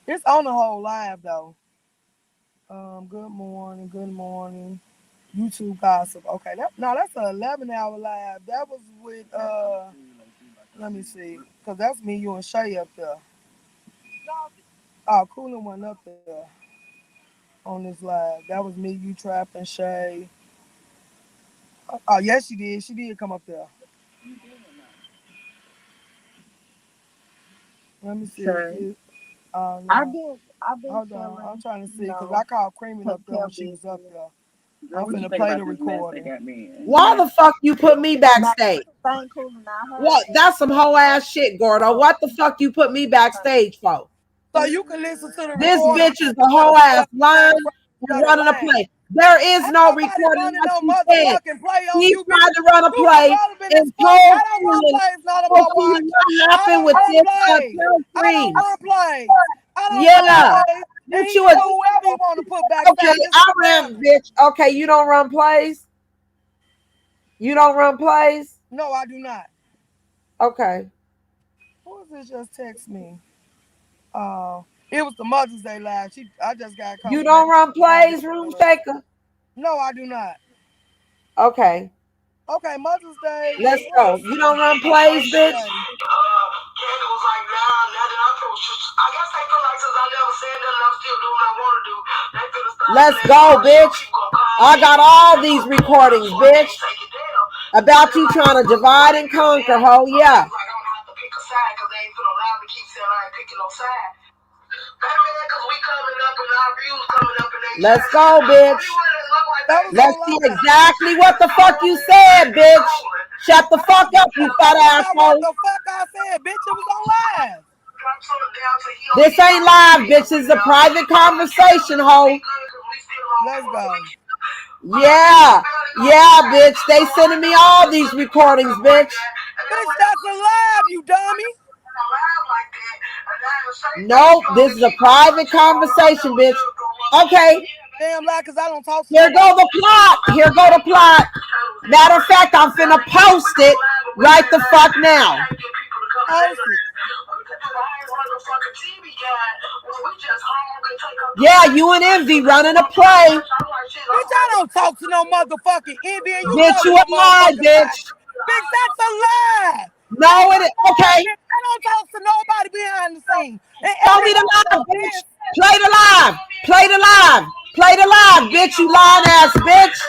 It's on the whole live though. Good morning. YouTube gossip. Okay, that's an 11-hour live. That was with let me see, cause that's me, you, and Shay up there. Oh, Coolin went up there on this live. That was me, you, Trap, and Shay. Oh yes, she did. She did come up there. Let me see. Sure. No. I've been Hold on. I'm trying to see because I called Creamin up there when she was up there. I'm finna play the recording. Why the fuck you put me backstage? What? That's some whole ass shit, Gordo. What the fuck you put me backstage for? So you can listen to the This recording. bitch is a whole ass line running a play. There is no recording that she said. He tried to run a play and told Coolin what happened with this I don't run plays. Yeah. And he put whoever he want to put backstage. Okay, I ran, bitch. Okay, you don't run plays? You don't run plays? No, I do not. Okay. Who is this just text me? It was the Mother's Day live. I just got You don't run plays, Room Shaker? No, I do not. Okay. Okay, Mother's Day. Let's go. You don't run plays, bitch? Let's go, bitch. I got all these recordings, bitch. About you trying to divide and conquer, ho. Yeah. Let's go, bitch. Let's see exactly what the fuck you said, bitch. Shut the fuck up, you fat asshole. What the fuck I said, bitch? It was on live. This ain't live, bitch. This is a private conversation, hoe. Let's go. Yeah, bitch. They sending me all these recordings, bitch. Bitch, that's a live, you dummy. Nope, this is a private conversation, bitch. Okay. Damn lie, because I don't talk to Here go the plot. Here go the plot. Matter of fact, I'm finna post it right the fuck now. Post it. Yeah, you and Envy running a play. Bitch, I don't talk to no motherfucking Envy, and you bitch, know you that a lie, motherfucking bitch. lie. Bitch, that's a lie. No, it is. Okay. Bitch, I don't talk to nobody behind the scenes. Show me the live, bitch. Play the live. Play the live. Play the live, bitch, you lying ass bitch.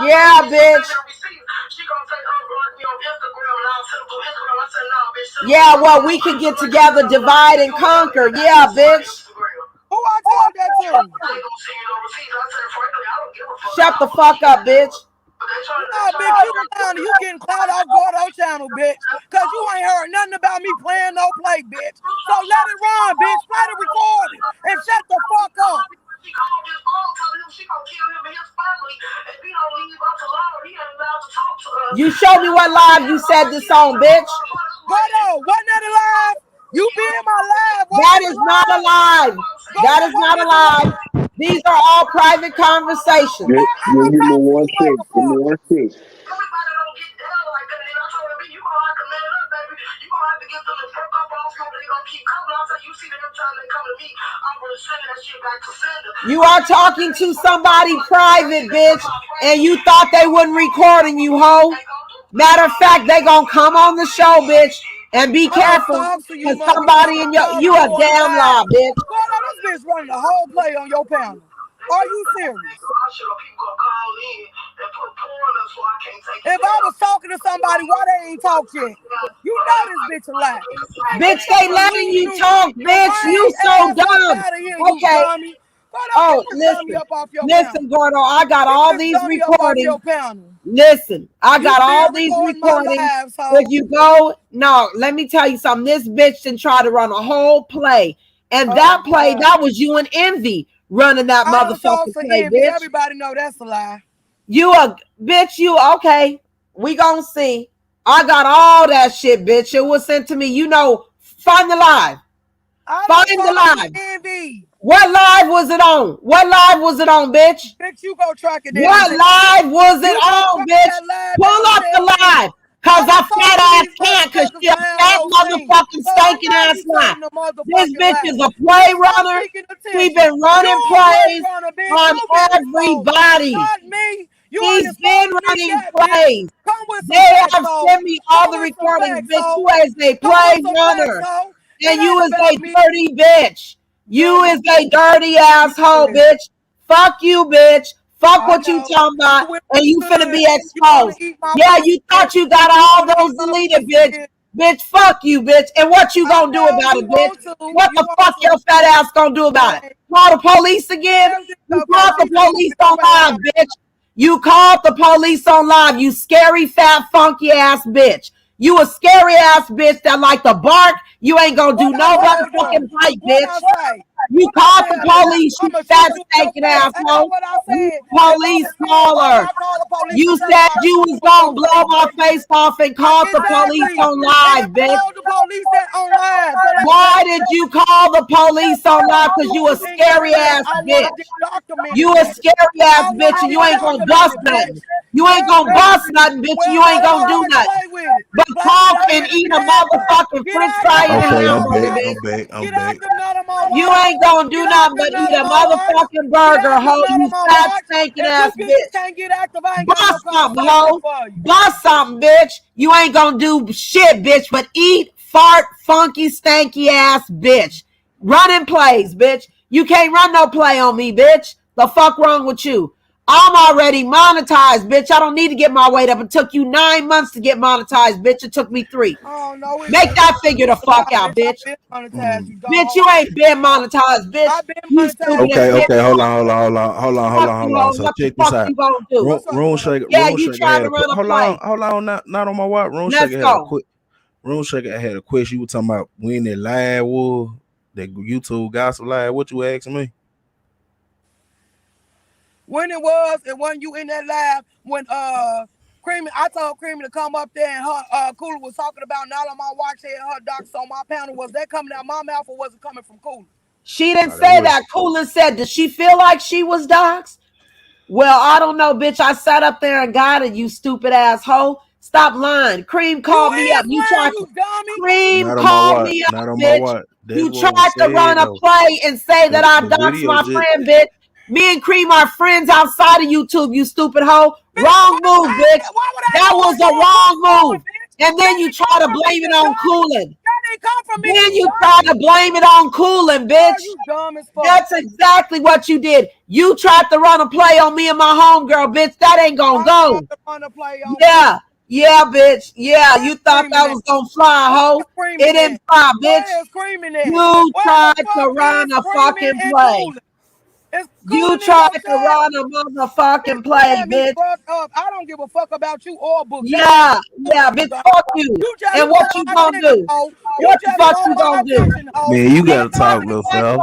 Yeah, bitch. Yeah, well, we can get together, divide and conquer. Yeah, bitch. Who I told that to? Shut the fuck up, bitch. Nah, bitch, you getting clout off Gordo channel, bitch. Cause you ain't heard nothing about me playing no play, bitch. So let it run, bitch. Play the recording and shut the fuck up. You show me what live you said this on, bitch. Gordo, wasn't that a live? You be in my live. That is not a live. That is not a live. These are all private conversations. Yeah, give me one sec. Give me one sec. You are talking to somebody private, bitch, and you thought they wasn't recording you, hoe. Matter of fact, they gonna come on the show, bitch, and be careful because somebody in you a damn lie, bitch. Gordo, this bitch running the whole play on your panel. Are you serious? If I was talking to somebody, why they ain't talk yet? You know this bitch a lie. Bitch, they letting you talk, bitch. You so dumb. Okay. Oh, listen, Gordo. I got all these recordings. Listen, I got all these recordings. If you go, no, let me tell you something. This bitch didn't try to run a whole play, and that play that was you and Envy running that motherfucking play, bitch. Everybody know that's a lie. You a bitch. You okay? We gonna see. I got all that shit, bitch. It was sent to me. You know, find the live. Find the live. What live was it on? What live was it on, bitch? Bitch, you go track it down. What live was it on, bitch? Pull up the live. Cause a fat ass can't, cause she a fat motherfucking stinking ass lie. This bitch is a play runner. She been running plays on everybody. He's been running plays. They have sent me all the recordings, bitch. You is a play runner. And you is a dirty bitch. You is a dirty asshole, bitch. Fuck you, bitch. Fuck what you talking about, and you finna be exposed. Yeah, you thought you got all those deleted, bitch. Bitch, fuck you, bitch. And what you gonna do about it, bitch? What the fuck your fat ass gonna do about it? Call the police again? You called the police on live, bitch. You called the police on live, you scary, fat, funky ass bitch. You a scary ass bitch that like to bark. You ain't gonna do no motherfucking fight, bitch. You called the police, you fat, stinking asshole. You police caller. You said you was gonna blow my face off and called the police on live, bitch. Why did you call the police on live? Because you a scary ass bitch. You a scary ass bitch and you ain't gonna bust nothing. You ain't gonna bust nothing, bitch, and you ain't gonna do nothing. But talk and eat a motherfucking french fry and a hamburger, bitch. I'm back. You ain't gonna do nothing but eat a motherfucking burger, hoe. You fat, stinking ass bitch. Bust something, hoe. Bust something, bitch. You ain't gonna do shit, bitch, but eat, fart, funky, stanky ass bitch. Running plays, bitch. You can't run no play on me, bitch. The fuck wrong with you? I'm already monetized, bitch. I don't need to get my weight up. It took you 9 months to get monetized, bitch. It took me 3. Oh no, it Make didn't. that figure the fuck out, Bitch, bitch. I've been monetized. You dumb Bitch, hoe. you ain't been monetized, bitch. I've been You monetized. stupid Okay, as okay, hell. hold Fuck you, hoe. on. So What the check this fuck out. you gonna do? What's Yeah, you tried to run a play. Hold on, not on my watch. Room Let's Shaker had a go. quick. Room Shaker had a question. You were talking about when that live was, that YouTube gospel live. What you asking me? When it was, and when you in that live, when Creamy, I told Creamy to come up there and her Cooler was talking about not on my watch head, her docs on my panel. Was that coming out my mouth or was it coming from Cooler? She didn't say that. Cooler said, did she feel like she was doxxed? Well, I don't know, bitch. I sat up there and got it, you stupid asshole. Stop lying. Cream called me up. You tried to, Cream Not on my called watch. me up, Not on my bitch. watch. That's You what was tried to run said a though. play and say that I The doxed video my just. friend, bitch. Me and Cream are friends outside of YouTube, you stupid hoe. Wrong move, bitch. That was a wrong move. And then you try to blame it on Coolin. Then you try to blame it on Coolin, bitch. You dumb as fuck. That's exactly what you did. You tried to run a play on me and my homegirl, bitch. That ain't gonna go. Yeah, yeah, bitch. Yeah, you thought that was gonna fly, hoe. It didn't fly, bitch. You tried to run a fucking play. You tried to run a motherfucking play, bitch. I don't give a fuck about you or Book. Yeah, yeah, bitch. Fuck you. And what you gonna do? What the fuck you gonna do? Man, you gotta talk, little fella.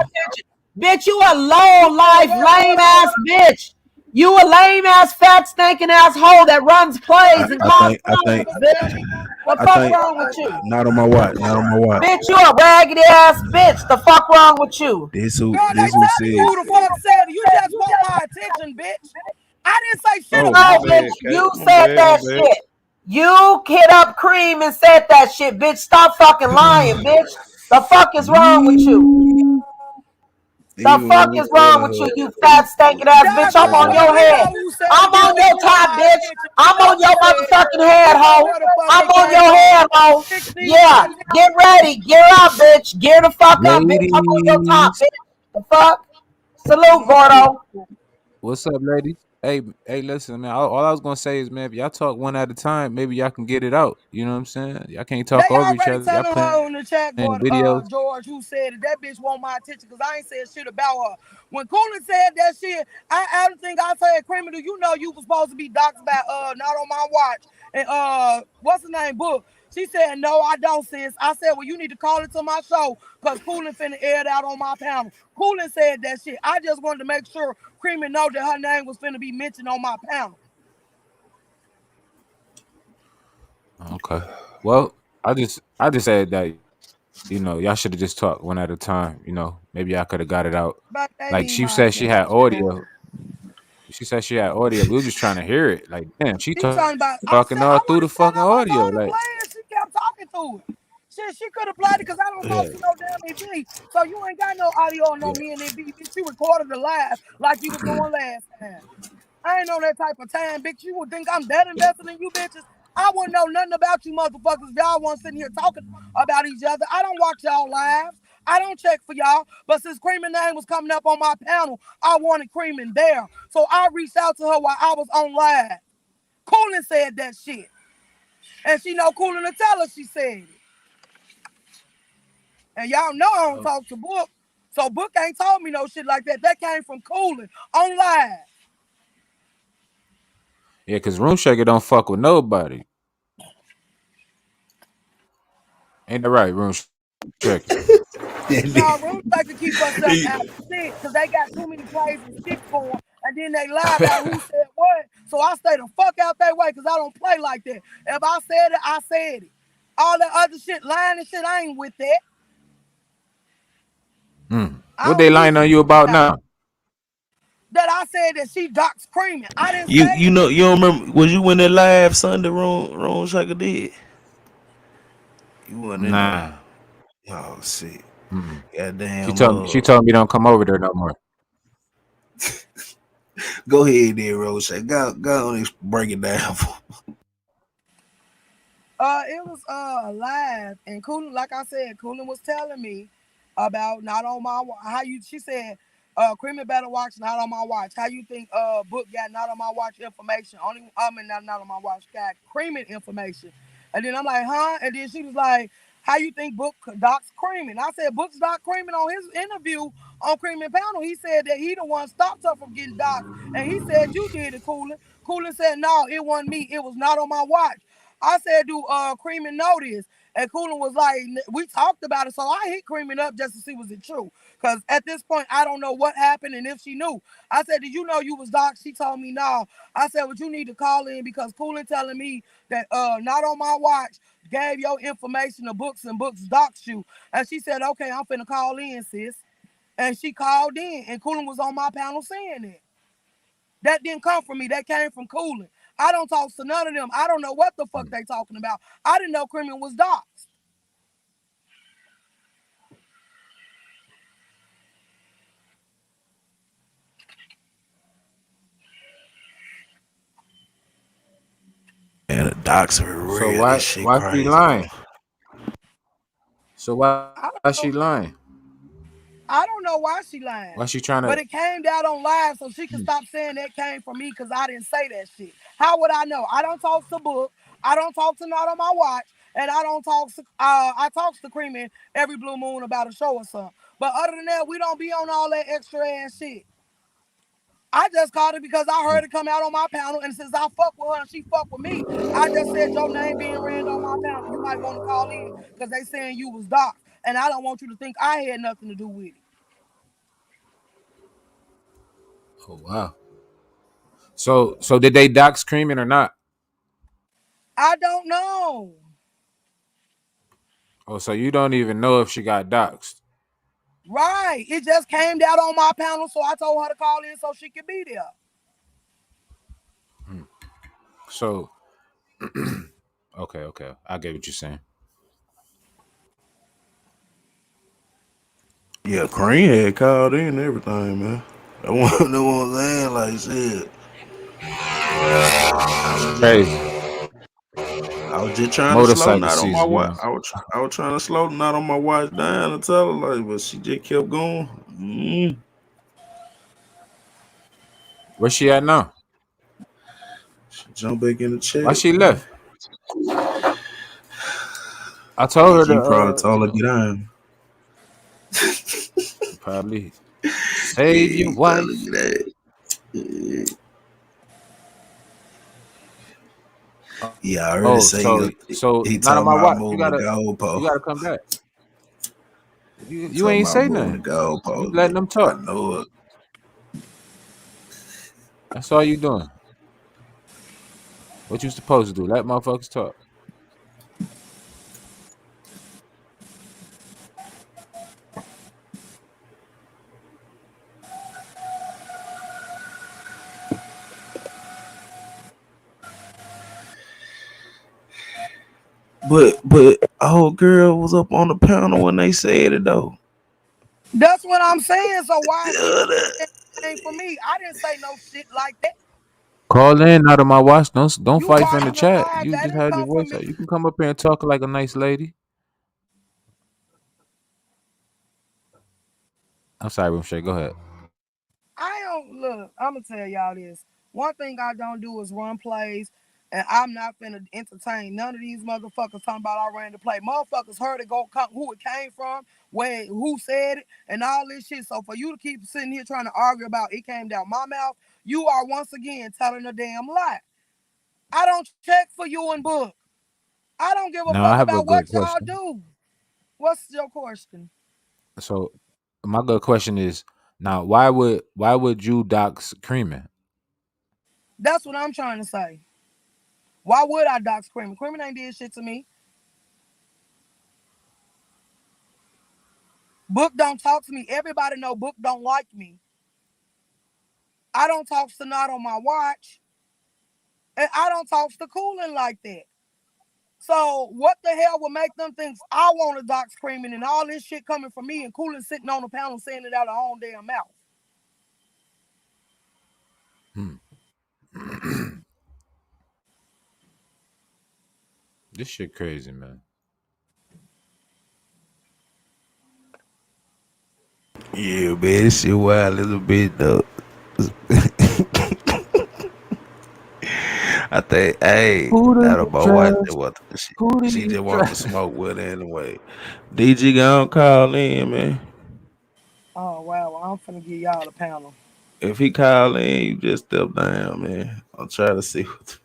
Bitch, you a low life, lame ass bitch. You a lame ass, fat, stinking ass hoe that runs plays and calls bitch. The fuck wrong with you? Not on my watch. Not on my watch. Bitch, you a raggedy ass bitch. The fuck wrong with you? This who Girl, they said. telling you who the fuck said it. You just want my attention, bitch. I didn't say shit Oh, about my bad, bitch, Kate. you My said bad, that my bad. shit. You hit up Cream and said that shit, bitch. Stop fucking lying, bitch. The fuck is wrong with you? The Even fuck when we is wrong with you, you fat, stinking ass bitch? I'm on your head. I'm on your top, bitch. I'm on your motherfucking head, hoe. I'm on your head, hoe. Yeah, get ready. Gear up, bitch. Gear the fuck up, bitch. I'm on your top, Ladies. bitch. The fuck? Salute, Gordo. What's up, ladies? Hey, listen, man. All I was gonna say is, man, if y'all talk one at a time, maybe y'all can get it out. You know what I'm saying? Y'all can't talk They over each already other. Y'all telling playing her in the chat, videos. George, who said it. That bitch want my attention because I ain't said shit about her. When Coolin said that shit, I don't think I said, criminal, you know you was supposed to be doxxed by not on my watch. And what's his name, Book? She said, no, I don't, sis. I said, well, you need to call it to my show because Coolin finna air it out on my panel. Coolin said that shit. I just wanted to make sure Creamy know that her name was finna be mentioned on my panel. Okay. Well, I just said that, y'all should have just talked one at a time. Maybe I could have got it out. But they Like need she my said she attention. had audio. She said she had audio. We were just trying to hear it. Like, damn, she She talking about, I talking said, all I through would the have sat fucking up under audio. her to Like, play and she kept talking through it. Shit, she could have played it because I don't Yeah, talk to no damn EP. So you ain't got no audio on no yeah. me and EP. Bitch, you recorded the live like you was doing last time. I ain't on that type of time, bitch. You would think I'm that invested in you bitches. I wouldn't know nothing about you motherfuckers if y'all wasn't sitting here talking about each other. I don't watch y'all lives. I don't check for y'all. But since Creamin' name was coming up on my panel, I wanted Creamin' there. So I reached out to her while I was on live. Coolin said that shit. And she know Coolin to tell her she said it. And y'all know I don't talk to Book. So Book ain't told me no shit like that. That came from Coolin on live. yeah, because Room Shaker don't fuck with nobody. Ain't that right, Room Shaker? No, Room like to keep herself out of shit because they got too many plays and sticks going, and then they lie about who said what. So I stay the fuck out that way because I don't play like that. If I said it, I said it. All that other shit, lying and shit, I ain't with that. I What don't they do lying on you about now? that. I said that she doxed Creamin'. I didn't say You know you don't remember? Was you in that live Sunday room Shaker did? You wasn't in Nah. there. Oh shit. She Goddamn. told me don't come over there no more. Go ahead, there, Rose. Go on and break it down. It was live, and Coolin, like I said, Coolin was telling me about not on my how you. She said Creamy better watch not on my watch. How you think Book got not on my watch information? Only not on my watch got Creamy information. And then I'm like, huh? And then she was like, how you think Book docs Creamy? I said, Book's doc Creamy on his interview on Creamy panel. He said that he the one stopped her from getting docs. And he said you did it, Coolin. Coolin said, no, it wasn't me. It was not on my watch. I said, do Creamy know this? And Coolin was like, we talked about it. So I hit Creamy up just to see was it true. Because at this point, I don't know what happened and if she knew. I said, did you know you was doxxed? She told me no. I said, well, you need to call in because Coolin telling me that not on my watch gave your information to Books and Books doxed you. And she said, okay, I'm finna call in, sis. And she called in and Coolin was on my panel saying it. That didn't come from me. That came from Coolin. I don't talk to none of them. I don't know what the fuck they talking about. I didn't know Creamy was doxxed. And the docs are So real. This shit why she crazy though. lying? So why I she don't, lying? I don't know why she lying. Why she trying But to? it came down on live so she could stop saying that came from me because I didn't say that shit. How would I know? I don't talk to Book. I don't talk to Not on my watch. And I don't talk to I talk to Creamy every blue moon about a show or something. But other than that, we don't be on all that extra ass shit. I just called it because I heard it come out on my panel, and since I fuck with her and she fuck with me, I just said your name being ran on my panel. You might want to call in because they saying you was doc, and I don't want you to think I had nothing to do with it. Oh wow. So did they dox screaming or not? I don't know. Oh, so you don't even know if she got doxed. Right. It just came down on my panel, so I told her to call in so she could be there. So okay, I get what you're saying. Yeah, Cream had called in and everything, man. That one, that one saying like shit. Crazy. I was just trying to slow Motorcycle not on my season, watch. man. I was trying to slow not on my watch down and tell her like, but she just kept going. Where she at now? She jumped back in the Why chat, she man. left? I told her Cause to, you probably told her get on. probably save your Yeah, probably wife. get that. Yeah. Yeah, I already Oh, say so he not on told my me I'm watch. moving the You goalpost. gotta come back. He You told ain't me I'm say moving the nothing. You goalpost, letting man. them I talk. know it. That's all you doing. What you supposed to do? Let motherfuckers talk. But old girl was up on the panel when they said it though. That's what I'm saying. So why is she saying it came for me? I didn't say no shit like that. Call in out of my watch. Don't You fight from the watching the chat. live, You that just didn't had your come from voice me. out. You can come up here and talk like a nice lady. I'm sorry, Roomshay. Go ahead. I don't look. I'm gonna tell y'all this. One thing I don't do is run plays, and I'm not finna entertain none of these motherfuckers talking about I ran the play. Motherfuckers heard it go come, who it came from, where who said it, and all this shit. So for you to keep sitting here trying to argue about it came down my mouth, you are once again telling a damn lie. I don't check for you and Book. I don't give a Now I fuck have a about what good y'all question. do. What's your question? So my good question is now why would you dox Creamin'? That's what I'm trying to say. Why would I dox Creamin'? Creamin' ain't did shit to me. Book don't talk to me. Everybody know Book don't like me. I don't talk to not on my watch. And I don't talk to Coolin like that. So what the hell would make them think I want a doc screaming and all this shit coming from me and Coolin sitting on the panel saying it out of her own damn mouth? This shit crazy, man. Yeah, man, this shit wild a little bit though. I think, hey, Who do not you about what they trust? want. Who do She you just want to trust? smoke with her anyway. DG gonna call in, man. Oh wow, well, I'm finna give y'all the panel. If he call in, you just step down, man. I'm trying to see what.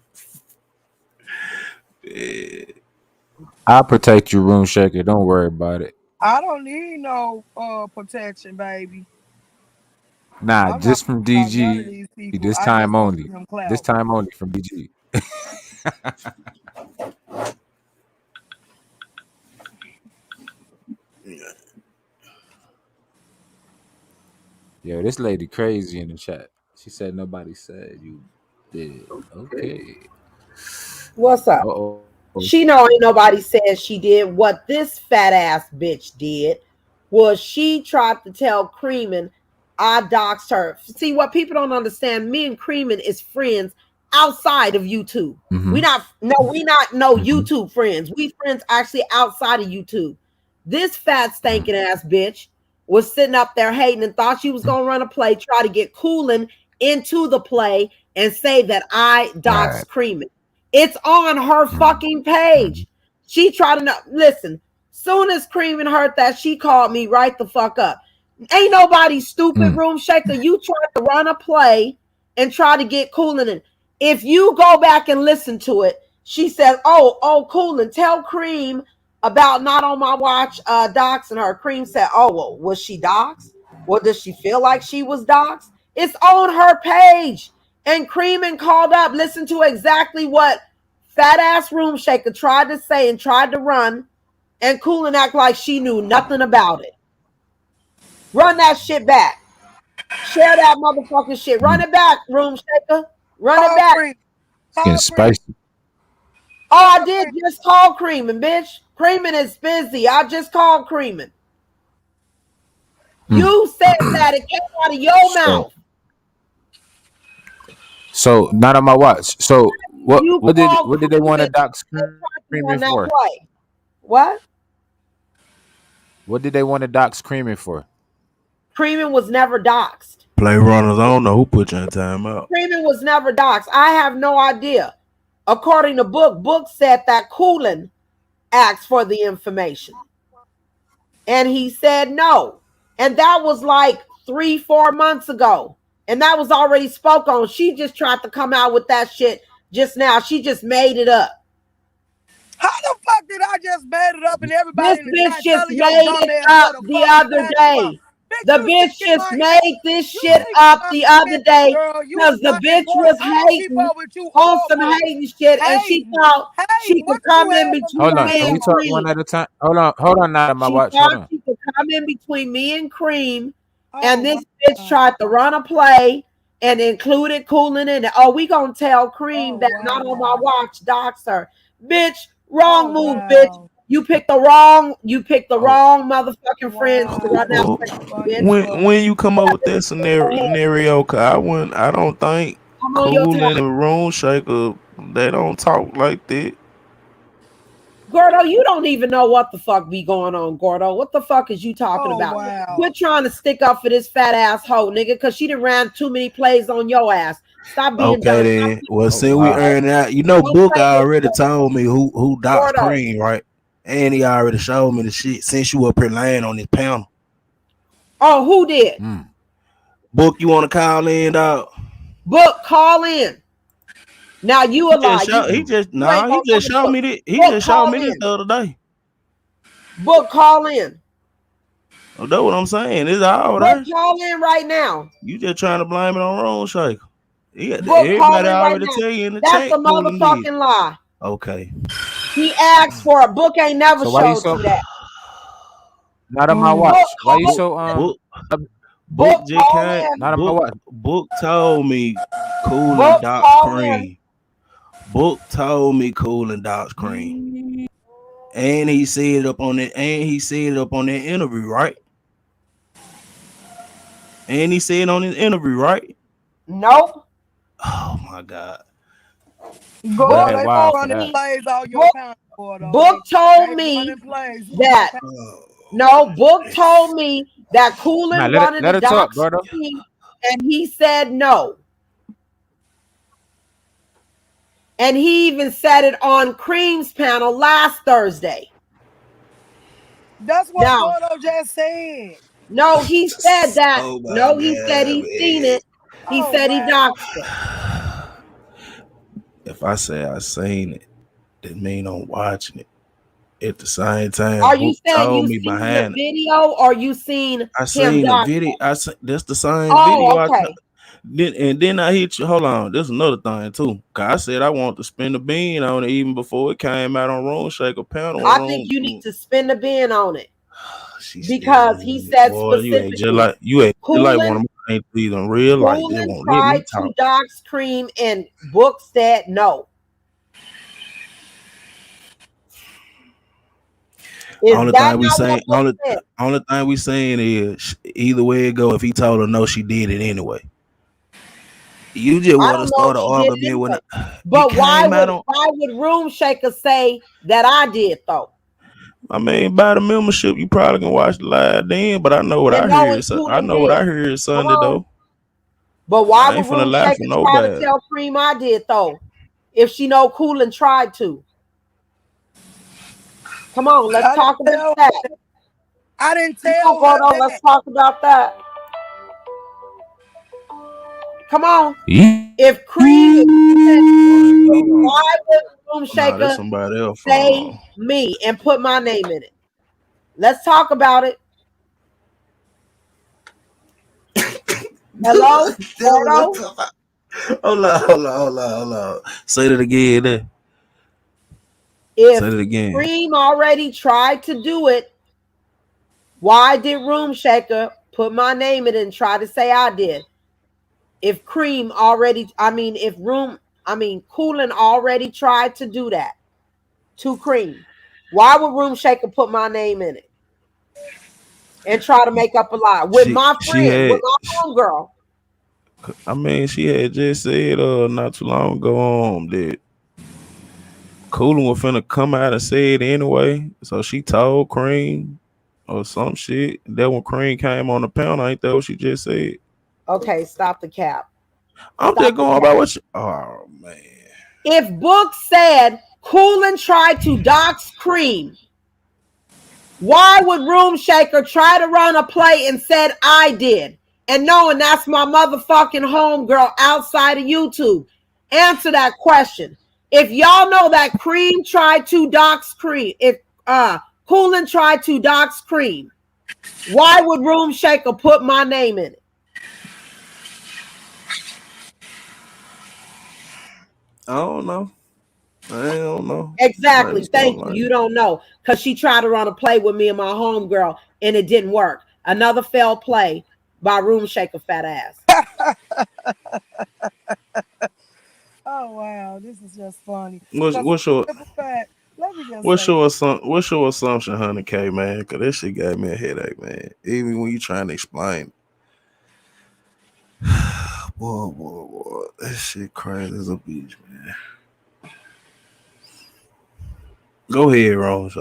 I'll protect you, Room Shaker. Don't worry about it. I don't need no protection, baby. Nah, I'm not just from about none of DG. these people. This I just time want only. them This clout. time only from DG. Yo, this lady crazy in the chat. She said nobody said you did. Okay. What's up? Uh-oh. She know ain't nobody said she did. What this fat ass bitch did was she tried to tell Creeman I doxed her. See, what people don't understand, me and Creeman is friends outside of YouTube. Mm-hmm. We not YouTube friends. We friends actually outside of YouTube. This fat stinking ass bitch was sitting up there hating and thought she was gonna run a play, try to get Coolin into the play and say that I doxed Creeman. It's on her fucking page. She tried to listen. Soon as Creeman heard that, she called me right the fuck up. Ain't nobody stupid, Room Shaker. You tried to run a play and try to get Coolin in. If you go back and listen to it, she said, oh, Coolin, tell Cream about not on my watch doxing her. Cream said, oh, well, was she doxed? Well, does she feel like she was doxed? It's on her page. And Creeman called up, listened to exactly what fat ass Room Shaker tried to say and tried to run, and Coolin act like she knew nothing about it. Run that shit back. Share that motherfucking shit. Run it back, Room Shaker. Run it back. Getting spicy. Oh, I did just call Creeman, bitch. Creeman is busy. I just called Creeman. You said that. It came out of your mouth. So not on my watch. So what You did called they want to Creeman dox on Creaming that for? play. What? What did they want to dox Creaming for? Creeman was never doxed. Play runners. I don't know who put you in timeout. Creeman was never doxed. I have no idea. According to Book said that Coolin asked for the information. And he said no. And that was like 3-4 months ago. And that was already spoke on. She just tried to come out with that shit just now. She just made it up. How the fuck did I just made it up and everybody This in the bitch chat just telling your made dumb it ass up what the the fuck you other asking about? day. Bitch, The you bitch think just my made this you shit think up my the other day girl, you because is the not bitch important. was I don't keep hating up with you on or some Book. hating shit, and she Hating. thought she Hating. could What did come you in have for me, Hold between on. me Can we and ma'am? talk one Cream. at a time? Hold on, not on my She watch. Hold thought on. she could come in between me and Cream, Oh, and this bitch tried to run a play and included Coolin in it. Oh, we gonna tell Cream that not on my watch, dox her. Bitch, wrong move, bitch. You picked the wrong motherfucking friends to run that Well, play, bitch. when you come up with that scenario, cause I don't think Come on your Cool time. and Room Shaker they don't talk like that. Gordo, you don't even know what the fuck be going on, Gordo. What the fuck is you talking Oh about? wow. Quit trying to stick up for this fat asshole, nigga, because she done ran too many plays on your ass. Stop being Okay dumb. Stop then. Well, Oh since we wow. earned that, you know, don't Book play this already shit. told me who Doc's Gordo. Cream, right? And he already showed me the shit since you up here laying on this panel. Oh, who did? Book, you want to call in, dog? Book, call in. Now you a lie. You He just ain't gonna just never showed book. me this. He Book, just showed call me this in. the other day. Book, call in. Oh, that's what I'm saying. It's all Book, there. call in right now. You just trying to blame it on Room Shaker. Book, call Everybody in right already now. tell you in the That's a chat, Coolin did. motherfucking lie. Okay. He asked for a book, ain't never So why you showed so you that. not on my Book, watch? Why you call so Book, just call can't. in. not on my watch? Book told me Cool and Book, Doc's call in. Cream. Book told me Cool and Doc's Cream. And he said it up on it. And he said it up on that interview, right? And he said on his interview, right? Nope. Oh my God. Gordo, Book they wow not for running that. plays on your Book, panel, Gordo. Book They told ain't me running plays on your that panel. no, Book told me that Nah, Coolin let wanted to her talk, dox brother. Cream, and he said no. And he even said it on Cream's panel last Thursday. That's what Now, Gordo just said. no, he said that. Oh my No, he said God, he seen man. it. He Oh said he wow. doxed her. If I say I seen it, that mean I'm watching it. At the same time, Are you Book saying told you me seen the behind it. video or you seen I him seen the dox video. her? That's the same video. Oh, okay. Then I hit you. Hold on, there's another thing too. Cause I said I want to spin the bean on it even before it came out on Room Shaker panel I and think Room. you need to spin the bin on it She still because he on it. said Boy, you ain't just specifically, like you ain't just like one Coolin, of my ain't in real life. They Coolin won't let me tried to talk. dox Cream and Book said no. Is Only that thing we not what saying, Book said? only thing we saying is either way it go. If he told her no, she did it anyway. You just I want to don't know if start an she did it argument when anyway. it But came out on. why would Room Shaker say that I did though? I mean, by the membership, you probably can watch the live then. But I know what And I heard. knowing I Coolin know what did. I heard Come Sunday on. though. But why I ain't would finna Room lie Shaker for try to nobody. tell Cream I did though? If she know Coolin tried to. Come on, let's I didn't talk about tell that. I didn't Come on, tell her Gordo, let's that. talk about that. Come on. Yeah. If Cream is Hold on. why would Room Nah, that's Shaker somebody else say phone. me and put my name in it? Let's talk about it. Hello, Gordo? Hold on. Say that again. Say If that again. Cream already tried to do it, why did Room Shaker put my name in it and try to say I did? If Cream already, Coolin already tried to do that to Cream, why would Room Shaker put my name in it and try to make up a lie with my She friend, with had. my homegirl? I mean, she had just said not too long ago that Coolin was finna come out and say it anyway. So she told Cream or some shit. That when Cream came on the panel, ain't that what she just said? Okay, stop the cap. I'm Stop just the going cap. about what you. Oh man. If Book said Coolin tried to dox Cream, why would Room Shaker try to run a play and said I did? And knowing that's my motherfucking homegirl outside of YouTube. Answer that question. If y'all know that Cream tried to dox Cream, if Coolin tried to dox Cream, why would Room Shaker put my name in it? I don't know. I don't know. Maybe Exactly. something Thank you. like You that. don't know. Because she tried to run a play with me and my homegirl and it didn't work. Another failed play by Room Shaker fat ass. Oh wow, this is just funny. What's Because what's your simple fact, let me just what's say your this. what's your assumption, 100K, man? Cause that shit gave me a headache, man. Even when you trying to explain. Boy. That shit crazy as a bitch, man. Go ahead, Rose.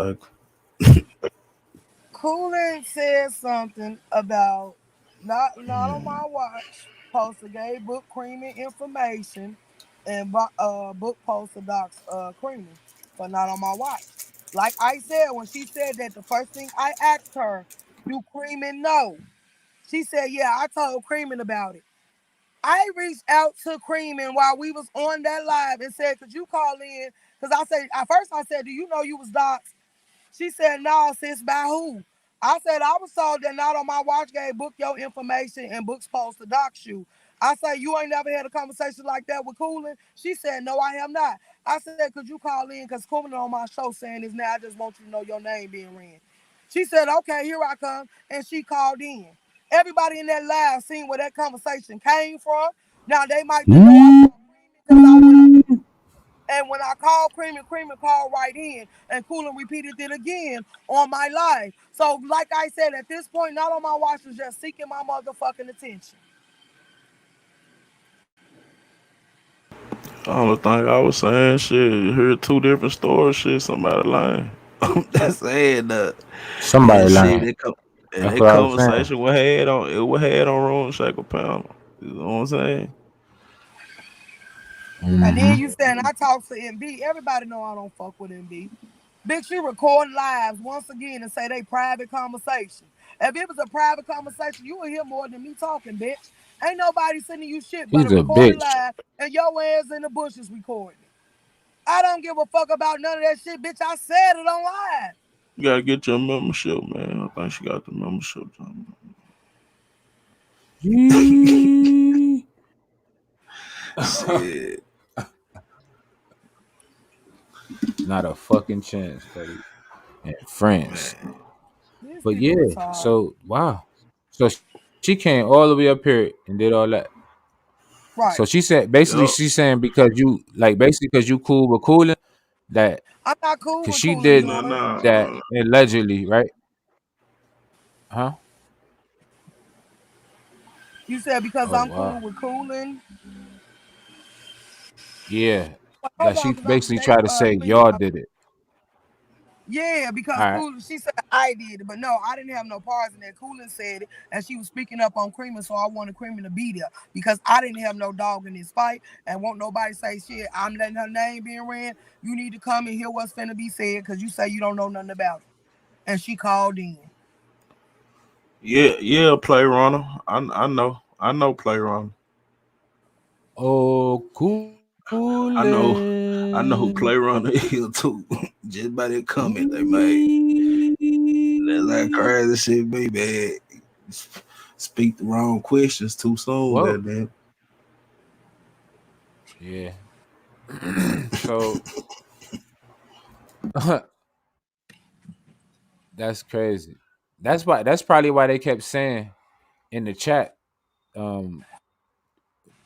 Coolin said something about not on my watch. Poster gave Book Creamy information, and Book Poster docs Creamy, but not on my watch. Like I said, when she said that, the first thing I asked her, "Do Creamy know?" She said, "Yeah, I told Creamy about it." I reached out to Creamy while we was on that live and said, "Could you call in?" Because I said at first I said, "Do you know you was doxxed?" She said, "No, sis, by who?" I said, "I was told that not on my watch gave Book your information and Book's supposed to dox you." I said, "You ain't never had a conversation like that with Coolin?" She said, "No, I have not." I said, "Could you call in? Because Coolin on my show saying this now. I just want you to know your name being ran." She said, "Okay, here I come." And she called in. Everybody in that live seen where that conversation came from. Now, they might think, "Oh, I called because I went on." And when I called Creamy, Creamy called right in, and Coolin repeated it again on my live. So, like I said, at this point, not on my watch was just seeking my motherfucking attention. The only thing I was saying, shit, you heard two different stories, shit, somebody lying. I'm just saying that. Somebody And shit, lying. And That's that what I was saying. conversation we had on Room Shaker Panel. You know what I'm saying? And Mm-hmm. then you saying I talk to MB. Everybody know I don't fuck with MB. Bitch, you record lives once again and say they private conversation. If it was a private conversation, you would hear more than me talking, bitch. Ain't nobody sending you shit but He's a a recorded bitch. live and your ass in the bushes recording it. I don't give a fuck about none of that shit, bitch. I said it on live. You gotta get your membership, man. I think she got the membership. Shit. Not a fucking chance, Cuddy. And friends. These But people yeah, retarded. so wow. So she came all the way up here and did all that. Right. So she said basically Yup. she's saying because you like basically because you cool with cooling that I'm not cool because with she cooling did Nah, Gunner. nah, that nah. allegedly, right? Huh? You said because Oh I'm wow. cool with cooling. Yeah. But hold Like on, she because I'm basically today tried to say cleaning y'all up. did it. Yeah, All because right. Cooling, she said I did it, but no, I didn't have no parts in that. Cooling said it, and she was speaking up on Creamer, so I wanted Creamer to be there because I didn't have no dog in this fight, and won't nobody say shit. I'm letting her name being ran. You need to come and hear what's finna be said because you say you don't know nothing about it, and she called in. Yeah, play runner. I know play runner. Oh I know I know who cooling. play runner is too. Just by that comment they made. That's that crazy shit be bad. Speak the wrong questions too soon, Whoa. goddamn. Yeah. So that's crazy. That's probably why they kept saying in the chat, um,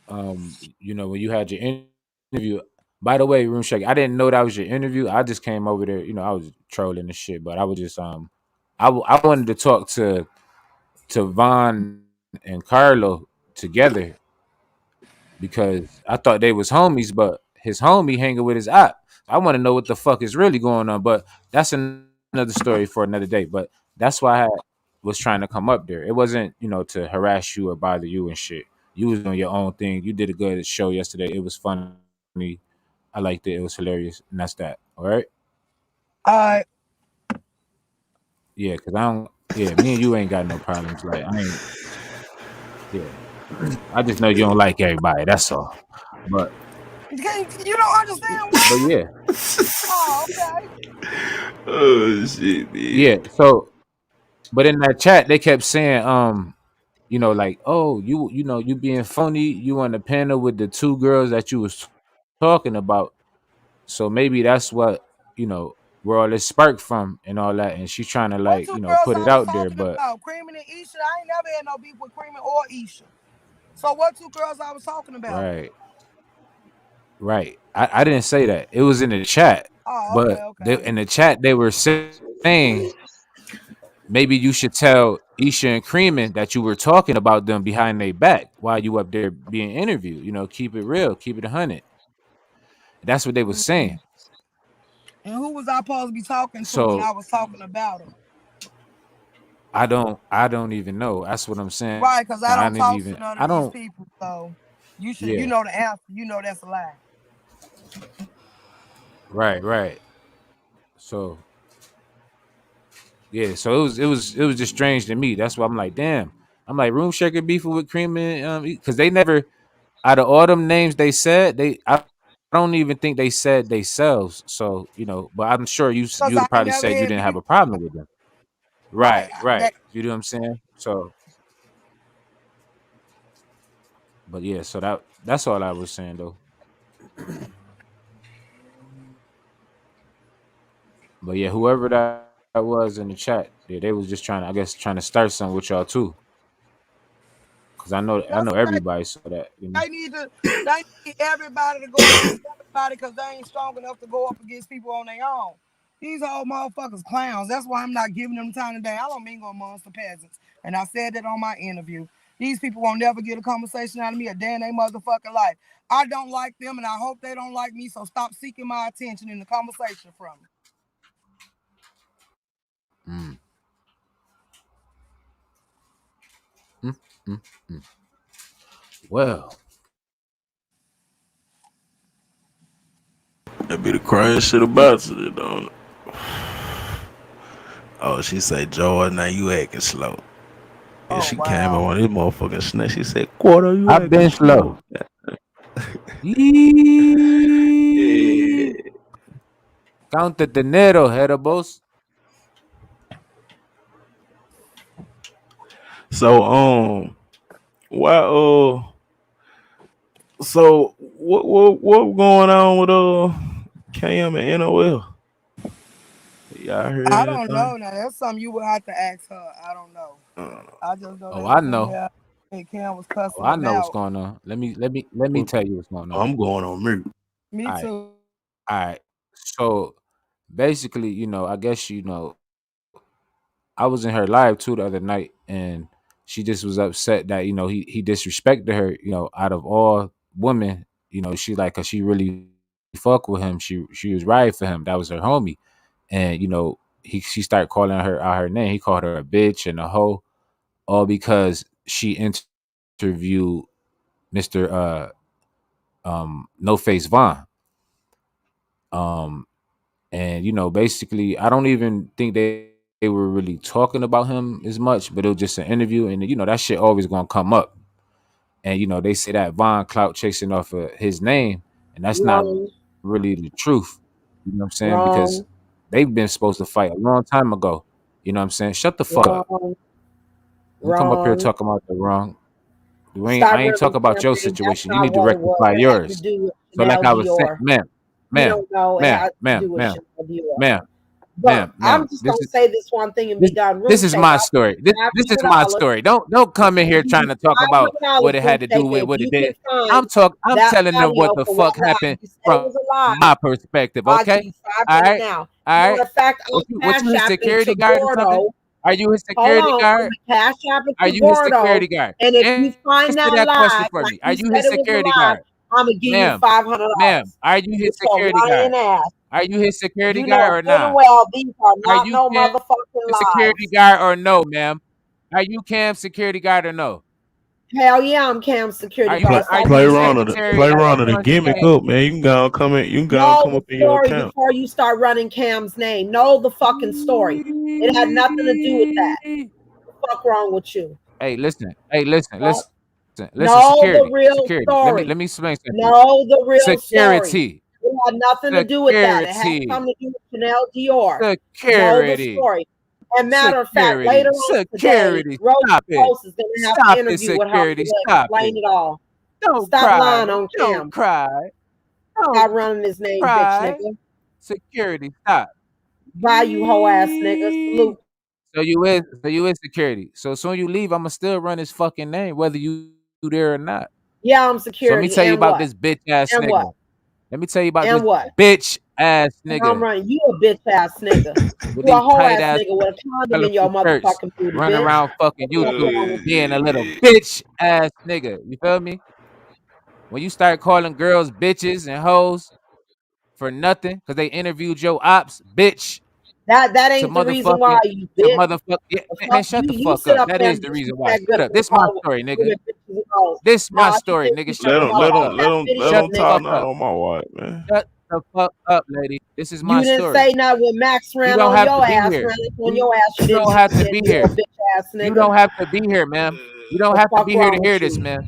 when you had your interview. By the way, Room Shake, I didn't know that was your interview. I just came over there, I was trolling and shit, but I was just I wanted to talk to Von and Carlo together because I thought they was homies, but his homie hanging with his op. I want to know what the fuck is really going on, but that's another story for another day. But that's why I was trying to come up there. It wasn't, to harass you or bother you and shit. You was doing your own thing. You did a good show yesterday. It was funny. I liked it. It was hilarious, and that's that. All right. I Yeah, cause I don't. Yeah, me and you ain't got no problems. Like I ain't. Yeah, I just know you don't like everybody. That's all. But you don't understand why? yeah. Oh, okay. Oh shit, Yeah. man. So, but in that chat, they kept saying, like, oh, you being phony. You on the panel with the two girls that you was talking about. So maybe that's what where all this spark from and all that. And she's trying to What like two girls put it I was out there, talking but about? Creamin' and Isha. I ain't never had no beef with Creamin' or Isha. So what two girls I was talking about? right, right. I didn't say that. It was in the chat, Oh, okay, but okay. in the chat they were saying maybe you should tell Isha and Creeman that you were talking about them behind their back while you up there being interviewed. Keep it real, keep it 100. That's what they was saying. And who was I supposed to be talking to when So I was talking about them? I don't even know. That's what I'm saying. Right, because I I don't didn't talk to even. none of I these don't. people. So you Yeah. know the answer. You know that's a lie. Right. Right. So yeah. So it was just strange to me. That's why I'm like, damn. I'm like Room Shaker beefing with Creeman because they never out of all them names they said I don't even think they said themselves. So but I'm sure Because you'd I have ain't probably never said you had didn't beef have a with problem them. with them. Right. Right, right. You know what I'm saying? So, but yeah, so that's all I was saying though. But yeah, whoever that was in the chat, yeah, they was just trying to, I guess, trying to start something with y'all too, because I That's know what everybody saw that. they need everybody to go against everybody because they ain't strong enough to go up against people on their own. These old motherfuckers clowns. That's why I'm not giving them time today. I don't mingle amongst the peasants. And I said that on my interview. These people won't never get a conversation out of me a day in their motherfucking life. I don't like them and I hope they don't like me, so stop seeking my attention in the conversation from me. Mm. Mm, mm, mm. Well, That be the crazy shit about it, don't it? Oh, she say, Joy, now you acting slow. And Oh she came in wow. on this motherfucking snake. She said, Quarter, you I've acting been slow. slow. Yee. Yeah. Count the dinero, Herobos. So, why, so what going on with Cam and NOL? Y'all heard I don't know. anything? Now that's something you would have to ask her. I don't know. Uh, I just know Oh, they I was in know. there and Cam was Oh, cussing I them know what's out. going on. Let me what, tell you what's going on. I'm going on mute. Me All right. too. All right. So basically, I guess I was in her live too the other night, and she just was upset that he disrespected her. Out of all women, she like, cause she really fuck with him. She was right for him. That was her homie, and she started calling her out her name. He called her a bitch and a hoe, all because she interviewed Mister No Face Vaughn. Um, and basically, I don't even think they were really talking about him as much, but it was just an interview, and that shit always gonna come up. And they say that Von clout chasing off of his name, and that's not Wrong, really the truth. You know what I'm saying? Because wrong, they've been supposed to fight a long time ago. You know what I'm saying? Shut the fuck up. wrong, You come up here wrong. talking about the wrong. I Stop ain't running talking about your campaign. That's situation. You not need to what it was. rectify It had to yours. do with So like Chanel I was saying, Dior. ma'am, You ma'am, don't know it ma'am, had to ma'am, do with ma'am, Chanel Dior. ma'am, But ma'am, I'm ma'am. just This gonna is say this one thing and be this done. this Room is shake. my I'll give story. you This is my $500. story. Don't come in I'll here give you trying to talk about what $500 it room had to do shake with if what it you did. can find I'm that telling them what audio the for what fuck lie. happened You said it from was a lie. my perspective. I'll give Okay. you All 500 right. now. All Matter right. of fact, What I'm you cash his apping it security to guard or something? Gordo. Are you his Hold security on, I'm guard? a cash app it Are to you his Gordo. security guard? And if you find Answer that that question lie, for like me. Are you you said his it was a security lie, guard? I'm gonna give you Ma'am, $500. are you his It's your security guard? lying ass. Are you his security You know guard or good and not? well these are Are not you no Cam's motherfucking security lies. guard or no, ma'am? Are you Cam's security guard or no? Hell yeah, I'm Cam's security guard. Are Stop you Play the running that around the secretary play campaign at for around the me. Punch gimmick Game? up, man. You can go and come in. You can go and Know come the up in your story account. before you start running Cam's name. Know the fucking story. It had nothing to do with that. What the fuck wrong with you? Hey, listen. Hey, listen. Fuck. Listen. Know the Security. real Security. story. Let me explain something to you. Know the real story. Security. It had nothing to do with that. It had Security. something to do with Chanel Dior. Know the Security. story. And matter of fact, Security. later on today, Security. Rosie Stop it. Post is going to have an Stop it, interview with her security. to Stop explain it. it all. Don't Stop cry. lying on Don't Cam. cry. Stop Don't running his name, bitch cry. nigga. Security. Stop. Bye, you hoe ass nigga. Salute. So you is security. So soon you leave, I'ma still run his fucking name, whether you there or not. Yeah, I'm So let me security. tell you And about what? this bitch ass And what? nigga. Let me tell you about And this what? bitch ass And I'm nigga running. You a bitch ass nigga. with You a these hoe tight ass ass nigga with a condom in your colorful shirts, motherfucking booty, running bitch. around fucking What the fuck YouTube, wrong with you? being a little bitch ass nigga. You feel me? When you start calling girls bitches and hoes for nothing because they interviewed your ops, bitch, That to ain't the reason why, motherfucking you bitch. yeah, The man, fuck shut the you fuck sit up. up That there is and the reason why. disrespect Shut good up. and This my call story, nigga. women bitches and hoes. This my Nah, you story, think nigga. you Shut talking the fuck up. Let that him let video, Shut him the nigga. talk fuck now up. on my wife, man. Shut the fuck up, lady. This is my You didn't story. say nothing when Max You ran don't on have to your be ass, here. ran on You your ass. You you didn't don't give have a to shit. be You're a here. bitch ass You nigga. don't have to be here, ma'am. You don't The have to fuck be here to wrong hear with this, you? man.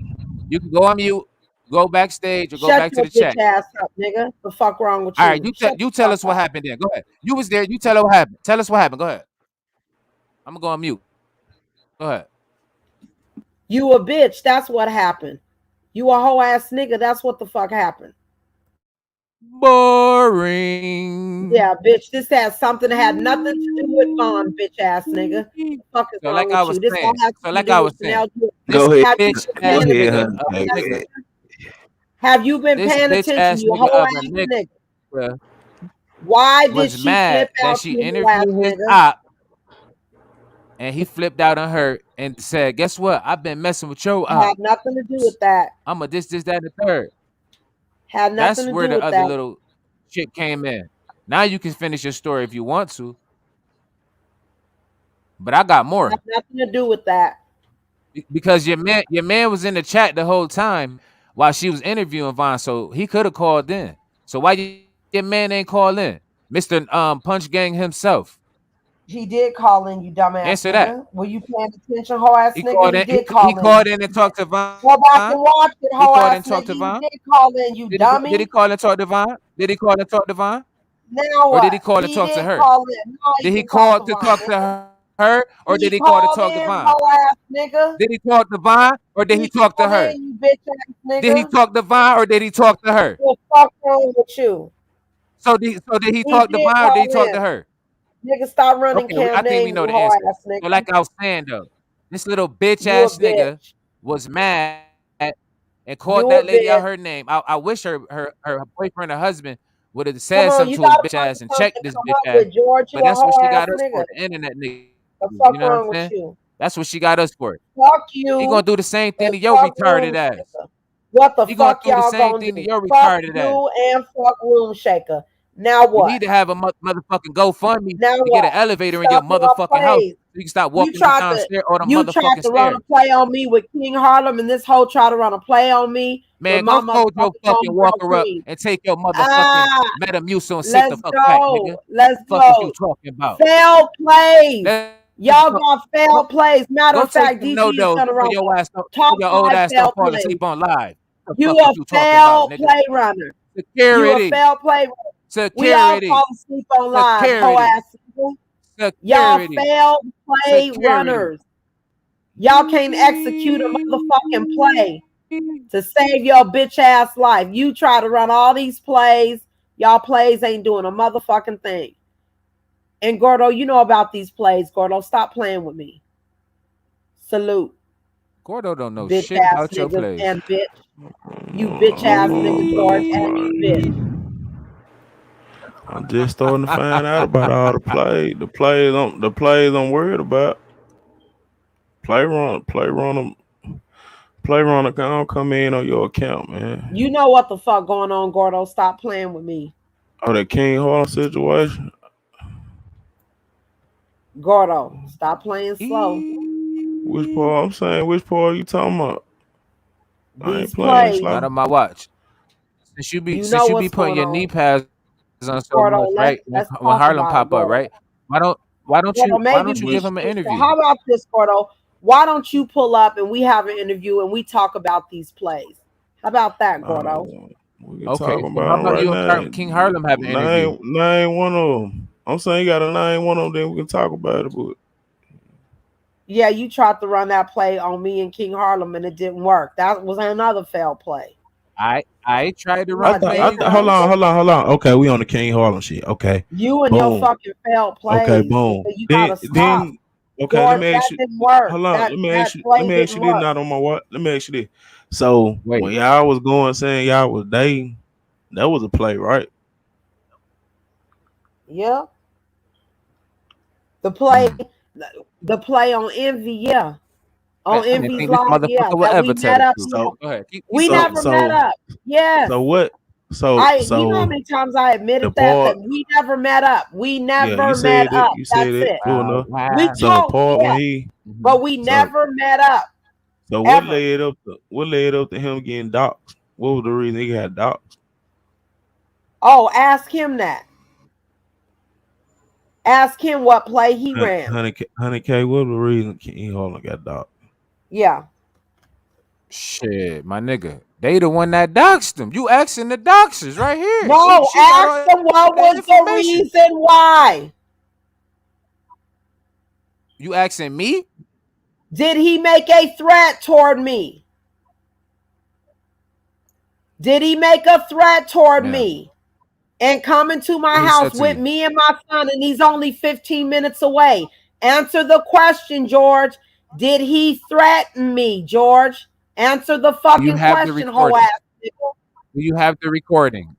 You can go on mute, go backstage, or go Shut back to your the bitch chat. ass up, nigga. The fuck wrong with All right, you? Shut you the tell fuck us what up. happened then. Go ahead. You was there. You tell her what happened. Tell us what happened. Go ahead. I'm gonna go on mute. Go ahead. You a bitch. That's what happened. You a hoe ass nigga. That's what the fuck happened. Boring. Yeah, bitch. This has something that had nothing to do with Vaughn, bitch ass nigga. The fuck is So wrong like I with was you? This all saying. has So something to like do I with was saying. Chanel. This Go ahead. Have you bitch been Go ass paying ahead, nigga attention, honey. of you a Go hoe ass nigga. ahead. nigga? Have you been This paying bitch attention, ass you nigga hoe of a ass nigga? nigga Why did was she flip mad that out she you, hoe ass interviewed his nigga? op and he flipped out on her and said, "Guess what? I've been messing with your Had op. nothing to do with that. I'm a this, that, and the third." Had nothing That's to where do the with other that. little shit came in. Now you can finish your story if you want to, but I got Had more. nothing to do with that. Because your man was in the chat the whole time while she was interviewing Vaughn, so he could have called in. So why your man ain't call in, Mister Punch Gang himself? He did call in, you dumbass Answer that. nigga. Were you paying attention, hoe ass He nigga? called He in. did He call in. called in and talked to Vaughn. Go back and watch it, He hoe called in ass and talked nigga. to He Vaughn. did call in, you Did he dummy. call and talk to Vaughn? Did he call and talk to Vaughn? Now Or did he what? call and He talk to did her? call in. Now he Did he can talk call to to Vaughn, talk nigga. to her, or did He he call to called talk to in, Vaughn? hoe ass nigga. Did he talk to Vaughn, or did he He talk to called her? in, you bitch ass Did he nigga. talk to Vaughn, or did he talk to her? What the fuck wrong with you? So did he He talk to did Vaughn, or did he call talk in. to her? Nigga, stop running Okay, Cam I think we name, know you the hoe answer. ass So nigga. like I was saying though, this little bitch You a ass nigga bitch. was mad and called You a that lady out bitch. her name. I wish her boyfriend or husband would have Come said on, something you to his gotta bitch find ass and checked something to this come bitch up ass. with, George. You But a that's what hoe she ass got us nigga. for. The internet niggas. The You fuck know what I'm wrong with saying? you? That's what she got us for. Fuck He gonna you do the same thing and to your fuck Room retarded ass. Shaker. What the He gonna fuck do the y'all same gonna thing to do? your Fuck retarded ass. you and fuck Room Shaker. Now You what? need to have a motherfucking GoFundMe Now to get an what? elevator in your Stuck my motherfucking house plays. so you can stop You walking up and tried down to stairs all the you tried motherfucking to run a stairs. play on me with King Harlem, and this hoe tried to run a play on me with Man, my go fold your motherfucking fucking homegirl walker up Queen. and take your motherfucking Ah, Metamucil and sit the let's fuck back, go. nigga. Let's Fuck is you go. talking about? Failed plays. Let's Y'all go. got Go, failed plays. Matter go of take fact, them DG is no-dos gonna so run your ass don't, top so your old 5 ass don't failed fall plays. asleep on live. The You fuck is a you talking about, failed nigga? play runner. You a Security. failed play runner. We all Security. fall asleep on live, hoe Security. ass people. Y'all Security. failed play Security. runners. Y'all can't execute a motherfucking play to save your bitch ass life. You try to run all these plays. Y'all plays ain't doing a motherfucking thing. And Gordo, you know about these plays, Gordo. Stop playing with me. Salute, Gordo don't know bitch shit ass about your niggas plays. and bitch. You bitch ass nigga, George, and you bitch. I'm just starting to find out about all the play. The plays I'm worried about. Play runner don't come in on your account, man. You know what the fuck going on, Gordo. Stop playing with me. Oh, that King Harlem situation. Gordo, stop playing slow. Which part? I'm saying, which part you talking about? I ain't These playing plays, Not slow. on my watch. you know Since you be what's putting going your knee on. pads on so Gordo, much, let's right? let's When talk Harlem about it, pop up, Gordo. right? Why Gordo, maybe don't you we give Which him an should just interview? how about this, Gordo? Why don't you pull up and we have an interview and we talk about these plays? How about that, Gordo? we can Okay, talk so how about them about right you now. and King Harlem have an interview? Name one of them. I'm saying you got to name one of them, then we can talk about it. But Yeah, you tried to run that play on me and King Harlem and it didn't work. That was another failed play. I tried to You run I a know, play thought, and I you damn th- right. hold refused. on. Okay, we on the King Harlem shit. Okay, You and your boom. fucking failed Okay, plays, boom. nigga. You gotta stop. Okay. Let George, me that ask you. didn't work. Hold on. That that Let play me ask didn't you this. work. Not on my what? Let me ask you this. So Wait, when y'all was going saying y'all was dating, that was a play, right? Yeah. The play, mm. the play on Envy, yeah. Man, On I didn't Envy's think this live, yeah. motherfucker will That we ever tell met the up, truth. yeah. So Go ahead, keep We so talking. never met so up. Yes. so what? You know how So many times I the admitted that part, we never met up. We yeah, never met up. you That's said it it. true enough. We Wow. So the talked, part when yeah, he Mhm. but we so never met up what ever. led up to him getting doxxed? What was the reason he got doxxed? Oh, ask him that. Ask him what play he ran. 100K, what was the reason King Harlem got doxxed? Yeah. Shit, my nigga. They the one that doxed him. You asking the doxers right here. No, She got ask all him what the was the information. reason why. You asking me? Did he make a threat toward me? Did he make a threat toward Now, me? And coming to my what he house said to with you? me and my son, and he's only 15 minutes away. Answer the question, George. Did he threaten me, George? Answer the Do you fucking have the question, hoe recording? ass nigga. Do you have the recording?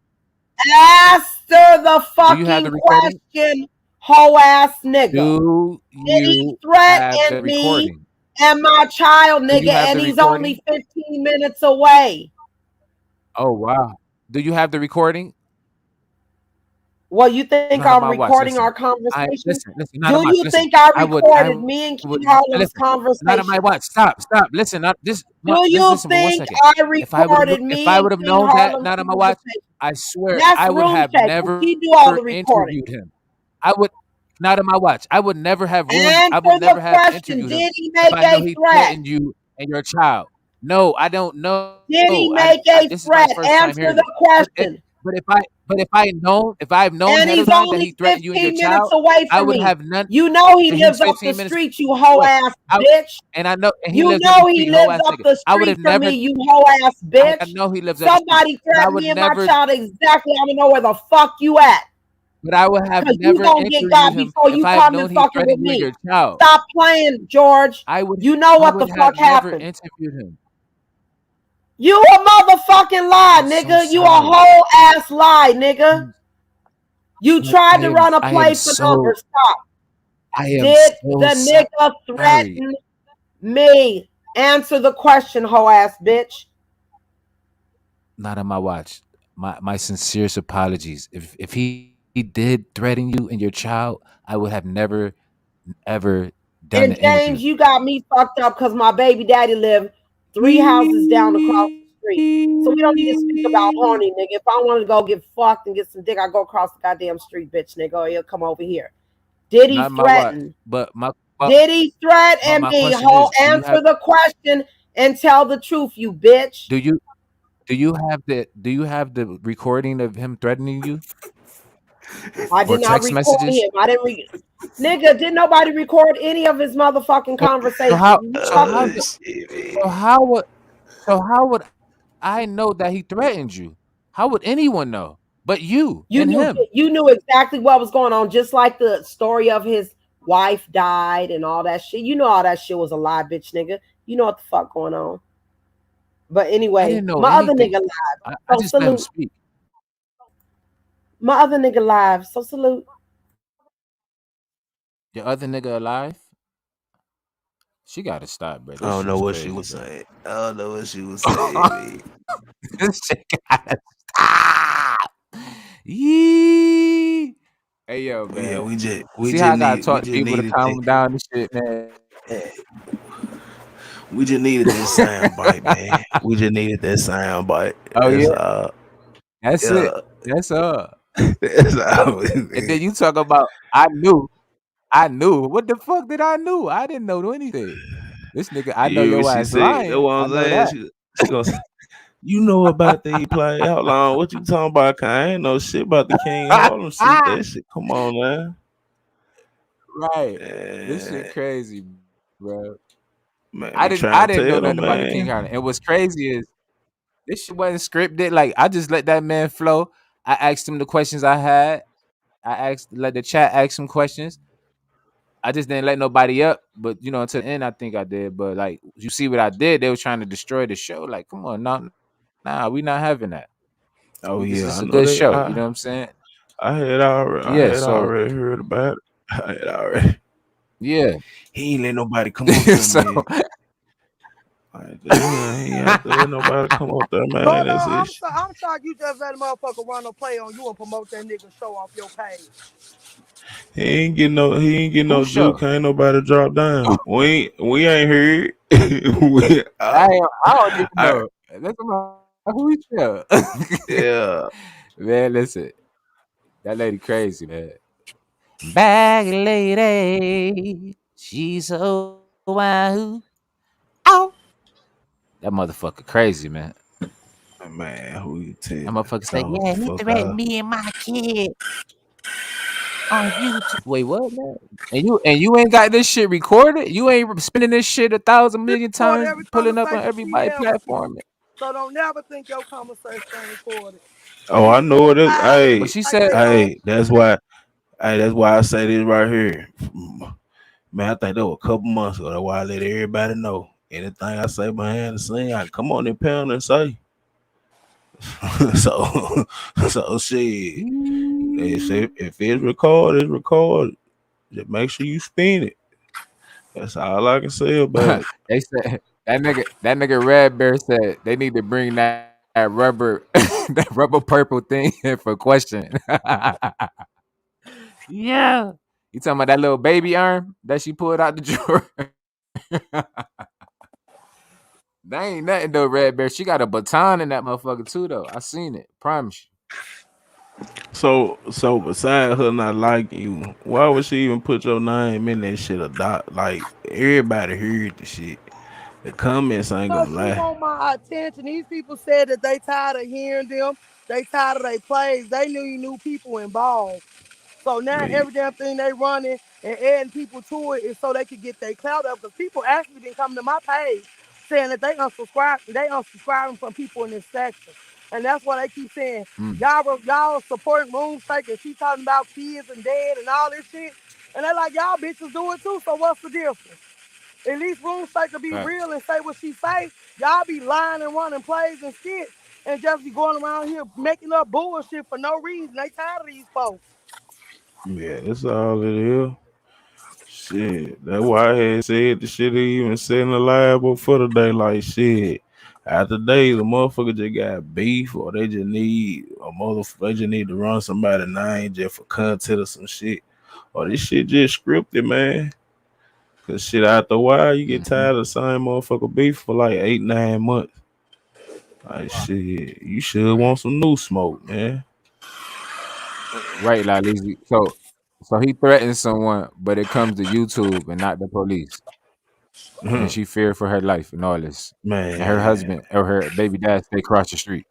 Answer the Do you have the fucking recording? question, hoe ass nigga. Do Did he you have the threaten me recording? and my child, Do nigga? you have And the he's recording? only 15 minutes away. Oh wow. Do you have the recording? Well, you think Not on I'm my watch. recording Listen, our conversation? listen. Not Do on my you listen. think I I recorded me and would King Harlem's listen. Not on my conversation? watch. Stop. Listen. Not this. Do Just you listen for 1 think second. I recorded If me I and would have King known that, Harlem's not on my watch, conversation? I swear That's I would room have shaking. never He do all the recording. interviewed him. I would not on my watch. I would never have Answer I would the never have question. interviewed him Did he if make I know a he threat? threatened you and your child. No, I don't know. Did he make a This is my threat? first time Answer hearing the it. question. If I've known And ahead he's of time that only he threatened you and your 15 minutes child, away I from would me. have none. You know he And lives he's up the 15 minutes. street, you hoe What? ass bitch. And I know, and he You lives up the know he street, hoe lives ass up nigga. the I would street have from never. me, you hoe ass I bitch. know he lives up the street, Somebody but I threatened would me and my never. child exactly. I don't know where the fuck you at. But I would have Cause you never gonna get interviewed got him before if you I have come and known he fucking with threatened you and me. your child. Stop playing, George. You know I what the would have fuck never happened. interviewed him. You a motherfucking lie, I'm so nigga. You a sorry. whole ass lie, nigga. You But tried to run a play for numbers. Stop. I am Did so the nigga sorry. threaten me? Answer the question, hoe ass bitch. Not on my watch. My sincerest apologies. If he did threaten you and your child, I would have never ever done And the interview. James, you got me fucked up because my baby daddy lived 3 houses down across the street. So we don't need to speak about horny, nigga. If I want to go get fucked and get some dick, I go across the goddamn street, bitch, nigga. Or he'll come over here. Did he Not my watch. threaten? But Did he threaten my me? question is, Answer the question and tell the truth, you bitch. do you have the recording of him threatening you? I Or did not text record messages? him. I didn't Nigga, didn't nobody record any of his motherfucking So conversations. how You so how talking? do- so how would so how would I know that he threatened you? How would anyone know but you and him? You knew exactly what was going on, just like the story of his wife died and all that shit. You know all that shit was a lie, bitch nigga. You know what the fuck going on. But I anyway, didn't know my other nigga anything. live. I So just let him salute. speak. My other nigga live. So salute. Your other nigga alive? She gotta stop, bro. I This don't know shit's what she crazy, was bro. saying. I don't know what she was saying, man. This shit gotta stop. Yee. Hey yo, Yeah, man. See how I gotta talk to people to calm them down and shit, man. we just needed that sound bite, man. We just needed that sound bite. Oh That's yeah, all. that's Yeah, it. That's all. that's all. And then you talk about I knew. What the fuck did I knew? I didn't know anything. This nigga, I know You, your she ass said, that's lying. what I I'm know saying. that. She goes, you know about the he play. How long? What you talking about? I ain't know shit about the King Harlem shit. That shit. Come on, man. Right. This shit Man, crazy, bro. man, I we didn't trying I to didn't know tell them, nothing about the King man. Harlem. And what's crazy is this shit wasn't scripted. Like I just let that man flow. I asked him the questions I had. Let the chat ask him questions. I just didn't let nobody up, but until the end, I think I did. But like, you see what I did? They were trying to destroy the show. Like, come on, nah, we not having that. Oh This yeah, is I a know good that. show. You know what I'm saying? I Yeah. had So already heard about it. I had already. yeah. He ain't let nobody come up there, So man. Yeah, he ain't have to let nobody come up there, man. Hold That's on, it. I'm shocked you just let a motherfucker run a play on you and promote that nigga show off your page. He ain't getting no who juke. show? Ain't nobody drop down. We ain't heard. I don't even I, know. That's who he show. yeah. Man, listen, that lady crazy, man. Bag lady, she's so wild. Ow. That motherfucker crazy, man. Man, who you tell? That motherfucker say, Told the yeah, he fuck threatened out. me and my kid on YouTube. Wait, what, man? And you ain't got this shit recorded? You ain't spinning this shit 1,000 million Record times, every pulling up on conversation she everybody's have with you. platform? So don't never think your conversation ain't recorded. Oh, I know it is. But Hey, she Like said, they are. that's why. Hey, that's why I say this right here. Man, I think that was a couple months ago. That's why I let everybody know. Anything I say behind the scene, I come on and pound and say. so, so shit. If it's recorded, it's recorded. Just make sure you spin it. That's all I can say about it. they said that nigga Red Bear said they need to bring that rubber that rubber purple thing for question. Yeah. You talking about that little baby arm that she pulled out the drawer? That ain't nothing though, Red Bear. She got a baton in that motherfucker too, though. I seen it. Promise So beside her not liking you, why would she even put your name in that shit? A dot like everybody heard the shit. The comments ain't Because gonna she lie. want my attention. These people said that they tired of hearing them. They tired of their plays. They knew new people involved. So now Man, every damn thing they running and adding people to it is so they could get their clout up. Because people actually been coming to my page saying that they unsubscribing from people in this section. And that's why they keep saying, y'all supporting room sake and she talking about kids and dead and all this shit. And they like, y'all bitches do it too, so what's the difference? At least room sake to be Facts. real and say what she say. Y'all be lying and running plays and shit and just be going around here making up bullshit for no reason. They tired of these folks. yeah, that's all it is. Shit, that's why I had said the shit even said in the lab before the day. Like shit, after days, the motherfucker just got beef, or they just need a motherfucker. They just need to run somebody name just for content or some shit. Or this shit just scripted, man. Cause shit, after a while, you get tired of the same motherfucker beef for like 8, 9 months. Like shit, you should want some new smoke, man. right, like Lizzie. So he threatened someone, but it comes to YouTube and not the police. And she feared for her life and all this. And her Man, husband or her baby dad stay across the street.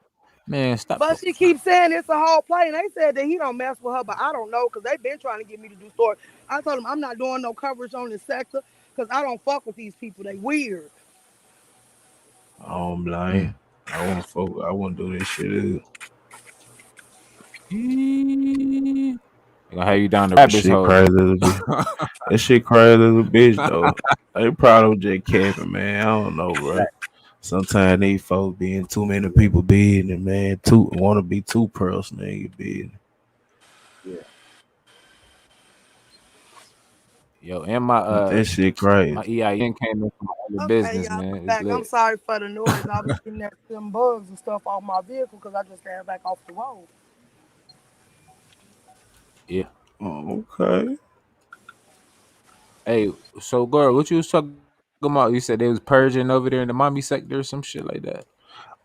Man, stop But the she keeps saying it's a whole play, and they said that he don't mess with her, but I don't know because they've been trying to get me to do stories. I told him I'm not doing no coverage on this sector because I don't fuck with these people. They weird. I don't blame. I want to fuck. I want to do this shit. They gonna have you down the That rabbit shit hole. crazy as a bitch. That shit crazy as a bitch though. They probably just capping, man. I don't know, bro. Sometimes these folks being too many people business, man. Too want to be too personal in your business. Yeah. Yo, and my But that shit crazy. my EIN came in from my other Okay, business, y'all, man. I'm It's back. I'm lit. sorry for the noise. I was getting that them bugs and stuff off my vehicle because I just got back off the road. Yeah. Oh, okay. Hey, so girl, what you was talking about? You said they was purging over there in the mommy sector or some shit like that.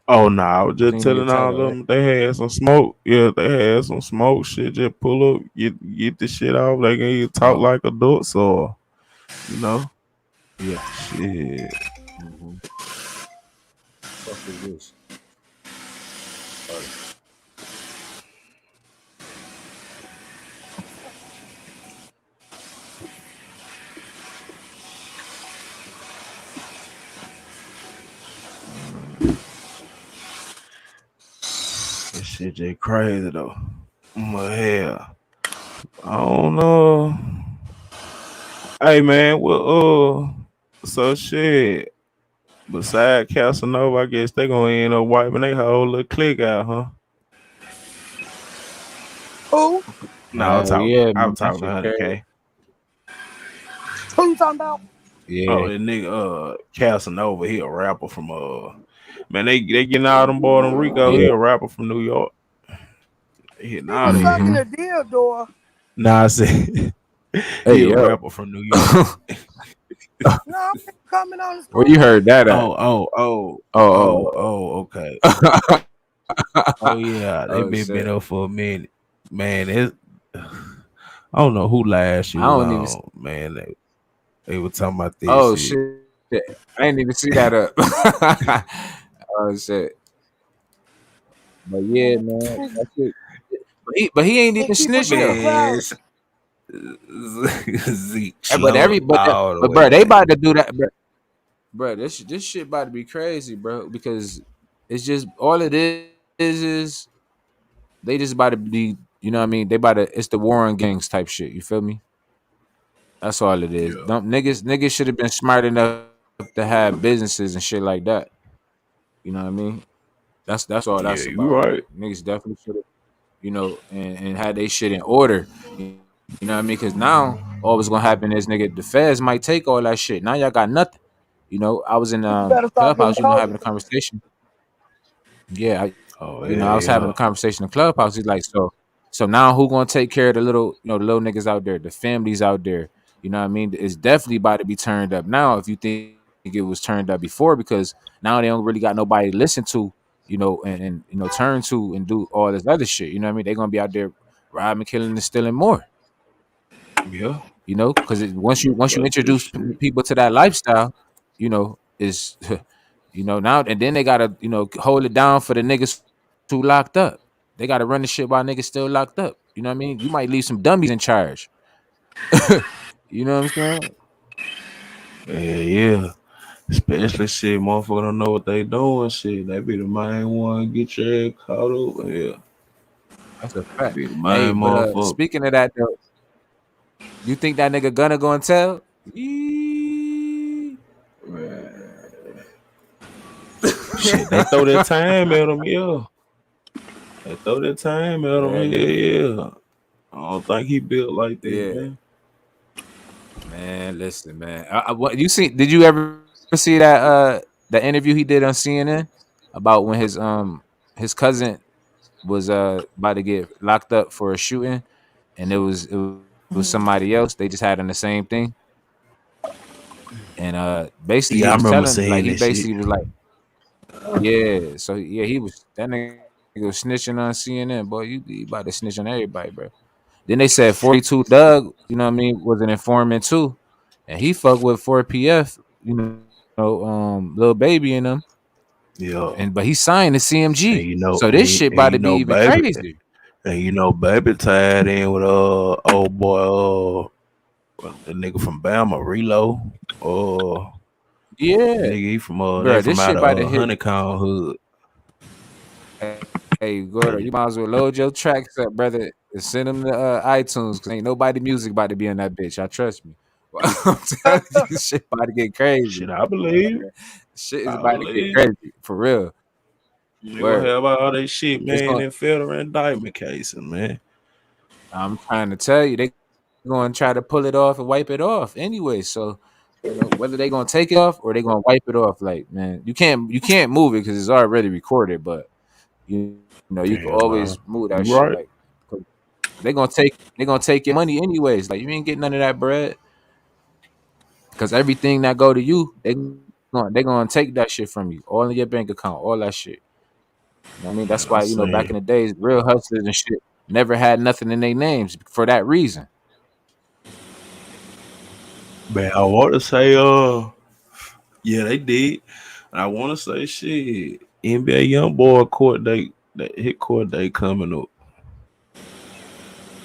Oh no, I was I just seen in your telling all of title, right? them they had some smoke. Yeah, they had some smoke shit. Just pull up, get the shit off. They can either talk Oh, like adults or you know, yeah. shit. Mm-hmm. Fuck is this? Oh, This shit just crazy though. But hell, I don't know. Hey man, so shit. Beside Casanova, I guess they gonna end up wiping their whole little clique out, huh? Who? No, yeah, I was man. That talking to shit crazy. 100K. Who you talking about? Yeah, Oh, that nigga Casanova, he a rapper from man, they getting all them boy them Rico, he yeah. a rapper from New York. They hitting He all was they sucking Mm-hmm. the deal door. Nah, I said Hey, he a yo. rapper from New York. No, I'm coming on the Where you screen. heard that at? Oh, Oh, okay. oh, Oh yeah, they oh been shit. up for a minute. Man, I don't know who last I you was don't even. on, man. They were talking about this Oh shit. shit. I didn't even see that up. Oh shit. But yeah, man. That shit. But he ain't And even keep snitching forgetting though. Man, clout. Zeke But slowed all the but way bro, they down. about to do that, bro. This shit about to be crazy, bro. Because it's just all it is they just about to be, you know what I mean? They about to it's the war on gangs type shit. You feel me? That's all it is. Yeah, Don't niggas should have been smart enough to have businesses and shit like that. You know what I mean? That's all yeah, that's you about. right. Like niggas definitely should have, and had they shit in order. You know what I mean? Because now all what's gonna happen is nigga, the feds might take all that shit. Now y'all got nothing. I was in People better stop getting Clubhouse, COVID having a tests. conversation. Yeah, Oh I was having yeah, a conversation in Clubhouse. He's like, so now who gonna take care of the little, the little niggas out there, the families out there? You know what I mean? It's definitely about to be turned up now. If you think it was turned up before, because now they don't really got nobody to listen to, and turn to and do all this other shit. You know what I mean? They're gonna be out there robbing, killing, and stealing more. yeah. Because once you Fuck this introduce shit. people to that lifestyle, is now, and then they gotta hold it down for the niggas who locked up. They gotta run the shit while niggas still locked up. You know what I mean? You might leave some dummies in charge. You know what I'm saying? Yeah. Especially shit, motherfucker don't know what they doing. Shit, they be the main one get your ass caught up. Yeah, That's a they fact. be the Hey, main but motherfucker. speaking of that though, you think that nigga gonna go and tell? Yee. Shit, they throw that time at him. Yeah, they throw that time at him. Yeah, Yeah, yeah. I don't think he built like that, yeah, man. man. Listen, man. What you see? Did you ever see that the interview he did on CNN about when his cousin was about to get locked up for a shooting, and it was somebody else. They just had on the same thing, and basically Yeah, he I was remember telling, like, seeing he that shit. basically was like, yeah. So yeah, he was that nigga was snitching on CNN. Boy, you about to snitch on everybody, bro. Then they said 42 Doug, was an informant too, and he fucked with 4PF, little baby in them, Yeah, but he signed the and CMG. you know, So this shit about to be even baby, crazier. and baby tied in with old boy the nigga from Bama, Relo. The Yeah, nigga he from they bro, this from shit out about to of hit. Honeycomb Hood. Hey, Gordo, you might as well load your tracks up, brother, and send them to iTunes, because ain't nobody music about to be on that bitch. I trust me. I'm telling you, this shit about to get crazy. Shit, I believe. Shit is I about to get believe. crazy for real. They gonna Word. have all that shit, It's man, going. in federal indictment cases, man. I'm trying to tell you, they going to try to pull it off and wipe it off anyway. So, whether they gonna take it off or they gonna wipe it off, like, man, you can't move it because it's already recorded. But you can Yeah, nah. always move that You shit, right. like. They gonna take your money anyways. Like, you ain't getting none of that bread, because everything that go to you, they gonna take that shit from you, all in your bank account, all that shit. You know what I mean? That's Man, I why, back say, in the days, real hustlers and shit never had nothing in their names for that reason. man, I want to say, yeah, they did. And I want to say, shit, NBA young boy court date, that hit court date coming up.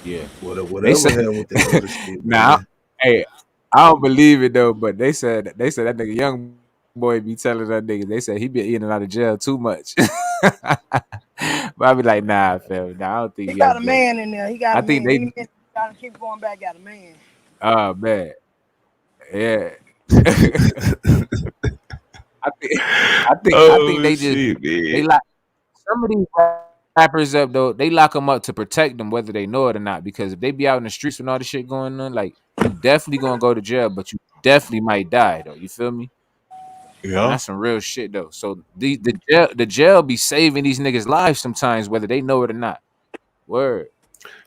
Yeah, they Whatever said. happened with that other shit, Now, man. hey, I don't believe it though, but they said that nigga young boy be telling that nigga. They said he be in and out of jail too much. But I be like, nah, fam, nah, I don't think He young got a boy. man in there. He got I a think man. they. He trying to keep going back. Got a man. Oh man, yeah. I think, I think Oh they shit, man. lock some of these rappers up though. They lock them up to protect them, whether they know it or not. Because if they be out in the streets with all this shit going on, like, you definitely gonna go to jail, but you definitely might die though. You feel me? And Yeah. that's some real shit though. So the jail be saving these niggas' lives sometimes, whether they know it or not. Word.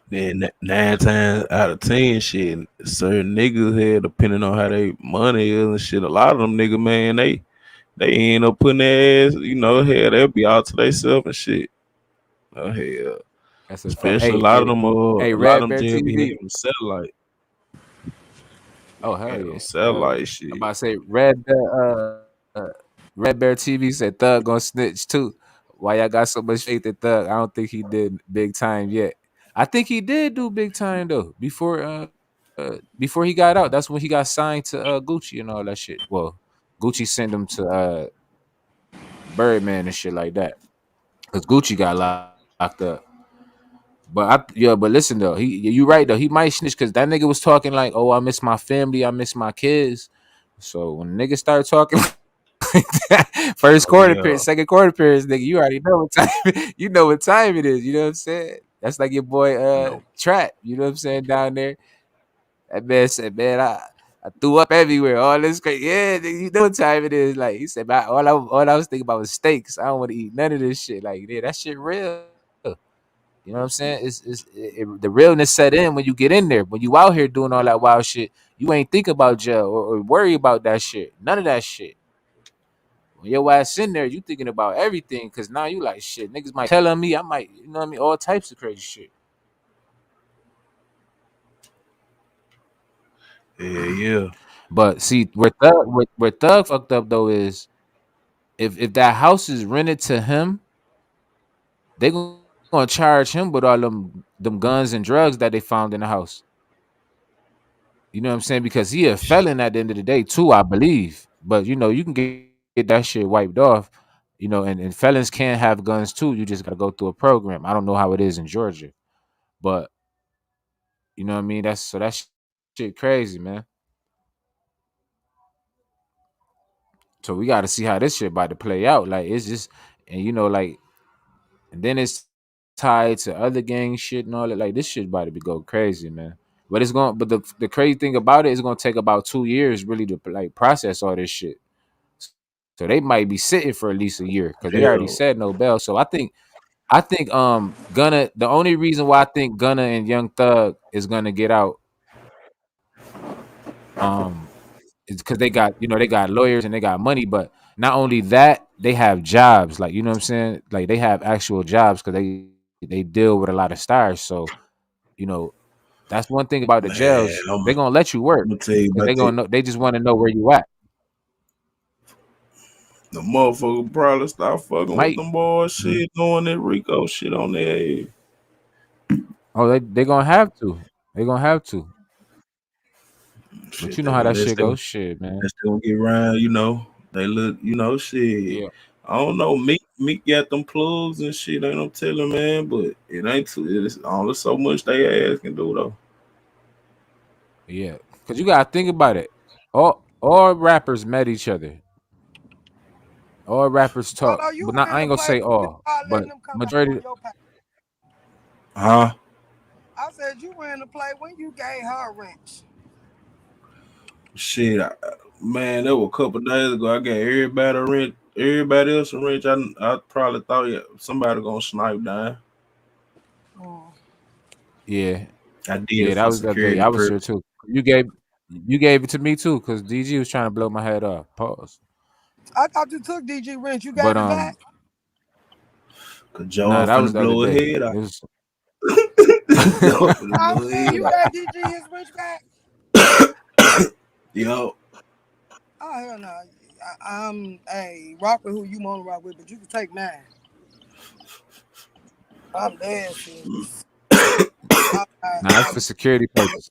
Then 9 times out of 10, shit, certain niggas here, depending on how they money is and shit, a lot of them niggas, man, they end up putting their ass, hell, they'll be out to themselves and shit. Oh hell. That's a fact. Especially Hey, hey, hey, a lot of Red them Bear jail be TV. having satellite. Oh hell Yeah, yeah, hell yeah. satellite I'm shit. about to say Red Bear TV said Thug gonna snitch too. Why y'all got so much faith in Thug? I don't think he did big time yet. I think he did do big time though. Before he got out, that's when he got signed to Gucci and all that shit. Well, Gucci sent him to Birdman and shit like that, because Gucci got locked up. But listen though, you right though. He might snitch because that nigga was talking like, "Oh, I miss my family, I miss my kids." So when niggas start talking like that, first Oh quarter period, yeah. second quarter period, nigga, you already know what time. You know what time it is. You know what I'm saying? That's like your boy No. Trap. You know what I'm saying, down there. That man said, "Man, I threw up everywhere. All this crazy. Yeah, nigga, you know what time it is. Like he said, all I was thinking about was steaks. I don't want to eat none of this shit. Like, yeah, that shit real. You know what I'm saying? The realness set in when you get in there. When you out here doing all that wild shit, you ain't think about jail or worry about that shit. None of that shit. When your ass in there, you thinking about everything because now you like shit. Niggas might tell on me. I might, you know what I mean? All types of crazy shit. Yeah. But see, where Thug fucked up though is if that house is rented to him, they gonna charge him with all them guns and drugs that they found in the house. You know what I'm saying? Because he a felon at the end of the day too, I believe. But you can get that shit wiped off. And felons can have guns too. You just gotta go through a program. I don't know how it is in Georgia, but you know what I mean. That shit crazy, man. So we got to see how this shit about to play out. Like it's just, and and then it's tied to other gang shit and all that. Like this shit about to be go crazy, man. But the crazy thing about it is gonna take about 2 years really to like process all this shit. So they might be sitting for at least a year because they already said no bail. So I think Gunna, the only reason why I think Gunna and Young Thug is gonna get out um it's because they got lawyers and they got money, but not only that, they have jobs. Like, you know what I'm saying? Like they have actual jobs because they deal with a lot of stars. So, you know, that's one thing about the jails. Man, They're gonna let you work I'm gonna tell you because about that. they just want to know where you at. The motherfucker probably start fucking with Might them boys shit, doing that Rico shit on their head. they gonna have to. They gonna have to. But Shit, you know how that unless shit they goes. Shit, man. unless they will get around, they look, shit. Yeah. I don't know. Meek got them plugs and shit. Ain't no telling, man. But it ain't too. It's only so much they ass can do though. Yeah. Cause you gotta think about it. All rappers met each other. All rappers talk. Although you But not I ran ain't the gonna play, say when you all, start but letting them come out majority. on your page. Huh? I said you ran the play when you gave her a wrench. Shit, man, that was a couple days ago. I gave everybody a rent. Everybody else a wrench. I probably thought somebody gonna snipe down. Mm. Yeah. I did Yeah, it that for was that day. security I was here purpose. too. You gave it to me too, because DG was trying to blow my head off. Pause. I thought you took DG wrench. You But gave it back. Cause nah, Joe that was finna the other blow a day. head It out. was Joe finna I'm blow a saying head you out. gave DG his wrench back. Yo, Oh hell no! I'm hey rock with who you want to rock with, but you can take mine. I'm dead serious. nah, it's for security purpose.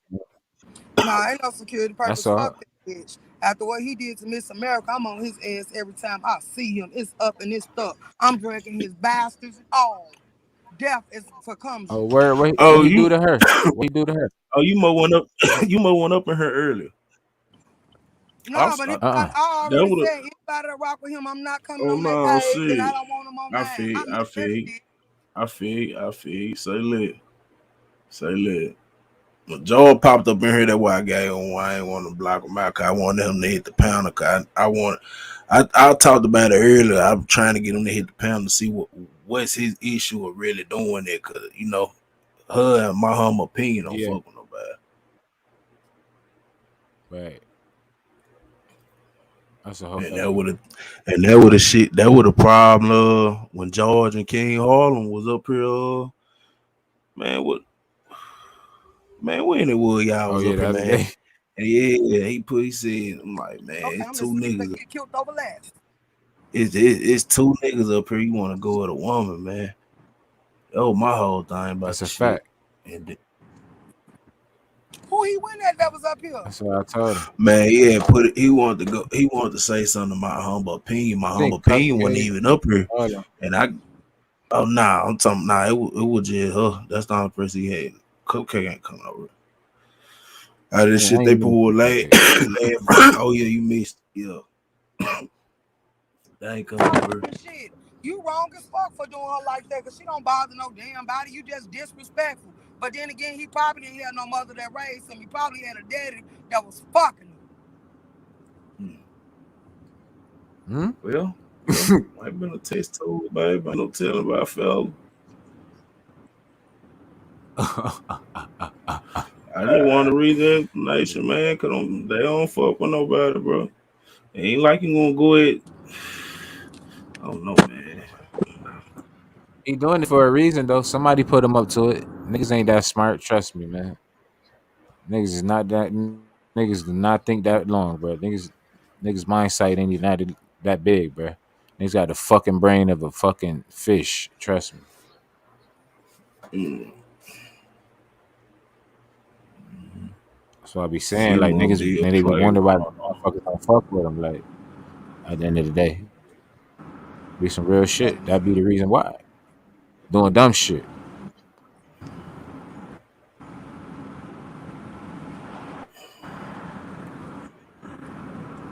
Nah, ain't no security That's purpose. all. Fuck that bitch. After what he did to Miss America, I'm on his ass every time I see him. It's up and it's stuck. I'm drinking his bastards all. Death is for comes Oh, you. what oh he do you, to her? What he do to her? oh you mo one up, you mo one up in her earlier. Nah, but Uh-uh. I That already would have. said anybody that rock with him, I'm not coming Oh on their no, page, and I shit. don't want them on I mine. feel, I mean, I just feel, did. I feel. Say lit. When Joel popped up in here, that why I got on. Why I ain't want to block him out. Cause I wanted him to hit the pounder. Cause I talked about it earlier. I'm trying to get him to hit the pound to see what's his issue of really doing it. Cause her and my humble opinion don't Yeah. fuck with nobody. Right. That's a whole And fact. that would have shit. That would have problem. When George and King Harlem was up here. Man, what? Man, when it was y'all Oh was yeah, up the here, other man. day. And yeah, he said, I'm like, man, Okay, it's I'm two listening. You say niggas. get killed over last. It's two niggas up here. You want to go with a woman, man? Oh, my whole thing about That's the a shit. fact. And Who he win that was up here? That's what I told him. man, yeah, put it. He wanted to go. He wanted to say something about my humble opinion. My I humble think Cuff opinion wasn't gave even up here. all of them. And oh nah, I'm talking nah. It was just her. That's not the person he had. Cupcake ain't coming over. Out of this Yeah, I shit ain't they even pulled see late. Cupcake. Oh yeah, you missed. Yeah, they ain't coming over. Shit, you wrong as fuck for doing her like that, cause she don't bother no damn body. You just disrespectful. But then again, he probably didn't have no mother that raised him. He probably had a daddy that was fucking him. Hmm? Well, might been a test tube, baby. Ain't no telling about fella. I just want to read the explanation, man, cause they don't fuck with nobody, bro. It ain't like you gonna go ahead. I don't know, man. He doing it for a reason though. Somebody put him up to it. Niggas ain't that smart. Trust me, man. Niggas is not that. Niggas do not think that long, bro. Niggas mind sight ain't even that big, bro. Niggas got the fucking brain of a fucking fish. Trust me. Mm. So I be saying like Female niggas, did and they be play. wonder why motherfuckers don't fuck with them. Like at the end of the day, be some real shit. That be the reason why doing dumb shit.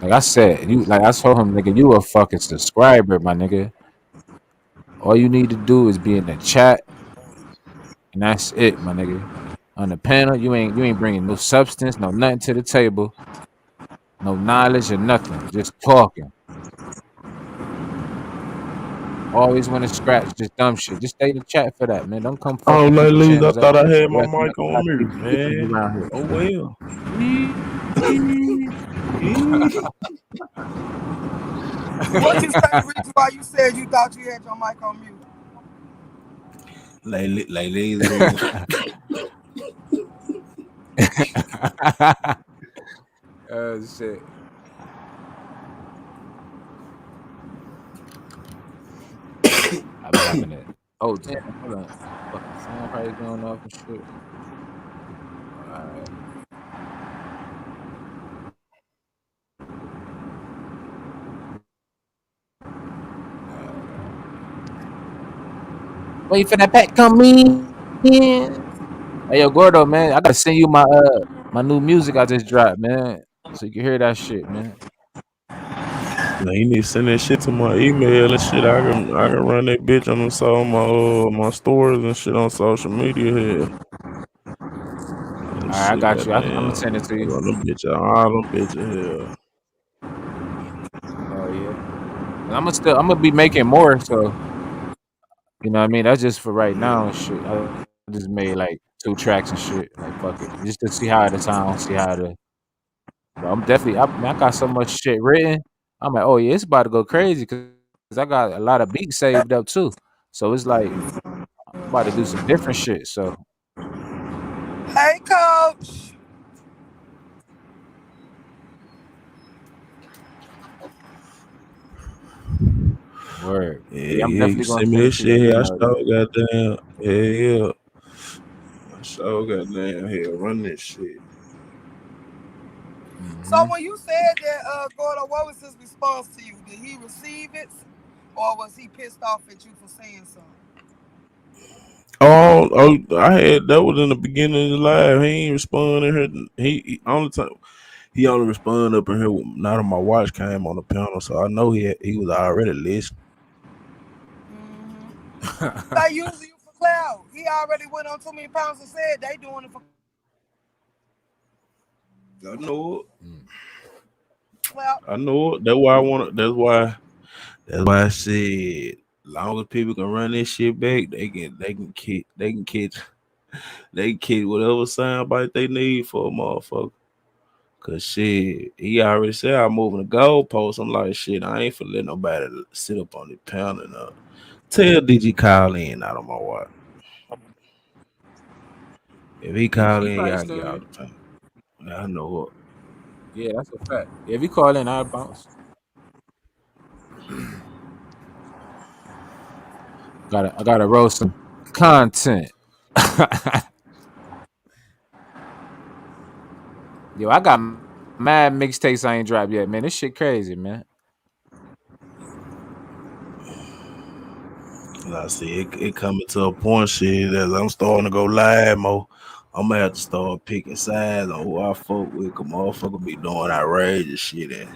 Like I said, I told him, nigga, you a fucking subscriber, my nigga. All you need to do is be in the chat, and that's it, my nigga. On the panel, you ain't bringing no substance, no nothing to the table, no knowledge or nothing. Just talking. Always want to scratch, just dumb shit. Just stay in the chat for that, man. Don't come Oh, fucking people's ladies, I channels up. thought I had my Rest mic not on to be mute, bitches man. around here. Oh well. What you say the reason why you said you thought you had your mic on mute? Ladies, reason. Oh shit. I be having it. Oh damn, hold on. Fucking phone probably going off and shit. Alright. Wait for that pack come in. Hey yo, Gordo, man, I gotta send you my new music I just dropped, man. So you can hear that shit, man. Now you need to send that shit to my email and shit. I can run that bitch on my stores and shit on social media here. And Alright, I shit, got you. I'm gonna goddamn. send it to you. Run them bitch out, all them bitches here. Hell yeah. And I'm gonna be making more, so you know what I mean? That's just for right now and shit. I just made like 2 tracks and shit. Like fuck it. Just to see how the sound, see how the but I'm definitely man, I got so much shit written. I'm like, oh yeah, it's about to go crazy because I got a lot of beats saved up too. So it's like I'm about to do some different shit. So Hey, coach. word. Yeah, Yeah, I'm yeah, you definitely gonna send me send it this to your shit here. I email sure though. goddamn. Yeah, yeah. I sure goddamn here. Run this shit. So Mm-hmm. when you said that, Gordo, what was his response to you? Did he receive it, or was he pissed off at you for saying something? I had that was in the beginning of the live. He ain't responding here. He only time he only responded up in here. Not on my watch came on the panel, so I know he was already listening. They using you for clout. He already went on too many pounds and said they doing it for I know it. clout. I know it. That's why I want to. That's why. That's why I said, long as people can run this shit back, they can catch whatever soundbite they need for a motherfucker. Cause shit, he already said I'm moving the goalpost. I'm like, shit, I ain't finna let nobody sit up on the pound and tell DG call in out of my watch. If he call He in, probably y'all still get here. out the pound. I know Yeah, that's a fact. Yeah, if you call in, I'll bounce. I gotta roll some content. Yo, I got mad mixtapes I ain't dropped yet, man. This shit crazy, man. what. I see it coming to a point, shit, as I'm starting to go live, Mo. I'm gonna have to start picking sides on who I fuck with. Cause motherfucker be doing outrageous shit and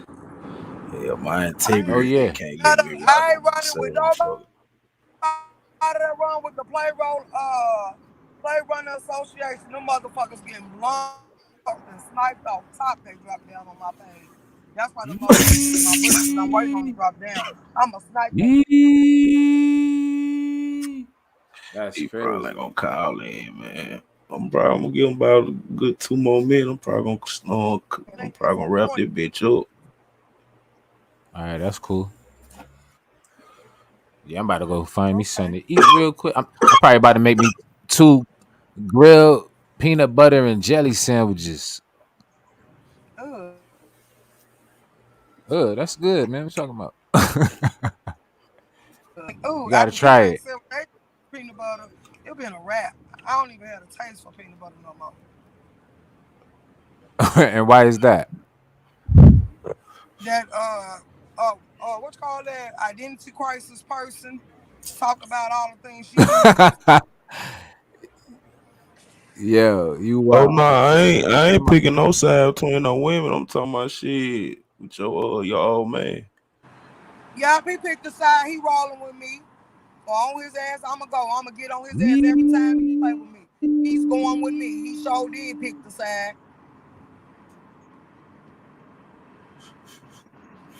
hell, my Oh integrity yeah. can't get me right I with ain't running with certain nobody motherfucker. that run with the play runner association. Them motherfuckers getting blocked and sniped off top. They dropped down on my page. That's why the Lord put this in my book because I'm waiting on to drop down. I'm a sniper. That's He probably crazy. ain't gonna call in, man. I'm probably gonna give him about a good 2 more minutes. I'm probably gonna wrap this bitch up. All right, that's cool. Yeah, I'm about to go find me something to eat real quick. I'm probably about to make me 2 grilled peanut butter and jelly sandwiches. Ugh. That's good, man. What you talking about? Ooh, You gotta after people try ain't it. said they peanut butter, it'll be in a wrap. I don't even have a taste for peanut butter no more. And why is that? That what you call that identity crisis person talk about all the things she do. Yo, you Oh wild. no, I ain't picking no side between no women. I'm talking about shit with your old man. Yeah, he picked the side. He rolling with me. So on his ass, I'ma go. I'ma get on his ass every time he play with me. He's going with me. He sure did pick the side.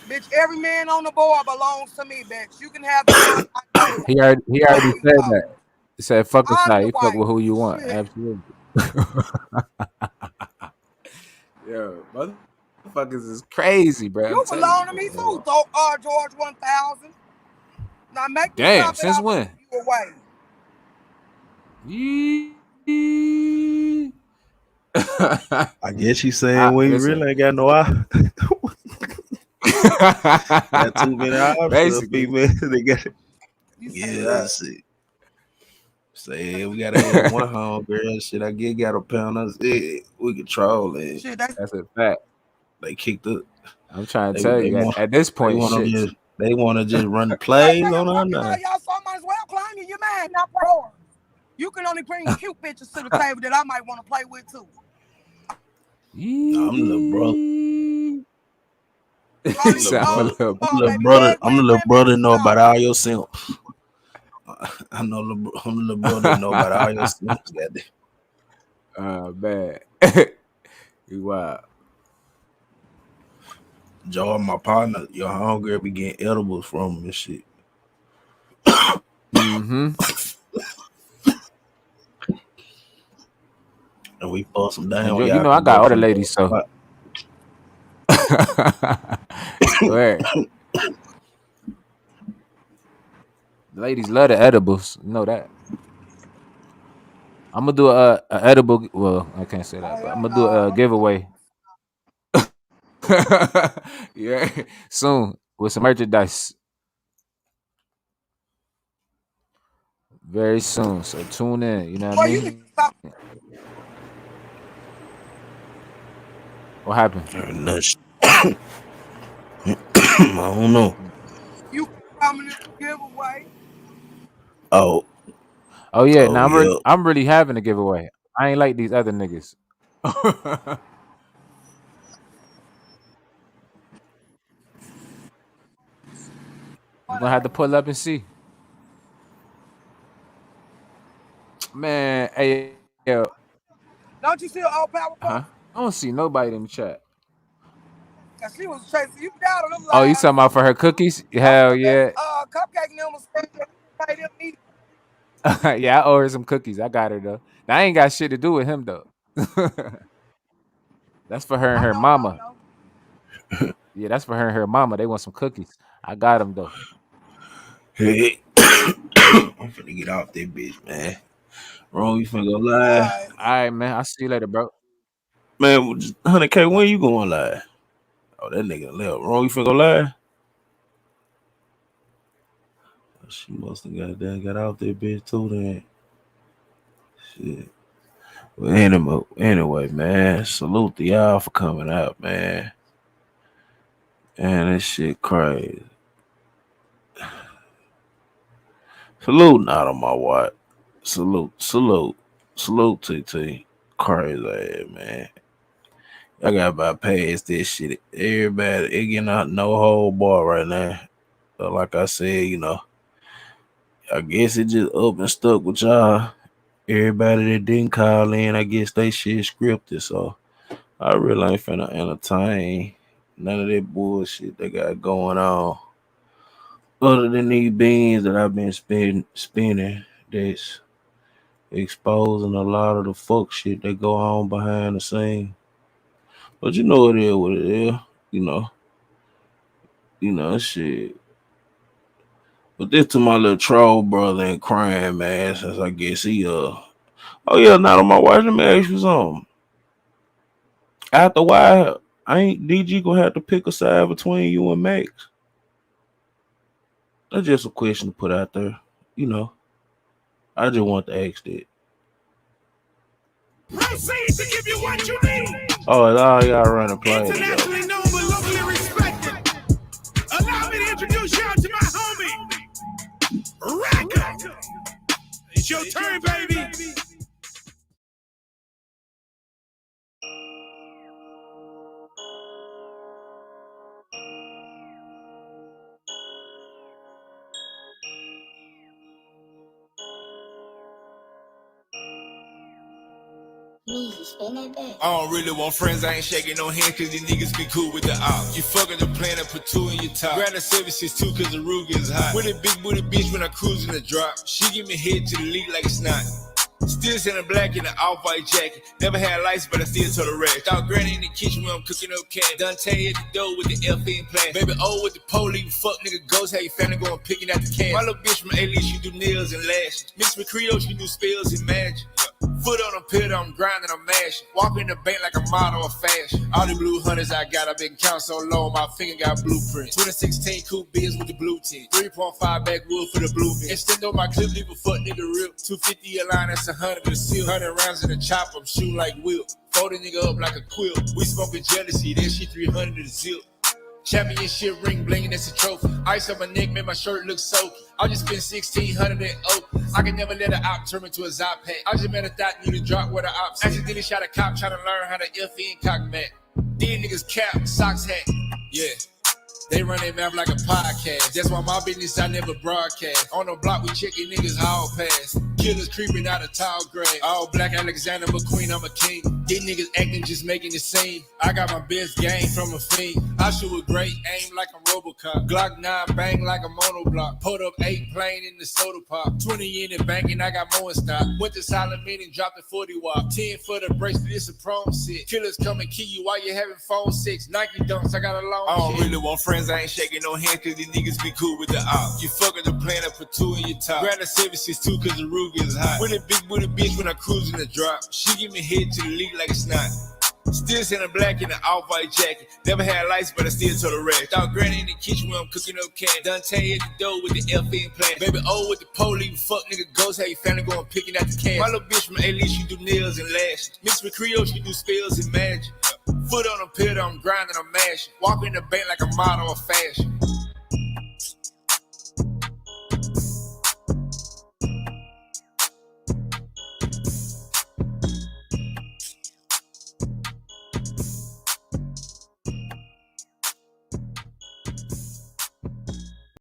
Bitch, every man on the board belongs to me, bitch. You can have the one. I got the one. He already There you said go. that. He said, "Fuck a I'm side. the You fuck wife. with who you want." Shit. Absolutely. Yo, motherfuckers is crazy, bro. I'm You telling belong you. to me too, so, George 1000. Now make me Damn. stop it. Since I'll give when? you away. I guess you saying when you Listen. really ain't got no eye. Got too many options of Basically. females. They got You say yeah, what? shit. Say we gotta have one home girl. Shit, I get got a pound us. We control it. Shit, that's That's a fact. They kicked up. I'm trying to They tell they you. want At this they point, want to shit. just they want to just run the like plays nigga on her fucking all now. y'all, so I might as well claim you. You man, not yours. You can only bring cute bitches to the table that I might want to play with too. I'm the little brother. All He I'm these the said, I'm a brother. little. I'm the little baby brother. dead I'm the little brother that grandbabies know is about gone. all your simps. I know. I'm the little brother that know about all your simps. Goddamn. Man. You wild. Joe, my partner, your homegirl be getting edibles from him and shit. Mm-hmm. And we bust them And down. you Y'all know, I can go got other from there. ladies, so. Wait. The ladies love the edibles. You know that. I'm gonna do a edible. Well, I can't say Oh that, but I'm hell gonna do a no. giveaway. Yeah, soon with some merchandise. Very soon. So tune in. You know what I Well, you need mean? to stop. What happened? Nuts. I don't know. You coming in the giveaway? Oh, Oh yeah. oh Now yeah. I'm really having a giveaway. I ain't like these other niggas. I'm gonna have to pull up and see. Man, hey, yo, Don't you see an old power huh? puff? I don't see nobody in the chat. And she was chasing you down on them Oh, you lies. talking about for her cookies? Oh, Hell cause that yeah. cupcake number said that you made him eat. Yeah, I owe her some cookies. I got her though. That ain't got shit to do with him though. That's for her and I her know, I mama. know. Yeah, that's for her and her mama. They want some cookies. I got them though. Hey, I'm finna get off that bitch, man. Wrong, you finna go live. Alright. All right, man. I'll see you later, bro. Man, 100K, when you going live? Oh, that nigga left. Wrong, you finna go live? She must have got out that bitch too then. Shit. Well, anyway, man, salute to y'all for coming out, man. And this shit crazy. Salute not on my watch. Salute TT. Crazy ass, man. I got about past this shit. Everybody, it getting out no whole bar right now. But like I said, I guess it just up and stuck with y'all. Everybody that didn't call in, I guess they shit scripted. So I really ain't finna entertain None of that bullshit they got going on. Other than these beans that I've been spinning, that's exposing a lot of the fuck shit that go on behind the scene. But you know it is what it is, you know, shit. But this to my little troll brother in crime, man, since I guess he oh yeah, not on my watch, let me ask you something. After a while, ain't DG gonna have to pick a side between you and Max? That's just a question to put out there, you know. I just want to ask that. Proceed to give you what you need. Oh, it's all y'all running play together. Internationally known but locally respected. Allow me to introduce y'all to my homie, Racker. It's your turn, baby. I don't really want friends, I ain't shaking no hand cause these niggas be cool with the op. You fucking the plan and put two in your top. Grab the 762 cause the Ruger is hot. With a big booty bitch when I cruise in the drop. She give me head to the league like it's not. Still sitting black in an off-white jacket. Never had lights, but I still told the rest. Thought granny in the kitchen when I'm cooking up cat. Dante at the door with the FN plan. Baby O with the police, fuck nigga ghost. How you family going picking out the can. My little bitch from A-Leaf, she do nails and lashes. Mixed with Creole, she do spells and magic. Foot on a pill, I'm grinding, I'm mashing. Walking the bank like a model of fashion. All the blue hunters I got, I've been counting so long, my finger got blueprints. 2016 coupe biz with the blue tint. 3.5 backwood for the blue mint. Extend on my clip, leave a fuck nigga rip. 250 a line, that's 100 to seal. 100 rounds in the chop, I'm shooting like whip. Fold a nigga up like a quilt. We smoking jealousy, that shit 300 to zip. Championship ring blingin', that's a trophy. Ice on my neck, made my shirt look soaky. I just spent 1,600 at Oak. I can never let an op turn into a Zop pack. I just met a thought need to drop where the ops. Accidentally shot a cop trying to learn how to FN cock back. These niggas cap, socks hat. Yeah. They run their mouth like a podcast. That's why my business I never broadcast. On the block we checking niggas hall pass. Killers creeping out of tall grave. All black Alexander McQueen, I'm a king. These niggas acting just making it seem. I got my best game from a fiend. I shoot with great aim like a Robocop. Glock 9 bang like a monoblock. Pulled up 8 plane in the soda pop. 20 in the bank and I got more in stock. Went to silent meeting, dropped the 40 watt. 10 for the bracelet, it's a prom set. Killers come and kill you while you having phone sex. Nike dunks, I got a long I don't shit. Really want friends, I ain't shaking no hand cause these niggas be cool with the op. You fucking the plan and put two in your top. Grab the 762 cause the Ruger is hot. With a big booty bitch when I cruise in the drop. She give me head to the league like it's not. Still sitting black in an off-white jacket. Never had lights, but I still told the rest. Thought granny in the kitchen when I'm cooking up cat. Dante at the door with the FN plan. Baby O with the police, fuck nigga ghost. How you family going picking out the can. My little bitch from A-Leaf, she do nails and lashes. Mixed with Creole, she do spells and magic. Foot on a pill, I'm grinding, I'm mashing. Walking the bank like a model of fashion.